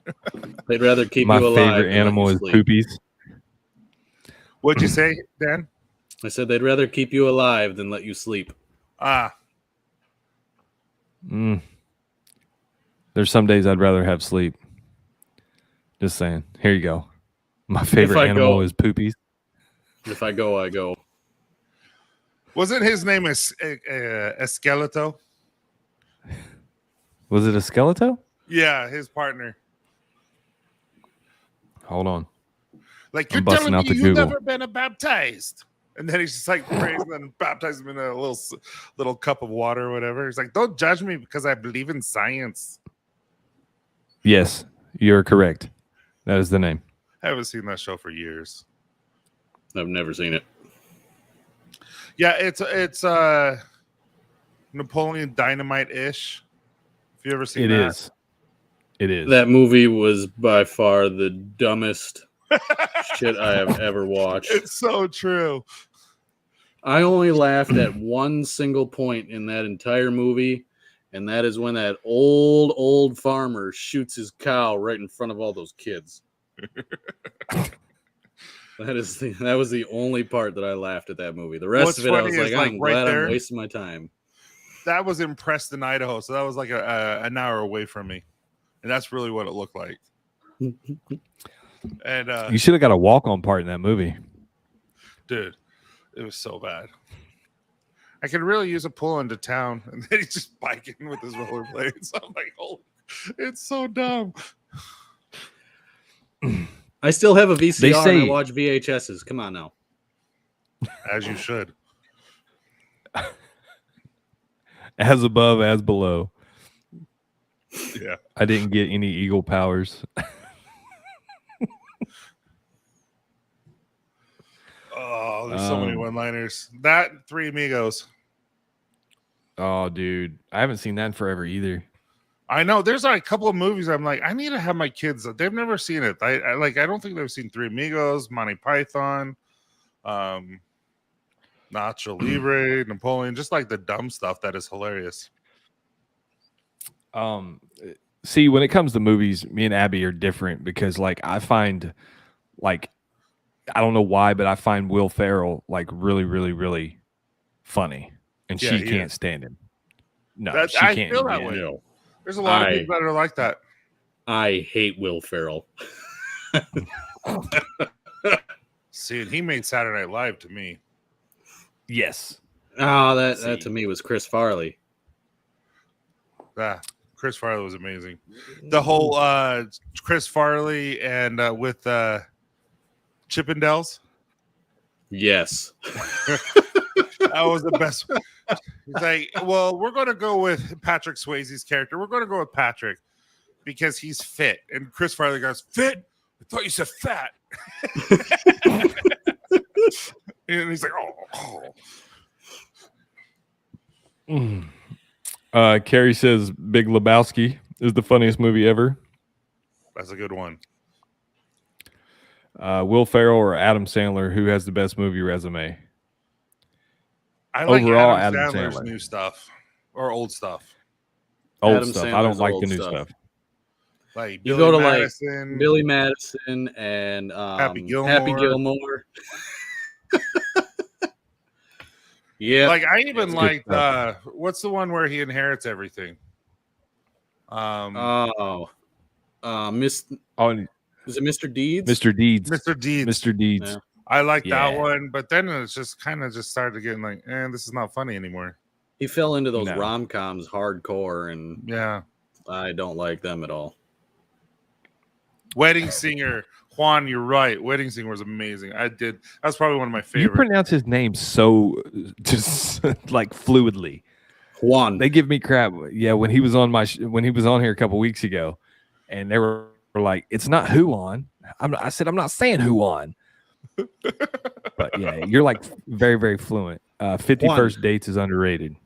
They'd rather keep my you alive. favorite than let animal you is sleep. poopies. What'd you say, Dan? I said they'd rather keep you alive than let you sleep. There's some days I'd rather have sleep. Just saying. Here you go. My favorite animal is poopies. If I go, I go. Wasn't his name Esqueleto? Was it a skeleton? Yeah, his partner. Hold on. Like, I'm you're busting telling out me the you've Google. never been baptized. And then he's just like praising and baptized him in a little cup of water or whatever. He's like, don't judge me because I believe in science. Yes, you're correct. That is the name. I haven't seen that show for years. I've never seen it. Yeah, it's Napoleon Dynamite-ish. Have you ever seen It that? is. It is. That movie was by far the dumbest shit I have ever watched. It's so true. I only laughed at one single point in that entire movie, and that is when that old farmer shoots his cow right in front of all those kids. That was the only part that I laughed at that movie. The rest of it, I was like, I'm glad I'm wasting my time. That was in Preston, Idaho, so that was like an hour away from me, and that's really what it looked like. And you should have got a walk-on part in that movie, dude. It was so bad. I could really use a pull into town, and then he's just biking with his rollerblades. I'm like, oh, it's so dumb. I still have a VCR say- and I watch VHSs. Come on now. As you should. as above, as below. Yeah. I didn't get any eagle powers. Oh, there's so many one-liners. That Three Amigos. Oh, dude, I haven't seen that in forever either. I know there's like a couple of movies I'm like, I need to have my kids. They've never seen it. I don't think they've seen Three Amigos, Monty Python, Nacho Libre, Napoleon, just like the dumb stuff that is hilarious. See, when it comes to movies, me and Abby are different because like I find like I don't know why, but I find Will Ferrell like really, really, really funny, and Yeah, she he can't is. stand him. No, I she can't. feel that way. No. There's a lot of people that are like that. I hate Will Ferrell. See, and he made Saturday Night Live to me. Yes. Oh, that to me was Chris Farley. Yeah, Chris Farley was amazing. The whole Chris Farley and with Chippendales. Yes. That was the best. He's like, well, we're going to go with Patrick Swayze's character. We're going to go with Patrick because he's fit. And Chris Farley goes, fit? I thought you said fat. And he's like, Carrie says Big Lebowski is the funniest movie ever. That's a good one. Will Ferrell or Adam Sandler, who has the best movie resume? I like Overall, Adam Adam Sandler's Sandler. new stuff or old stuff. Old Adam stuff. I don't Sandler's like old the new stuff. stuff. Like You Billy go to Madison, like Billy Madison and Happy Gilmore. Happy Gilmore. Yeah. Like I even It's good liked stuff. what's the one where he inherits everything? Miss Oh, is it Mr. Deeds? Mr. Deeds. Mr. Deeds. Mr. Deeds. Yeah. I like that Yeah. one, but then it's just kind of just started getting like, this is not funny anymore. He fell into those No. rom-coms hardcore, and Yeah. I don't like them at all. Wedding Singer. Juan, you're right. Wedding Singer was amazing. That's probably one of my You favorites. pronounce his name so just like fluidly. Juan. They give me crap. Yeah, when he was on when he was on here a couple weeks ago, and they were like, "It's not Huan." I said, "I'm not saying Huan." But yeah, you're like very, very fluent. 51st Dates is underrated.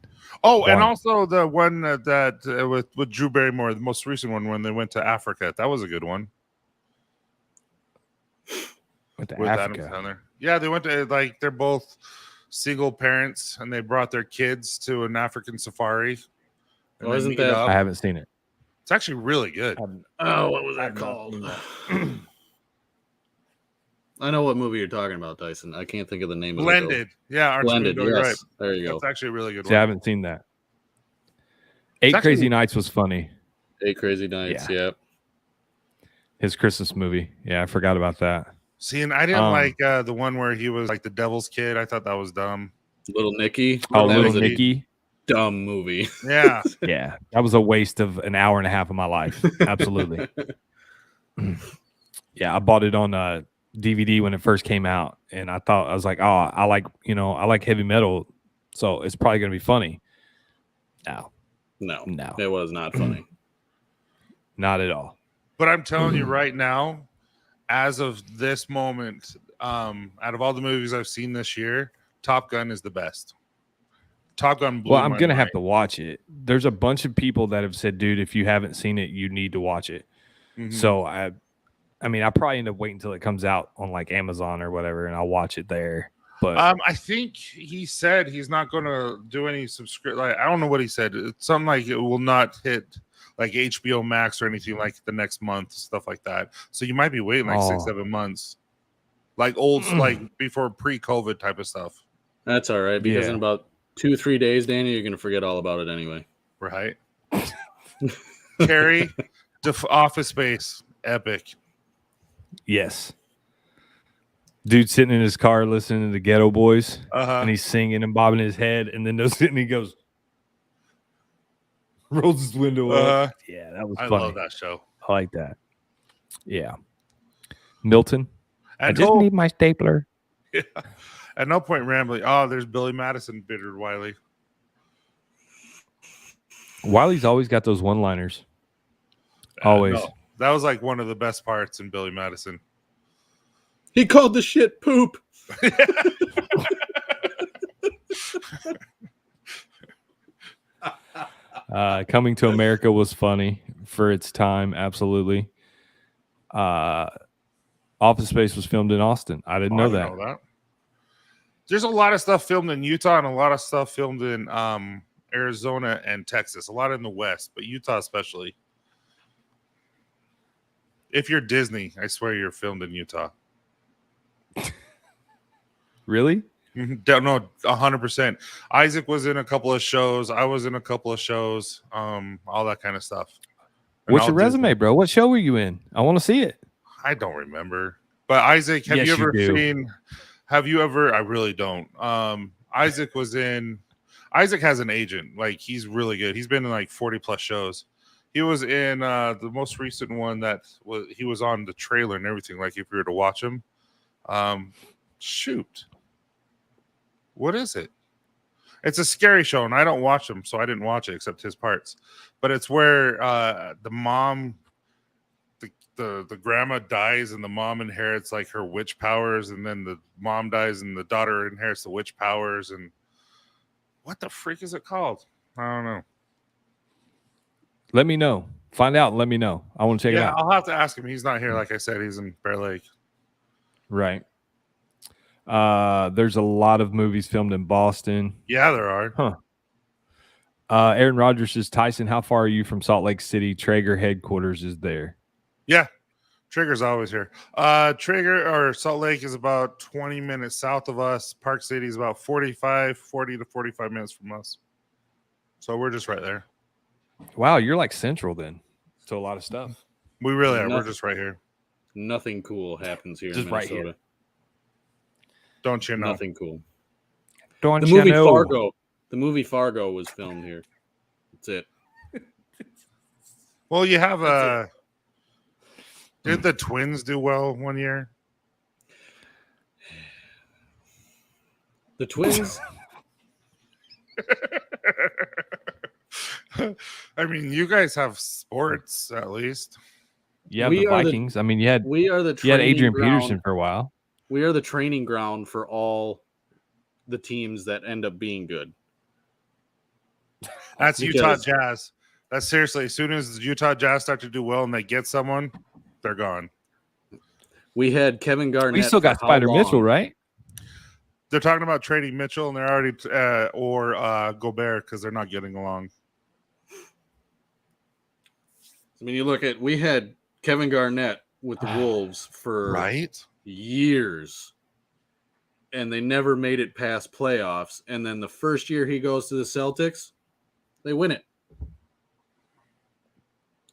Oh, and also the one that with Drew Barrymore, the most recent one when they went to Africa. That was a good one. With Adam Sandler. Yeah, they went to they're both single parents and they brought their kids to an African safari. Oh, isn't that? I haven't seen it. It's actually really good. Oh, what was that called? I know what movie you're talking about, Tyson. I can't think of the name of it. Blended. Yeah, Blended. Yes. Right. There you go. That's actually a really good See, one. I haven't seen that. Eight Crazy Nights was funny. 8 Crazy Nights, yeah. His Christmas movie. Yeah, I forgot about that. See, and I didn't like the one where he was like the devil's kid. I thought that was dumb. Little Nicky. Oh, Little Nicky. Dumb movie. Yeah. Yeah. That was a waste of an hour and a half of my life. Absolutely. Yeah, I bought it on DVD when it first came out, and I was like, oh, I like heavy metal, so it's probably gonna be funny. No, it was not funny. Not at all. But I'm telling you right now, as of this moment, out of all the movies I've seen this year, Top Gun is the best. Top Gun blew Well, I'm gonna mind. have to watch it. There's a bunch of people that have said, dude, if you haven't seen it, you need to watch it. Mm-hmm. So I mean, I probably end up waiting until it comes out on like Amazon or whatever, and I'll watch it there. But I think he said he's not going to do any subscription. Like, I don't know what he said. It's something like it will not hit like HBO Max or anything like the next month, stuff like that. So you might be waiting like 6-7 months, like like before pre-COVID type of stuff. That's all right, because in about 2-3 days, Danny, you're going to forget all about it anyway. Right. Carrie, Office Space, epic. yes. Dude sitting in his car listening to the Ghetto Boys, and he's singing and bobbing his head, and then he goes, rolls his window up. Yeah, that was funny. I love that show. I like that. Yeah. Milton, I just need my stapler. Yeah. At no point rambling. Oh, there's Billy Madison, bittered Wiley. Wiley's always got those one-liners. Always. No, that was like one of the best parts in Billy Madison. He called the shit poop. Coming to America was funny for its time. Absolutely. Office Space was filmed in Austin. I didn't know that. There's a lot of stuff filmed in Utah and a lot of stuff filmed in Arizona and Texas. A lot in the West, but Utah especially. If you're Disney, I swear you're filmed in Utah. Really? Don't know, 100%. Isaac was in a couple of shows. I was in a couple of shows. All that kind of stuff. What's your resume, bro? What show were you in? I want to see it. I don't remember. But Isaac, have you ever seen? Have you ever? I really don't. Isaac has an agent. Like, he's really good. He's been in like 40 plus shows. He was in the most recent one he was on the trailer and everything. Like, if you were to watch him, shoot, what is it? It's a scary show, and I don't watch them, so I didn't watch it except his parts. But it's where the mom, the grandma dies, and the mom inherits like her witch powers, and then the mom dies, and the daughter inherits the witch powers. And what the freak is it called? I don't know. Let me know. Find out and let me know. I want to check it out. I'll have to ask him. He's not here. Like I said, he's in Bear Lake. Right. There's a lot of movies filmed in Boston. Yeah, there are. Aaron Rodgers says, Tyson, how far are you from Salt Lake City? Traeger headquarters is there. Yeah. Trigger's always here. Trigger or Salt Lake is about 20 minutes south of us. Park City is about 40 to 45 minutes from us. So we're just right there. Wow, you're like central then to a lot of stuff. We really are. We're just right here. Nothing cool happens here just in Minnesota. Right here. Don't you know? Nothing cool. Don't the you movie know? Fargo. The movie Fargo was filmed here. That's it. Well, you have Did the Twins do well one year? The Twins. I mean, you guys have sports at least. Yeah, We the are the- Vikings. I mean, you had We are the you had training Adrian ground. Peterson for a while. We are the training ground for all the teams that end up being good. That's Because- Utah Jazz. That's seriously, as soon as the Utah Jazz start to do well and they get someone, they're gone. We had Kevin Garnett. We still got for how Spider Mitchell, long? right? They're talking about trading Mitchell, and they're already or Gobert because they're not getting along. I mean, you look at we had Kevin Garnett with the Wolves for Right? years, and they never made it past playoffs. And then the first year he goes to the Celtics, they win it.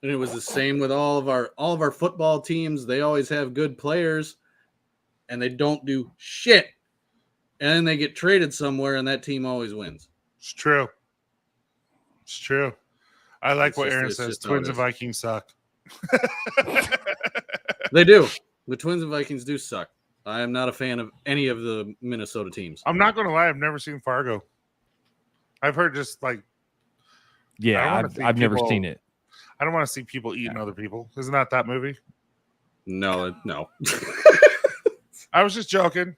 And it was the same with all of our football teams. They always have good players, and they don't do shit. And then they get traded somewhere, and that team always wins. It's true. It's true. I like It's what just- Aaron it's says. just how Twins it and is. Vikings suck. They do. The Twins and Vikings do suck. I am not a fan of any of the Minnesota teams. I'm not going to lie. I've never seen Fargo. I've heard just like, I Yeah, don't wanna see I've never people- seen it. I don't want to see people eating other people. Isn't that movie? No. I was just joking.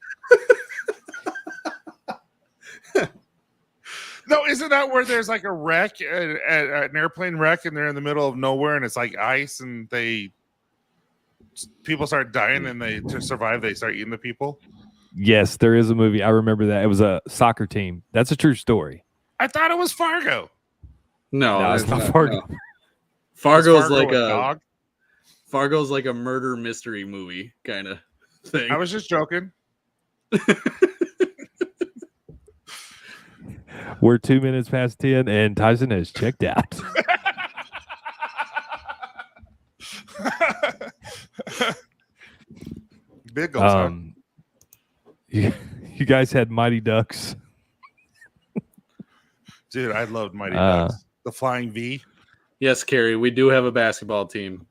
No, isn't that where there's like a wreck, an airplane wreck, and they're in the middle of nowhere, and it's like ice, and people start dying, and to survive, they start eating the people. Yes, there is a movie. I remember that. It was a soccer team. That's a true story. I thought it was Fargo. No, it's not not Fargo. no. Fargo's Is Fargo like a a dog. Fargo's like a murder mystery movie kind of thing. I was just joking. We're 2 minutes past 10, and Tyson has checked out. Big goals, huh? You guys had Mighty Ducks. Dude, I loved Mighty Uh, Ducks. The Flying V. Yes, Carrie, we do have a basketball team.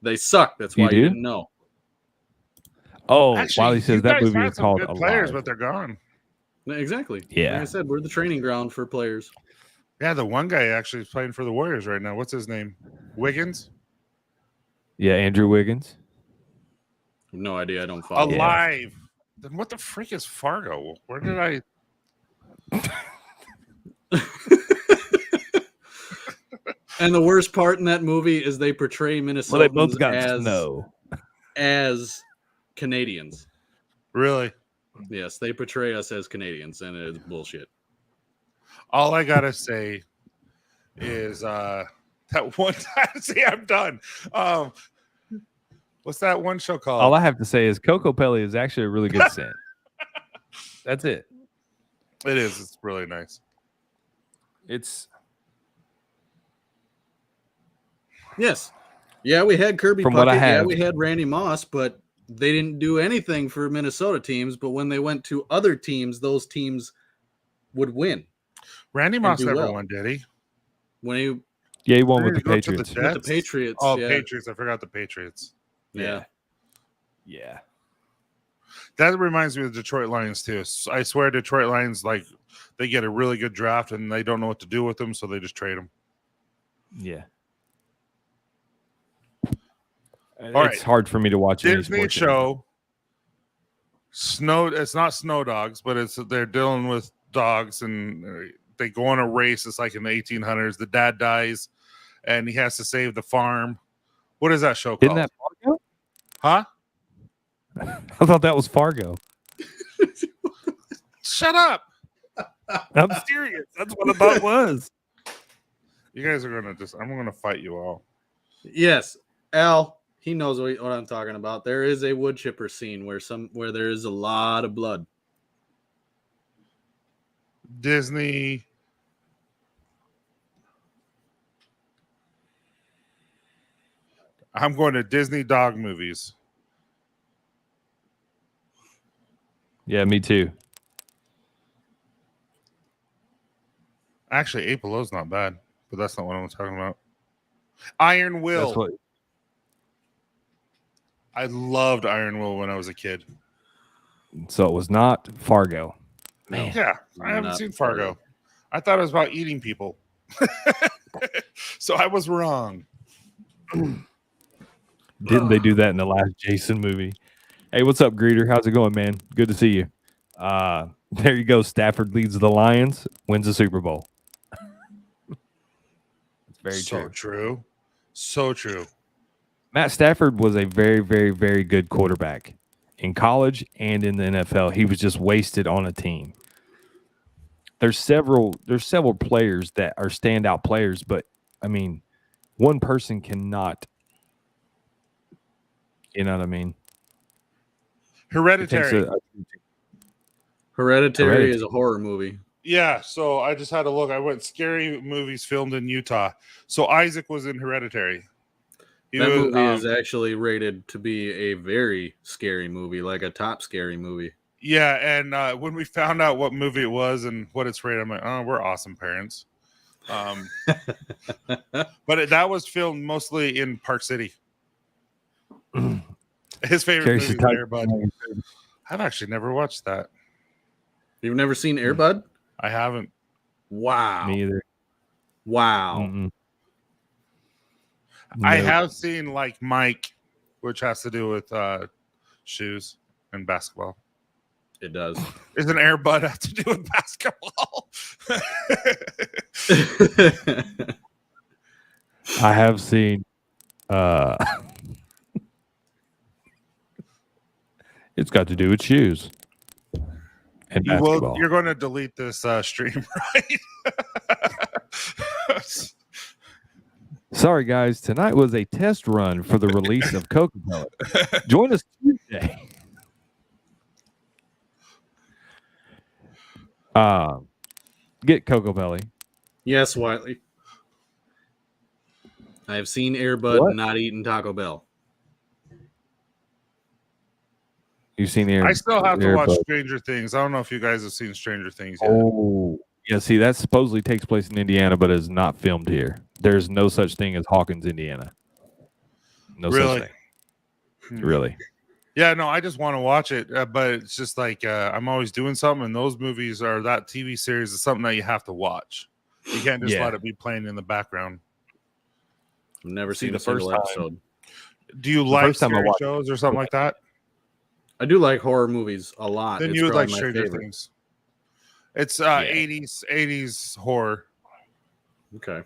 They suck. That's why You you do? didn't know. Oh, Actually, Wiley you says that guys movie had is some called good Alive. players, but they're gone. Exactly. Yeah. Like I said, we're the training ground for players. Yeah, the one guy actually is playing for the Warriors right now. What's his name? Wiggins? Yeah, Andrew Wiggins. No idea. I don't follow. Alive. Then what the freak is Fargo? Where did I? And the worst part in that movie is they portray Minnesotans Well, they both got snow. as Canadians. Really? Yes, they portray us as Canadians, and it is bullshit. All I gotta say is that one time. See, I'm done. What's that one show called? All I have to say is Coco Pelli is actually a really good scent. That's it. It is. It's really nice. It's Yes. Yeah, we had Kirby From Puckett. what I Yeah, have- we had Randy Moss, but they didn't do anything for Minnesota teams. But when they went to other teams, those teams would win. Randy Moss do never well. won, did he? When he yeah, he won with Didn't the he go to the Patriots. Jets? with the Patriots, Oh, yeah. Patriots. I forgot the Patriots. Yeah. Yeah. That reminds me of the Detroit Lions too. I swear, Detroit Lions, like, they get a really good draft and they don't know what to do with them, so they just trade them. Yeah. All It's right. hard for me to watch any Disney sports show. Snow. It's not snow dogs, but they're dealing with dogs, and they go on a race. It's like in the 1800s. The dad dies, and he has to save the farm. What is that show called? Isn't that Fargo? Huh? I thought that was Fargo. Shut up! I'm serious. That's what I thought it was. You guys are gonna I'm gonna fight you all. Yes, Al. He knows what I'm talking about. There is a wood chipper scene where there is a lot of blood. Disney. I'm going to Disney dog movies. Yeah, me too. Actually, 8 Below's not bad, but that's not what I'm talking about. Iron Will. That's what. I loved Iron Will when I was a kid. So it was not Fargo. Man, Yeah, I haven't Not seen Fargo. I thought it was about eating people. So I was wrong. didn't they do that in the last Jason movie? Hey, what's up, Greeter? How's it going, man? Good to see you. There you go. Stafford leads the Lions, wins the Super Bowl. That's very So true. true. So true. Matt Stafford was a very, very, very good quarterback in college and in the NFL. He was just wasted on a team. There's several players that are standout players, but I mean, one person cannot. You know what I mean? It takes Hereditary. Hereditary is a horror movie. Yeah, so I just had to look. I went scary movies filmed in Utah. So Isaac was in Hereditary. That movie is actually rated to be a very scary movie, like a top scary movie. Yeah, and when we found out what movie it was and what it's rated, I'm like, oh, we're awesome parents. But that was filmed mostly in Park City. His favorite movie is Air Bud. I've actually never watched that. You've never seen Air Bud? I haven't. Wow. Me either. Wow. Mm-mm. I Nope. have seen like Mike, which has to do with shoes and basketball. It does. Isn't Air Bud have to do with basketball? I have seen. It's got to do with shoes and basketball. You're going to delete this stream, right? Sorry, guys. Tonight was a test run for the release of Cocoa Pellet. Join us Tuesday. Get Cocoa Belly. Yes, Wiley. I have seen Air Bud What? not eating Taco Bell. You've seen the I still have to watch Bud. Stranger Things. I don't know if you guys have seen Stranger Things yet. Oh, yeah. See, that supposedly takes place in Indiana, but is not filmed here. There's no such thing as Hawkins, Indiana. No Really? such thing. Really. Yeah, no, I just want to watch it, but it's just like I'm always doing something, and those movies or that TV series is something that you have to watch. You can't just let it be playing in the background. I've never seen the a single first time- episode. Do you like first time I scary watched shows or something like that? I do like horror movies a lot. Then It's you would like probably my Stranger favorite. Things. It's 80s horror. Okay.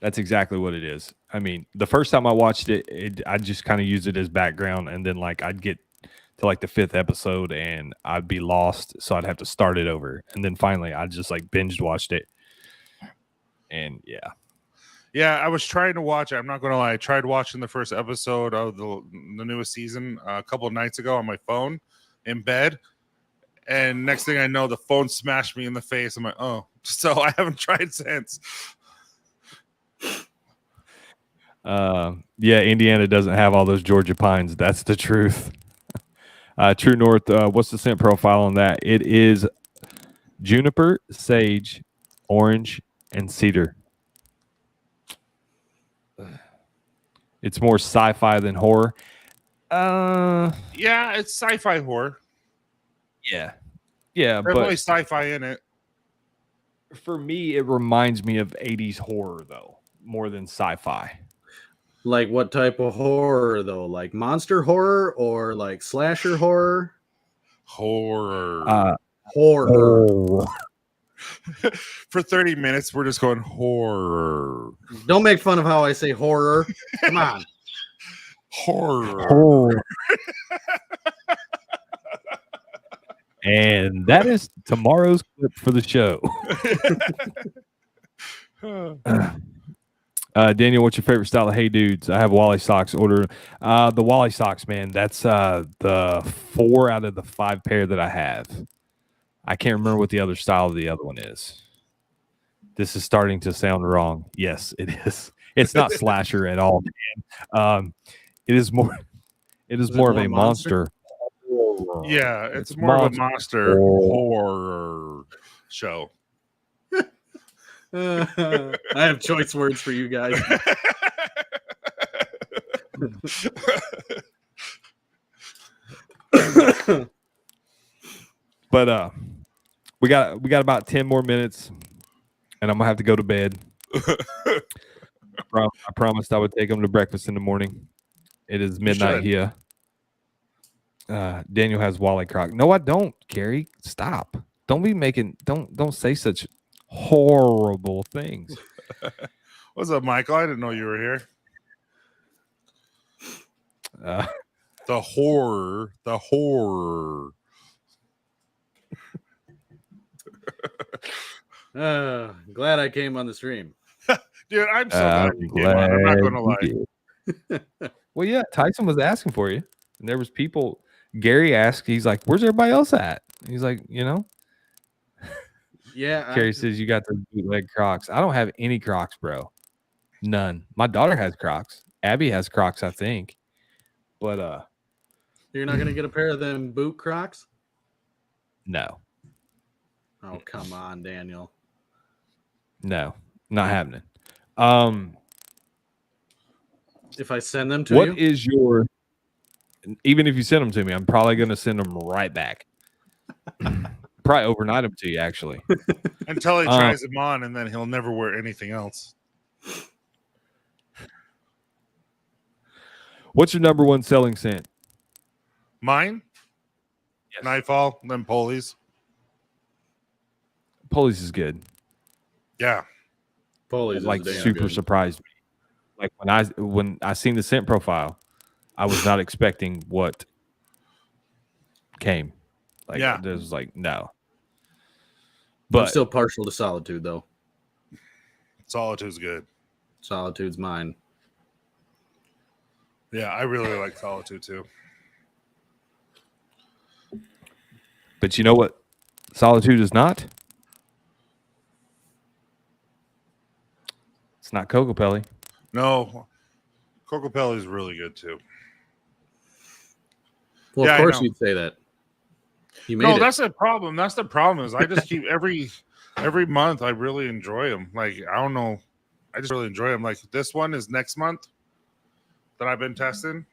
That's exactly what it is. I mean, the first time I watched it, I just kind of used it as background, and then like I'd get to like the 5th episode and I'd be lost, so I'd have to start it over, and then finally I just like binged watched it, and yeah. Yeah, I was trying to watch it. I'm not going to lie. I tried watching the first episode of the newest season a couple of nights ago on my phone in bed. And next thing I know, the phone smashed me in the face. I'm like, oh, so I haven't tried since. Yeah, Indiana doesn't have all those Georgia pines. That's the truth. True North, what's the scent profile on that? It is juniper, sage, orange, and cedar. It's more sci-fi than horror. Yeah, it's sci-fi horror. Yeah, Definitely but sci-fi in it. for me, it reminds me of 80s horror, though, more than sci-fi. Like what type of horror though? Like monster horror or like slasher horror? Horror. Horror. For 30 minutes, we're just going horror. Don't make fun of how I say horror. Come on. Horror. And that is tomorrow's clip for the show. Daniel, what's your favorite style of Hey Dudes? I have Wally socks. Order the Wally socks, man. That's the 4 out of the 5 pair that I have. I can't remember what the other style of the other one is. This is starting to sound wrong. Yes, it is. It's not slasher at all, man. It is more. It is more of a monster. Yeah, it's more of a monster horror show. I have choice words for you guys. But we got about 10 more minutes, and I'm gonna have to go to bed. I promised I would take them to breakfast in the morning. It is midnight here. Daniel has Wally Croc. No, I don't, Gary. Stop. Don't say such horrible things. What's up, Michael? I didn't know you were here. The horror. Glad I came on the stream. Dude, I'm so glad you came on. I'm not going to lie. Well, yeah, Tyson was asking for you. And there was people. Gary asked, he's like, where's everybody else at? He's like, Yeah. Gary says you got the bootleg Crocs. I don't have any Crocs, bro. None. My daughter has Crocs. Abby has Crocs, I think. But you're not gonna get a pair of them boot Crocs? No. Oh, come on, Daniel. No, not happening. If I send them to you, what is your? Even if you send them to me, I'm probably going to send them right back. Probably overnight them to you, actually. Until he tries them on, and then he'll never wear anything else. What's your number one selling scent? Mine? Yes. Nightfall, then Polies. Polies is good. Yeah. Polies like is super good. Surprised me. Like when I seen the scent profile, I was not expecting what came. Like there was like no. But I'm still partial to Solitude though. Solitude's good. Solitude's mine. Yeah, I really like Solitude too. But you know what Solitude is not? It's not Cocopelli. No. Cocopelli is really good too. Well, of course you'd say that. You made it. That's the problem. That's the problem is I just keep every month I really enjoy them. Like, I don't know. I just really enjoy them. Like this one is next month that I've been testing.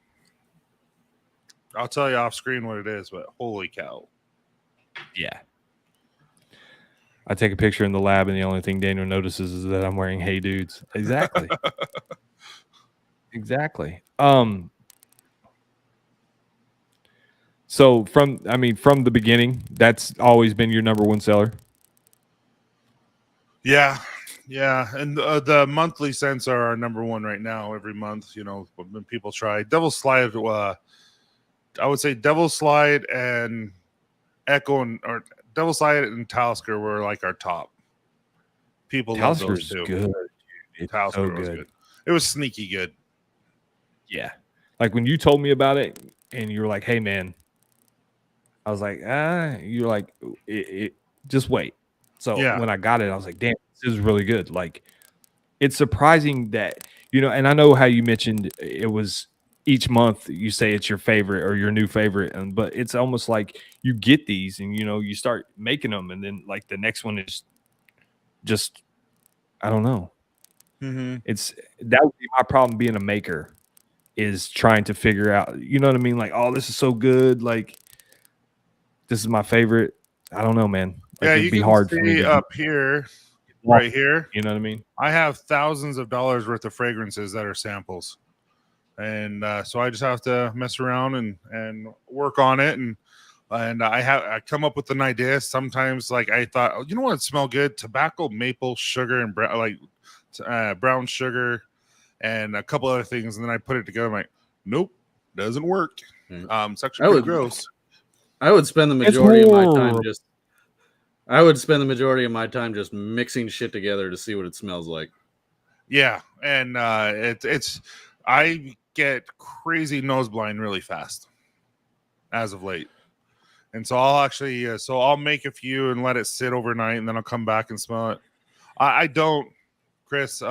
I'll tell you off screen what it is, but holy cow. Yeah. I take a picture in the lab, and the only thing Daniel notices is that I'm wearing Hey Dudes. Exactly. Exactly. So from the beginning, that's always been your number one seller. Yeah. And the monthly scents are our number one right now. Every month, when people try Devil Slide, I would say Devil Slide and Echo or Devil Slide and Talisker were like our top. People love those too. Good. Talisker was good. It was sneaky good. Yeah. Like when you told me about it and you were like, hey man, I was like, you're like, it just wait. So when I got it, I was like, damn, this is really good. Like it's surprising that, and I know how you mentioned it was each month you say it's your favorite or your new favorite. But it's almost like you get these and, you start making them. And then like the next one is just, I don't know. Mm-hmm. That would be my problem being a maker is trying to figure out, you know what I mean? Like, oh, this is so good. Like, this is my favorite. I don't know, man. Like, you can hard see for me up here, right here. You know what I mean? I have thousands of dollars worth of fragrances that are samples. And so I just have to mess around and work on it. And I come up with an idea. Sometimes like I thought, you know what would smell good? Tobacco, maple, sugar, and brown sugar. And a couple other things, and then I put it together. I'm like, nope, doesn't work. It's actually pretty gross. I would spend the majority of my time just mixing shit together to see what it smells like. Yeah, and I get crazy nose blind really fast as of late, and so I'll actually I'll make a few and let it sit overnight, and then I'll come back and smell it. I don't, Chris.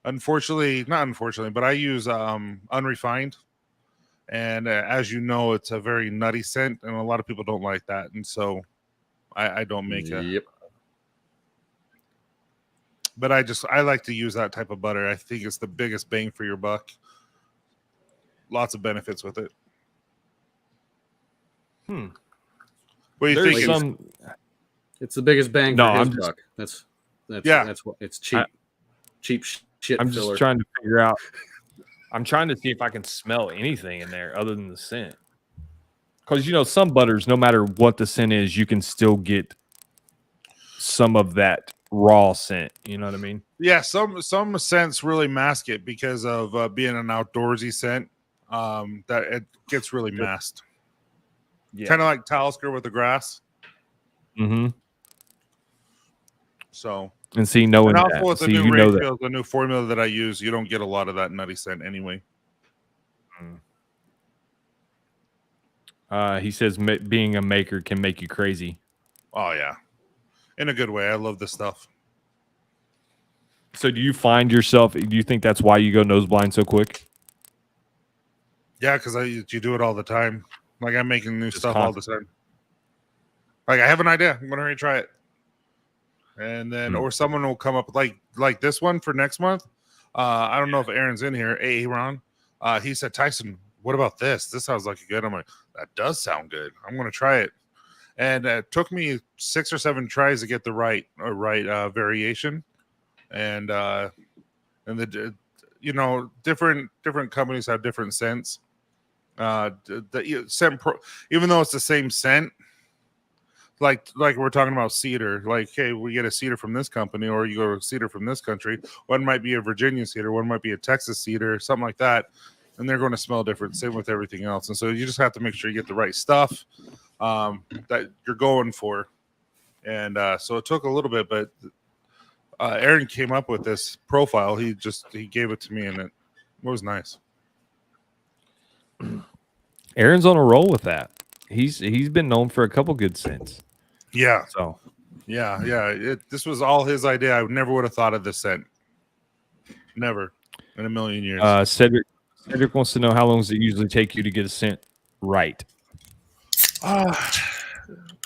Not unfortunately, but I use unrefined, and as you know, it's a very nutty scent, and a lot of people don't like that, and so I don't make it. Yep. But I like to use that type of butter. I think it's the biggest bang for your buck. Lots of benefits with it. What do you There's think? some. It's the biggest bang No, for his I'm just- buck. That's Yeah. That's what it's cheap. Cheap shit I'm filler. just trying to figure out. I'm trying to see if I can smell anything in there other than the scent. Because some butters, no matter what the scent is, you can still get some of that raw scent. You know what I mean? Yeah, some scents really mask it because of being an outdoorsy scent. That it gets really masked. Yeah. Kind of like Talisker with the grass. Mm-hmm. So, And see, knowing and also that, with the see, new you know that. ratio, the new formula that I use, you don't get a lot of that nutty scent anyway. He says being a maker can make you crazy. Oh yeah, in a good way. I love this stuff. So, do you find yourself? Do you think that's why you go nose blind so quick? Yeah, because you do it all the time. Like I'm making new Just stuff all the time. Like I have an idea, I'm gonna try it, and then or someone will come up like this one for next month. I don't know if Aaron's in here. Aaron, he said, Tyson, what about this? This sounds like good. I'm like, that does sound good. I'm gonna try it, and it took me 6 or 7 tries to get the right variation, and the different companies have different scents. The scent even though it's the same scent, like we're talking about cedar, like hey, we get a cedar from this company, or you go to a cedar from this country. One might be a Virginia cedar, one might be a Texas cedar, something like that, and they're going to smell different. Same with everything else, and so you just have to make sure you get the right stuff that you're going for. And so it took a little bit, but Aaron came up with this profile. He gave it to me, and it was nice. Aaron's on a roll with that. He's been known for a couple good scents. Yeah. So Yeah. This was all his idea. I never would have thought of this scent. Never in a million years. Cedric wants to know how long does it usually take you to get a scent right?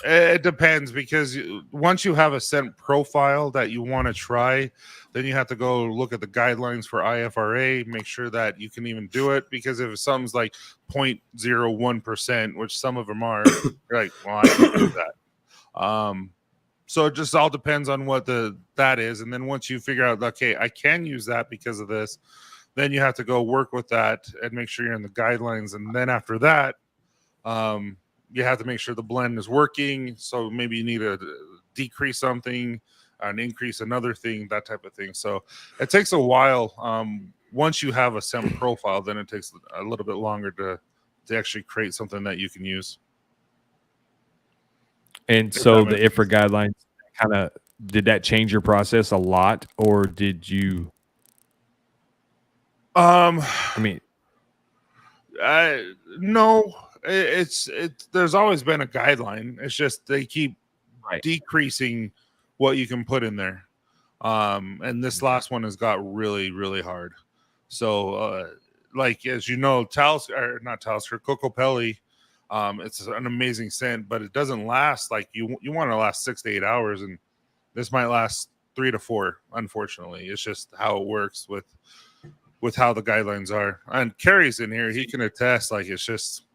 It depends, because once you have a scent profile that you want to try, then you have to go look at the guidelines for IFRA, make sure that you can even do it, because if something's like 0.01%, which some of them are, you're like, well, I can't do that. So it just all depends on what that is. And then once you figure out, okay, I can use that because of this, then you have to go work with that and make sure you're in the guidelines. And then after that, you have to make sure the blend is working. So maybe you need to decrease something and increase another thing, that type of thing. So it takes a while. Once you have a scent profile, then it takes a little bit longer to actually create something that you can use. And so the IFRA guidelines did that change your process a lot, or did you? No. It's there's always been a guideline. It's just they keep decreasing what you can put in there. And this last one has got really, really hard. So like, as you know, Cocopelli, it's an amazing scent, but it doesn't last like you want to last 6 to 8 hours, and this might last 3 to 4. Unfortunately, it's just how it works with how the guidelines are. And Kerry's in here; he can attest. Like, it's just,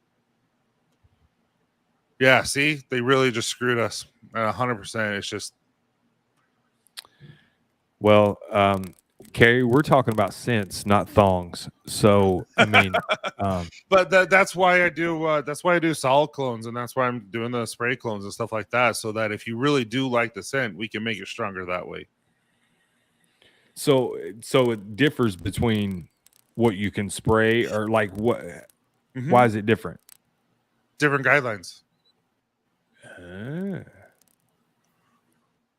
yeah. See, they really just screwed us 100%. It's just, well, Kerry, we're talking about scents, not thongs. So I mean, but that's why I do. That's why I do solid clones, and that's why I'm doing the spray clones and stuff like that. So that if you really do like the scent, we can make it stronger that way. So it differs between what you can spray, or like what? Mm-hmm. Why is it different? Different guidelines.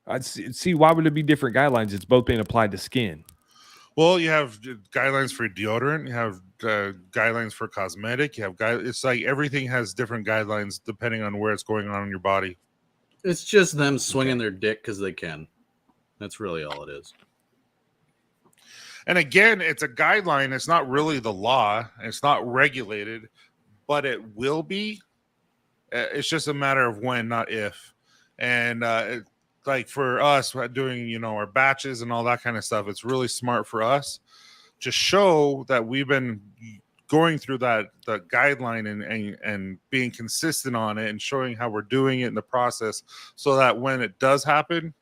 I'd see. Why would it be different guidelines? It's both being applied to skin. Well, you have guidelines for deodorant. You have guidelines for cosmetic. You have It's like everything has different guidelines depending on where it's going on in your body. It's just them swinging their dick because they can. That's really all it is. And again, it's a guideline. It's not really the law. It's not regulated, but it will be. It's just a matter of when, not if. And like for us doing, our batches and all that kind of stuff, it's really smart for us to show that we've been going through the guideline and being consistent on it and showing how we're doing it in the process, so that when it does happen,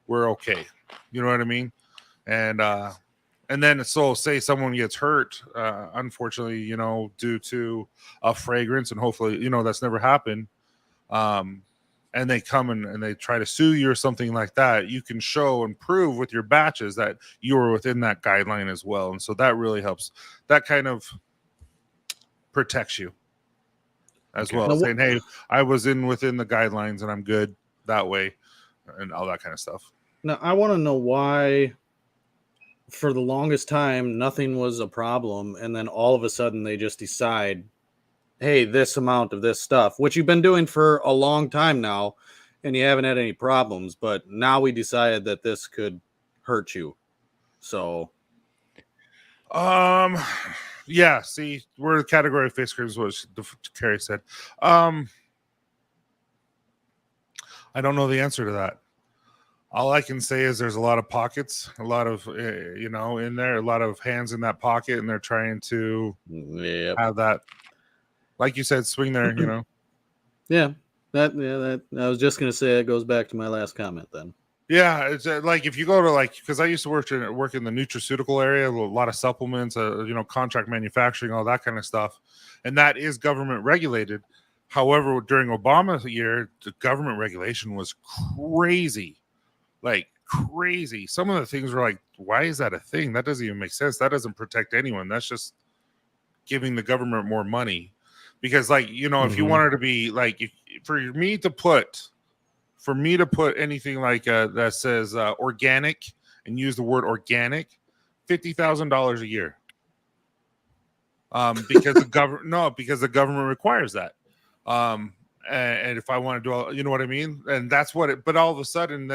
we're okay. You know what I mean? And then, so say someone gets hurt, unfortunately, you know, due to a fragrance, and hopefully, you know, that's never happened. And they come and they try to sue you or something like that. You can show and prove with your batches that you were within that guideline as well. And so that really helps. That kind of protects you as well. Now, saying, hey, I was within the guidelines and I'm good that way, and all that kind of stuff. Now, I want to know why, for the longest time, nothing was a problem, and then all of a sudden they just decide, hey, this amount of this stuff, which you've been doing for a long time now, and you haven't had any problems, but now we decided that this could hurt you. So, yeah, see, we're the category of face creams, what Carrie said. I don't know the answer to that. All I can say is there's a lot of pockets, a lot of, you know, in there, a lot of hands in that pocket, and they're trying to have that, like you said, swing there, you know. Yeah, that I was just going to say it goes back to my last comment then. Yeah, it's like if you go to, like, because I used to work in the nutraceutical area, a lot of supplements, you know, contract manufacturing, all that kind of stuff, and that is government regulated. However, during Obama's year, the government regulation was crazy, like crazy. Some of the things were like, why is that a thing? That doesn't even make sense. That doesn't protect anyone. That's just giving the government more money. Because, like, you know, if you wanted to be like, for me to put anything like that says organic and use the word organic, $50,000 a year. Because the government requires that. And if I want to do, you know what I mean? And that's what it, but all of a sudden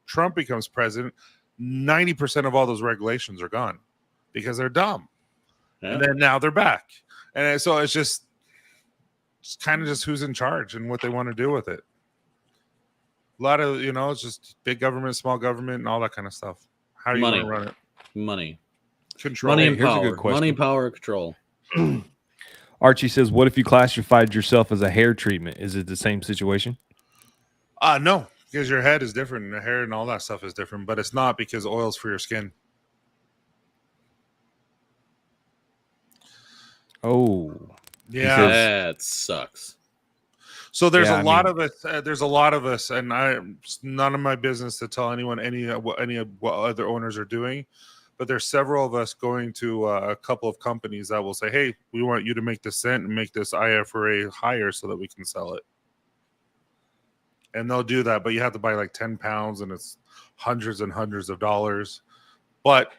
Trump becomes president. 90% of all those regulations are gone because they're dumb. Yeah. And then now they're back. And so it's kind of just who's in charge and what they want to do with it. A lot of, you know, it's just big government, small government, and all that kind of stuff. How do you want to run it? Money. Control. Money and power. Money, power, control. Archie says, what if you classified yourself as a hair treatment? Is it the same situation? No, because your head is different. The hair and all that stuff is different, but it's not, because oil's for your skin. Oh. Yeah. That sucks. So there's a lot of us. There's a lot of us, and it's none of my business to tell anyone what other owners are doing. But there's several of us going to a couple of companies that will say, "Hey, we want you to make this scent and make this IFRA higher so that we can sell it." And they'll do that, but you have to buy like 10 pounds, and it's hundreds and hundreds of dollars. But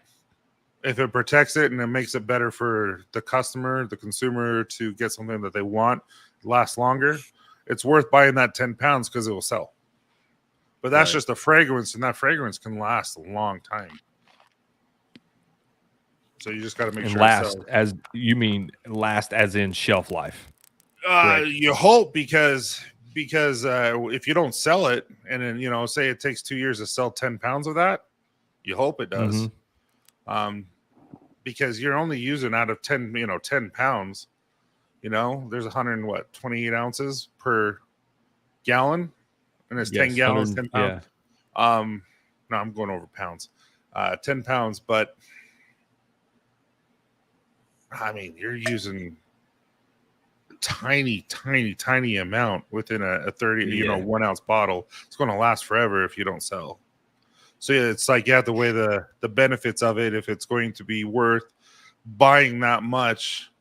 if it protects it and it makes it better for the customer, the consumer, to get something that they want, last longer, it's worth buying that 10 pounds because it will sell. But that's just a fragrance, and that fragrance can last a long time. So you just got to make sure. Last as in shelf life. You hope, because if you don't sell it, and then, you know, say it takes 2 years to sell 10 pounds of that, you hope it does. Because you're only using out of 10 pounds. You know, there's 28 ounces per gallon, and it's 10 gallons, 10 pounds. Yeah. No, I'm going over pounds. 10 pounds, but I mean, you're using tiny amount within a 30, 1 ounce bottle. It's going to last forever if you don't sell. So yeah, it's like you have to weigh the benefits of it, if it's going to be worth buying that much,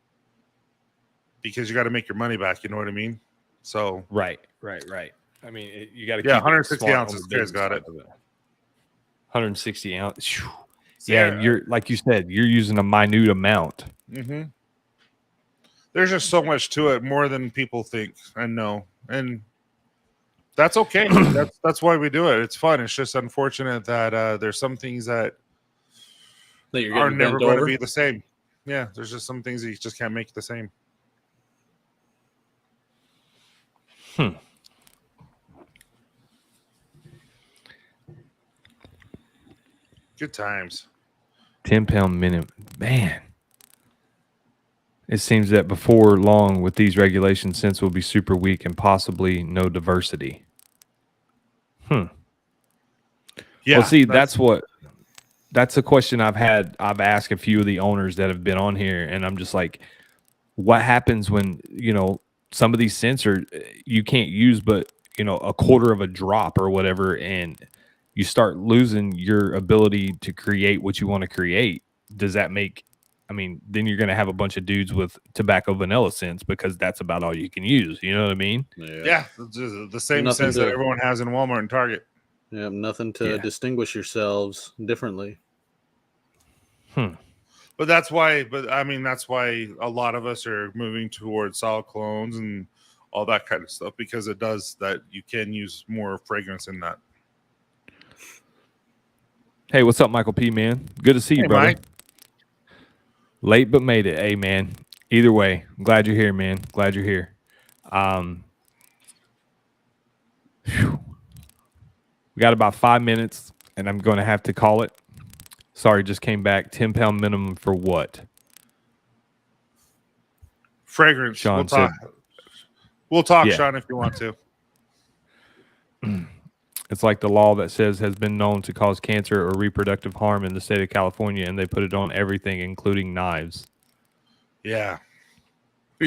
because you got to make your money back. You know what I mean? So right. I mean, you got to 160 ounces. Guys got it. 160 ounces. Yeah, and you're, like you said, you're using a minute amount. Mm-hmm. There's just so much to it, more than people think and know, and that's okay. that's why we do it. It's fun. It's just unfortunate that there's some things that are never going to be the same. Yeah, there's just some things that you just can't make the same. Good times. 10-pound minute, man. It seems that before long, with these regulations, scents will be super weak and possibly no diversity. Yeah. Well, see, that's a question I've asked a few of the owners that have been on here, and I'm just like, what happens when, some of these scents you can't use but, a quarter of a drop or whatever, and you start losing your ability to create what you want to create. Does that make, then you're going to have a bunch of dudes with tobacco vanilla scents because that's about all you can use. You know what I mean? Yeah. The same sense that everyone has in Walmart and Target. Yeah, nothing to distinguish yourselves differently. But that's why a lot of us are moving towards solid clones and all that kind of stuff, because it does that. You can use more fragrance in that. Hey, what's up, Michael P, man? Good to see you, brother. Mike. Late but made it. Hey, man. Either way, I'm glad you're here, man. Glad you're here. We got about 5 minutes, and I'm going to have to call it. Sorry, just came back. 10-pound minimum for what? Fragrance. Sean We'll talk, Sean, if you want to. It's like the law that says has been known to cause cancer or reproductive harm in the state of California, and they put it on everything, including knives. Yeah.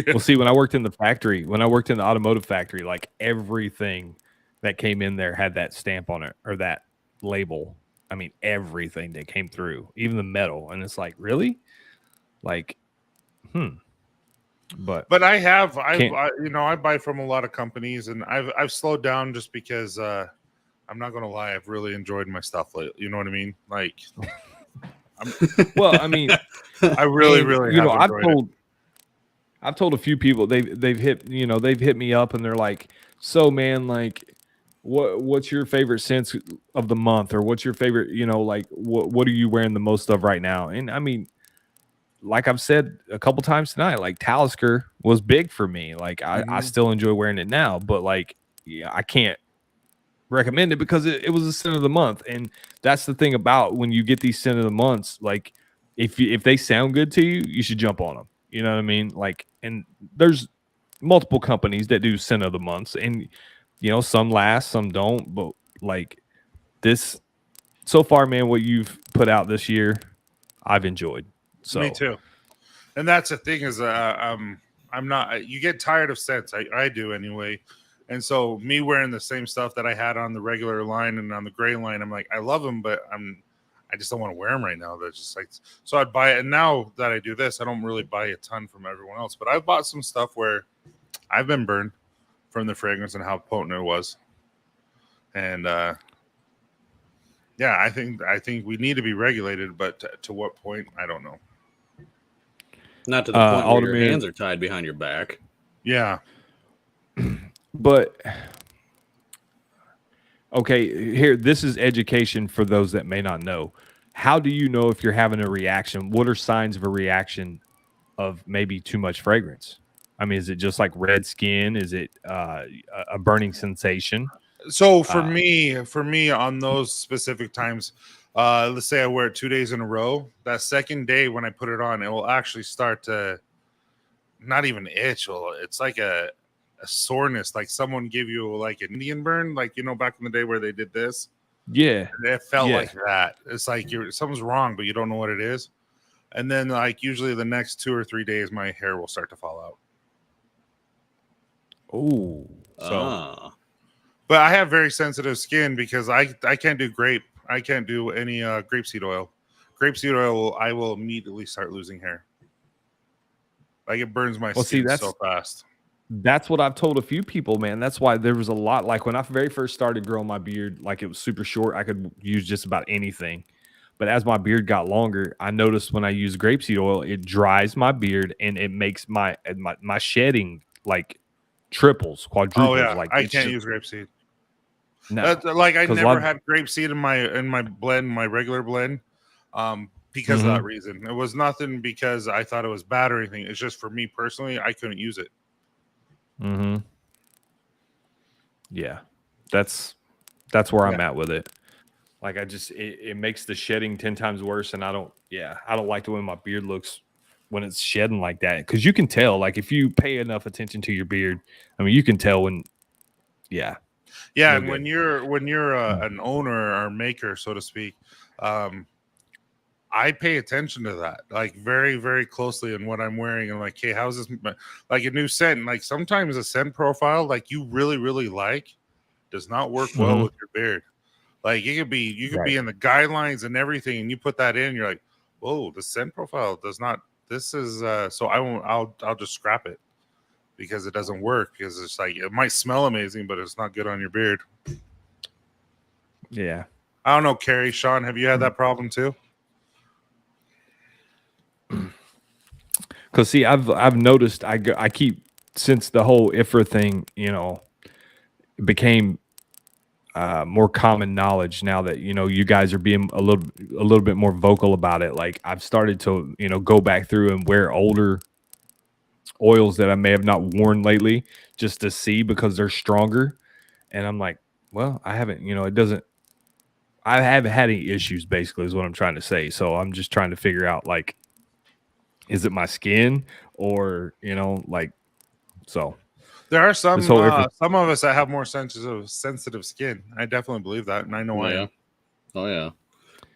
Well, see, when I worked in the automotive factory, like everything that came in there had that stamp on it or that label. Everything that came through, even the metal. And it's like, really? Like, But I buy from a lot of companies, and I've slowed down just because I'm not gonna lie, I've really enjoyed my stuff lately. You know what I mean? Like, I really I've told a few people they've hit me up, and they're like, so man, like, what's your favorite scent of the month, or what's your favorite, what are you wearing the most of right now? And like I've said a couple times tonight, like Talisker was big for me. Like I still enjoy wearing it now, but like, I can't recommend it because it was a scent of the month. And that's the thing about when you get these scent of the months, like if they sound good to you, you should jump on them. You know what I mean? Like, and there's multiple companies that do scent of the months, and some last, some don't, but like this so far, man, what you've put out this year, I've enjoyed. So me too. And that's the thing is, I'm not. You get tired of scents. I do anyway. And so me wearing the same stuff that I had on the regular line and on the gray line, I'm like, I love them, but I just don't want to wear them right now. They're just like, so I'd buy it. And now that I do this, I don't really buy a ton from everyone else, but I've bought some stuff where I've been burned from the fragrance and how potent it was. And I think we need to be regulated, but to what point, I don't know. Not to the point where your hands are tied behind your back. Yeah. But okay, here, this is education for those that may not know. How do you know if you're having a reaction? What are signs of a reaction of maybe too much fragrance? Is it just like red skin? Is it a burning sensation? So for me, on those specific times, let's say I wear it 2 days in a row. That second day when I put it on, it will actually start to not even itch. It's like a soreness, like someone give you like an Indian burn, like back in the day where they did this. Yeah, it felt like that. It's like something's wrong, but you don't know what it is. And then like usually the next 2 or 3 days, my hair will start to fall out. Oh, so. But I have very sensitive skin because I can't do grape. I can't do any grapeseed oil. Grapeseed oil, I will immediately start losing hair. Like it burns my skin so fast. That's what I've told a few people, man. That's why there was a lot. Like when I very first started growing my beard, like it was super short, I could use just about anything. But as my beard got longer, I noticed when I use grapeseed oil, it dries my beard and it makes my shedding like triples, quadruples. Oh yeah, like I can't use grapeseed. No, like I never had grapeseed in my blend, my regular blend, because of that reason. It was nothing because I thought it was bad or anything. It's just for me personally, I couldn't use it. Yeah, that's where I'm at with it. Like it makes the shedding 10 times worse, and I don't like the way my beard looks when it's shedding like that, because you can tell, like if you pay enough attention to your beard, I mean, you can tell when, Yeah, no and good. when you're an owner or maker, so to speak, I pay attention to that, like very, very closely in what I'm wearing. I'm like, hey, how's this? Like a new scent. Like sometimes a scent profile, like you really, really like, does not work well with your beard. Like you could be in the guidelines and everything, and you put that in, you're like, whoa, the scent profile does not. This is so I won't. I'll just scrap it because it doesn't work. Because it's like it might smell amazing, but it's not good on your beard. Yeah. I don't know, Carrie, Sean, have you had that problem too? Because see, I've noticed I keep, since the whole IFRA thing, became more common knowledge now that you guys are being a little bit more vocal about it. Like I've started to go back through and wear older oils that I may have not worn lately just to see, because they're stronger. And I'm like, well, I haven't, I haven't had any issues, basically, is what I'm trying to say. So I'm just trying to figure out, like, is it my skin or, like, so. There are some This whole IFRA, some of us that have more sensitive skin. I definitely believe that, and I know I am. Oh yeah,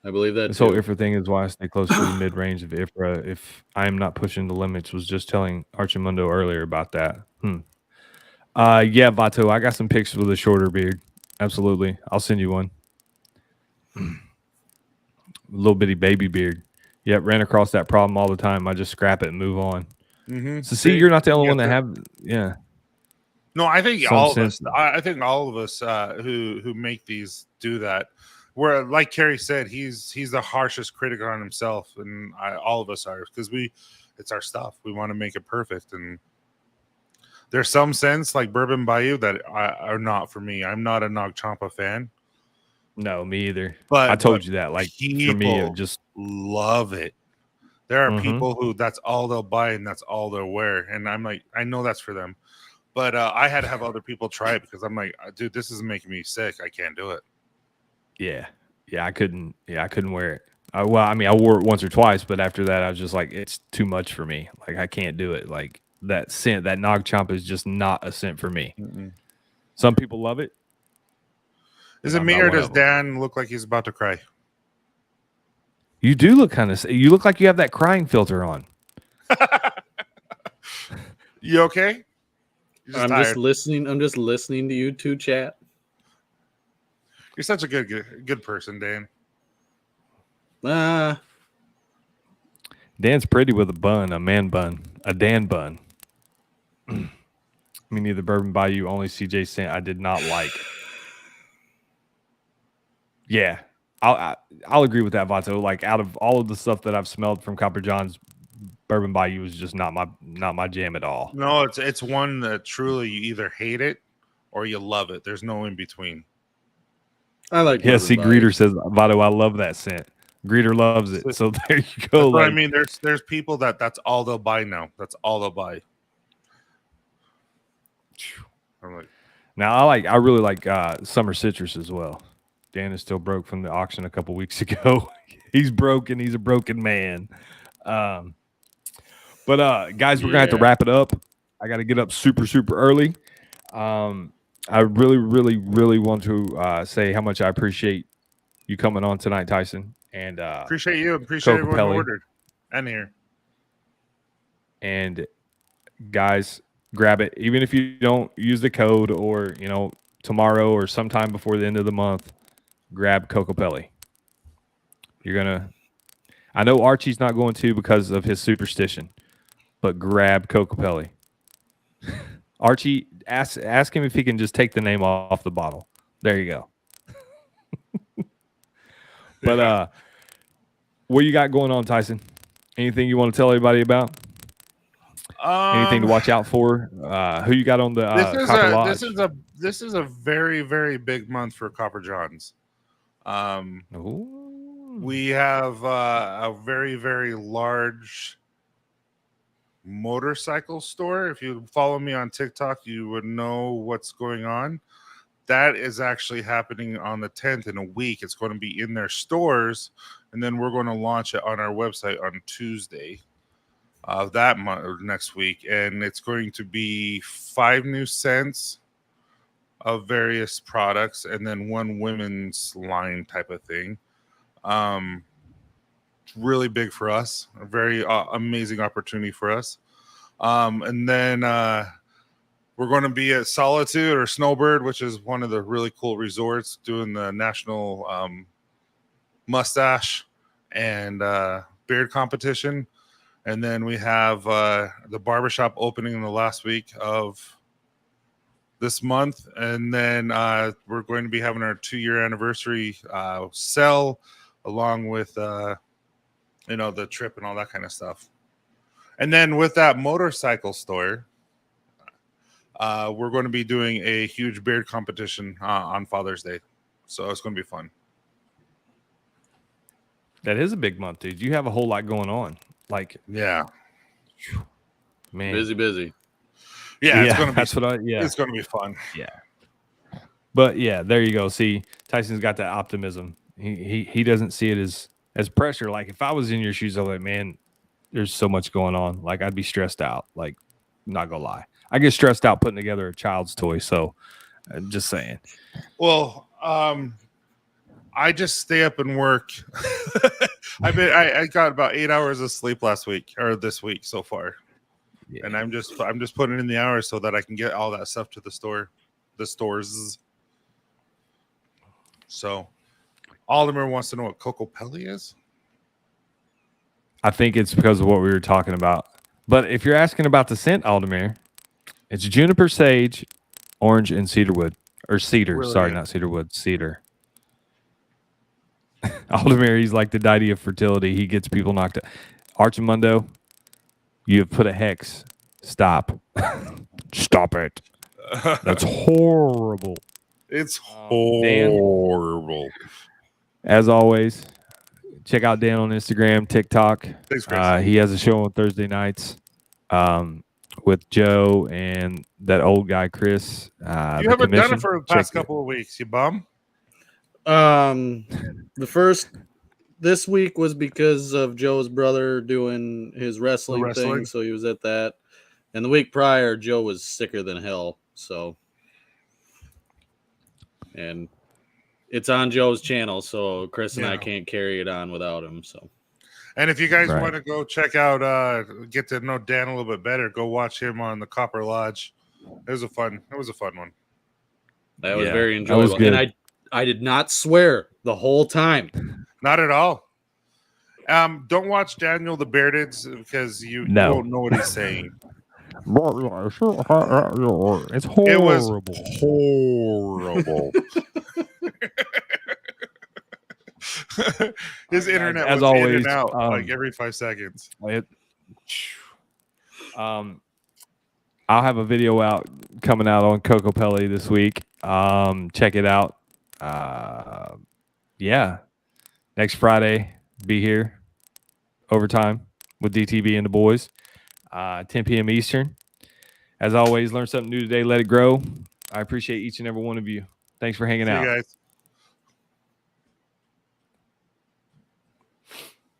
I believe that this too. whole IFRA thing is why I stay close to the mid range of IFRA. If I am not pushing the limits, was just telling Archimundo earlier about that. Yeah, Vato, I got some pictures with a shorter beard. Absolutely, I'll send you one. Little bitty baby beard. Yep, ran across that problem all the time. I just scrap it and move on. Mm-hmm. So see, you're not the only one that have, No, I think some all of sense. us. I think all of us who make these do that. Where, like Kerry said, he's the harshest critic on himself, and all of us are, because it's our stuff. We want to make it perfect, and there's some scents like Bourbon Bayou that are not for me. I'm not a Nag Champa fan. No, me either. But I told you that. Like for me, it people just love it. There are Mhm. people who that's all they'll buy and that's all they'll wear, and I'm like, I know that's for them. But I had to have other people try it because I'm like, dude, this is making me sick. I can't do it. Yeah, I couldn't wear it. Well, I mean, I wore it once or twice, but after that, I was just like, it's too much for me. Like, I can't do it. Like that scent, that Nag Champa is just not a scent for me. Mm-mm. Some people love it. Is it I'm me not or one does of them. Dan look like he's about to cry? You do look you look like you have that crying filter on. You okay? You're I'm tired. just listening. I'm just listening to you two chat. You're such a good person, Dan. Dan's pretty with a bun, a man bun, a Dan bun. I mean, neither Bourbon Bayou, only CJ scent I did not like. Yeah, I'll agree with that, Vato. Like, out of all of the stuff that I've smelled from Copper John's, Bourbon Bayou is just not my jam at all. No, it's one that truly you either hate it or you love it. There's no in between. I like. Yeah, Bourbon see, Bayou. Greeter says, Vato, I love that scent. Greeter loves it. So there you go. That's what like, I mean, there's people that's all they'll buy now. That's all they'll buy. I'm like, now I really like Summer Citrus as well. Dan is still broke from the auction a couple weeks ago. He's broken. He's a broken man. But guys, we're gonna have to wrap it up. I got to get up super early. I really want to say how much I appreciate you coming on tonight, Tyson. And appreciate you. Appreciate Coca everyone who Pelli. ordered and here. And guys, grab it. Even if you don't use the code, or tomorrow or sometime before the end of the month, grab Coca Pelli. You're gonna. I know Archie's not going to because of his superstition, but grab Coca Pelli. Archie, ask him if he can just take the name off the bottle. There you go. But what you got going on, Tyson? Anything you want to tell everybody about? Anything to watch out for? Who you got on the Copper Lodge? This is a very, very big month for Copper Johns. We have a very, very large motorcycle store. If you follow me on TikTok, you would know what's going on. That is actually happening on the 10th in a week. It's going to be in their stores, and then we're going to launch it on our website on Tuesday. that month or next week, and it's going to be 5 new scents of various products, and then 1 women's line type of thing. It's really big for us, a very amazing opportunity for us. And then we're going to be at Solitude or Snowbird, which is one of the really cool resorts, doing the national mustache and beard competition. And then we have the barbershop opening in the last week of this month. And then we're going to be having our 2-year anniversary sell along with, the trip and all that kind of stuff. And then with that motorcycle store, we're going to be doing a huge beard competition on Father's Day. So it's going to be fun. That is a big month, dude. You have a whole lot going on. Like, yeah, man, busy. Yeah, it's gonna be. That's what I. Yeah, it's gonna be fun. Yeah, but yeah, there you go. See, Tyson's got that optimism. He doesn't see it as pressure. Like if I was in your shoes, I'm like, man, there's so much going on. Like I'd be stressed out. Like, not gonna lie, I get stressed out putting together a child's toy. So, I'm just saying. Well, I just stay up and work. I got about 8 hours of sleep last week or this week so far, and I'm just putting in the hours so that I can get all that stuff to the stores. So, Alderman wants to know what Coco Pelli is. I think it's because of what we were talking about. But if you're asking about the scent, Alderman, it's juniper, sage, orange, and cedarwood or cedar. Really Sorry, good. not cedarwood, cedar. Alderman, he's like the deity of fertility. He gets people knocked out. Archimundo, you have put a hex. Stop. Stop it. That's horrible. It's Dan, horrible. as always, check out Dan on Instagram, TikTok. Thanks, Chris. He has a show on Thursday nights with Joe and that old guy, Chris. You haven't done it for the past couple of weeks, you bum. This week was because of Joe's brother doing his wrestling thing, so he was at that. And the week prior, Joe was sicker than hell. So, and it's on Joe's channel, so Chris and I can't carry it on without him. So, and if you guys want to go check out, get to know Dan a little bit better, go watch him on the Copper Lodge. It was a fun one. That was very enjoyable, and I did not swear the whole time. Not at all. Don't watch Daniel the Beardeds because you won't know what he's saying. It's horrible. It was horrible. His internet was always, in and out like every 5 seconds. I'll have a video coming out on Coco Pelli this week. Check it out. Next Friday, be here overtime with DTB and the boys, 10 p.m. Eastern. As always, learn something new today. Let it grow. I appreciate each and every one of you. Thanks for hanging out. See you guys.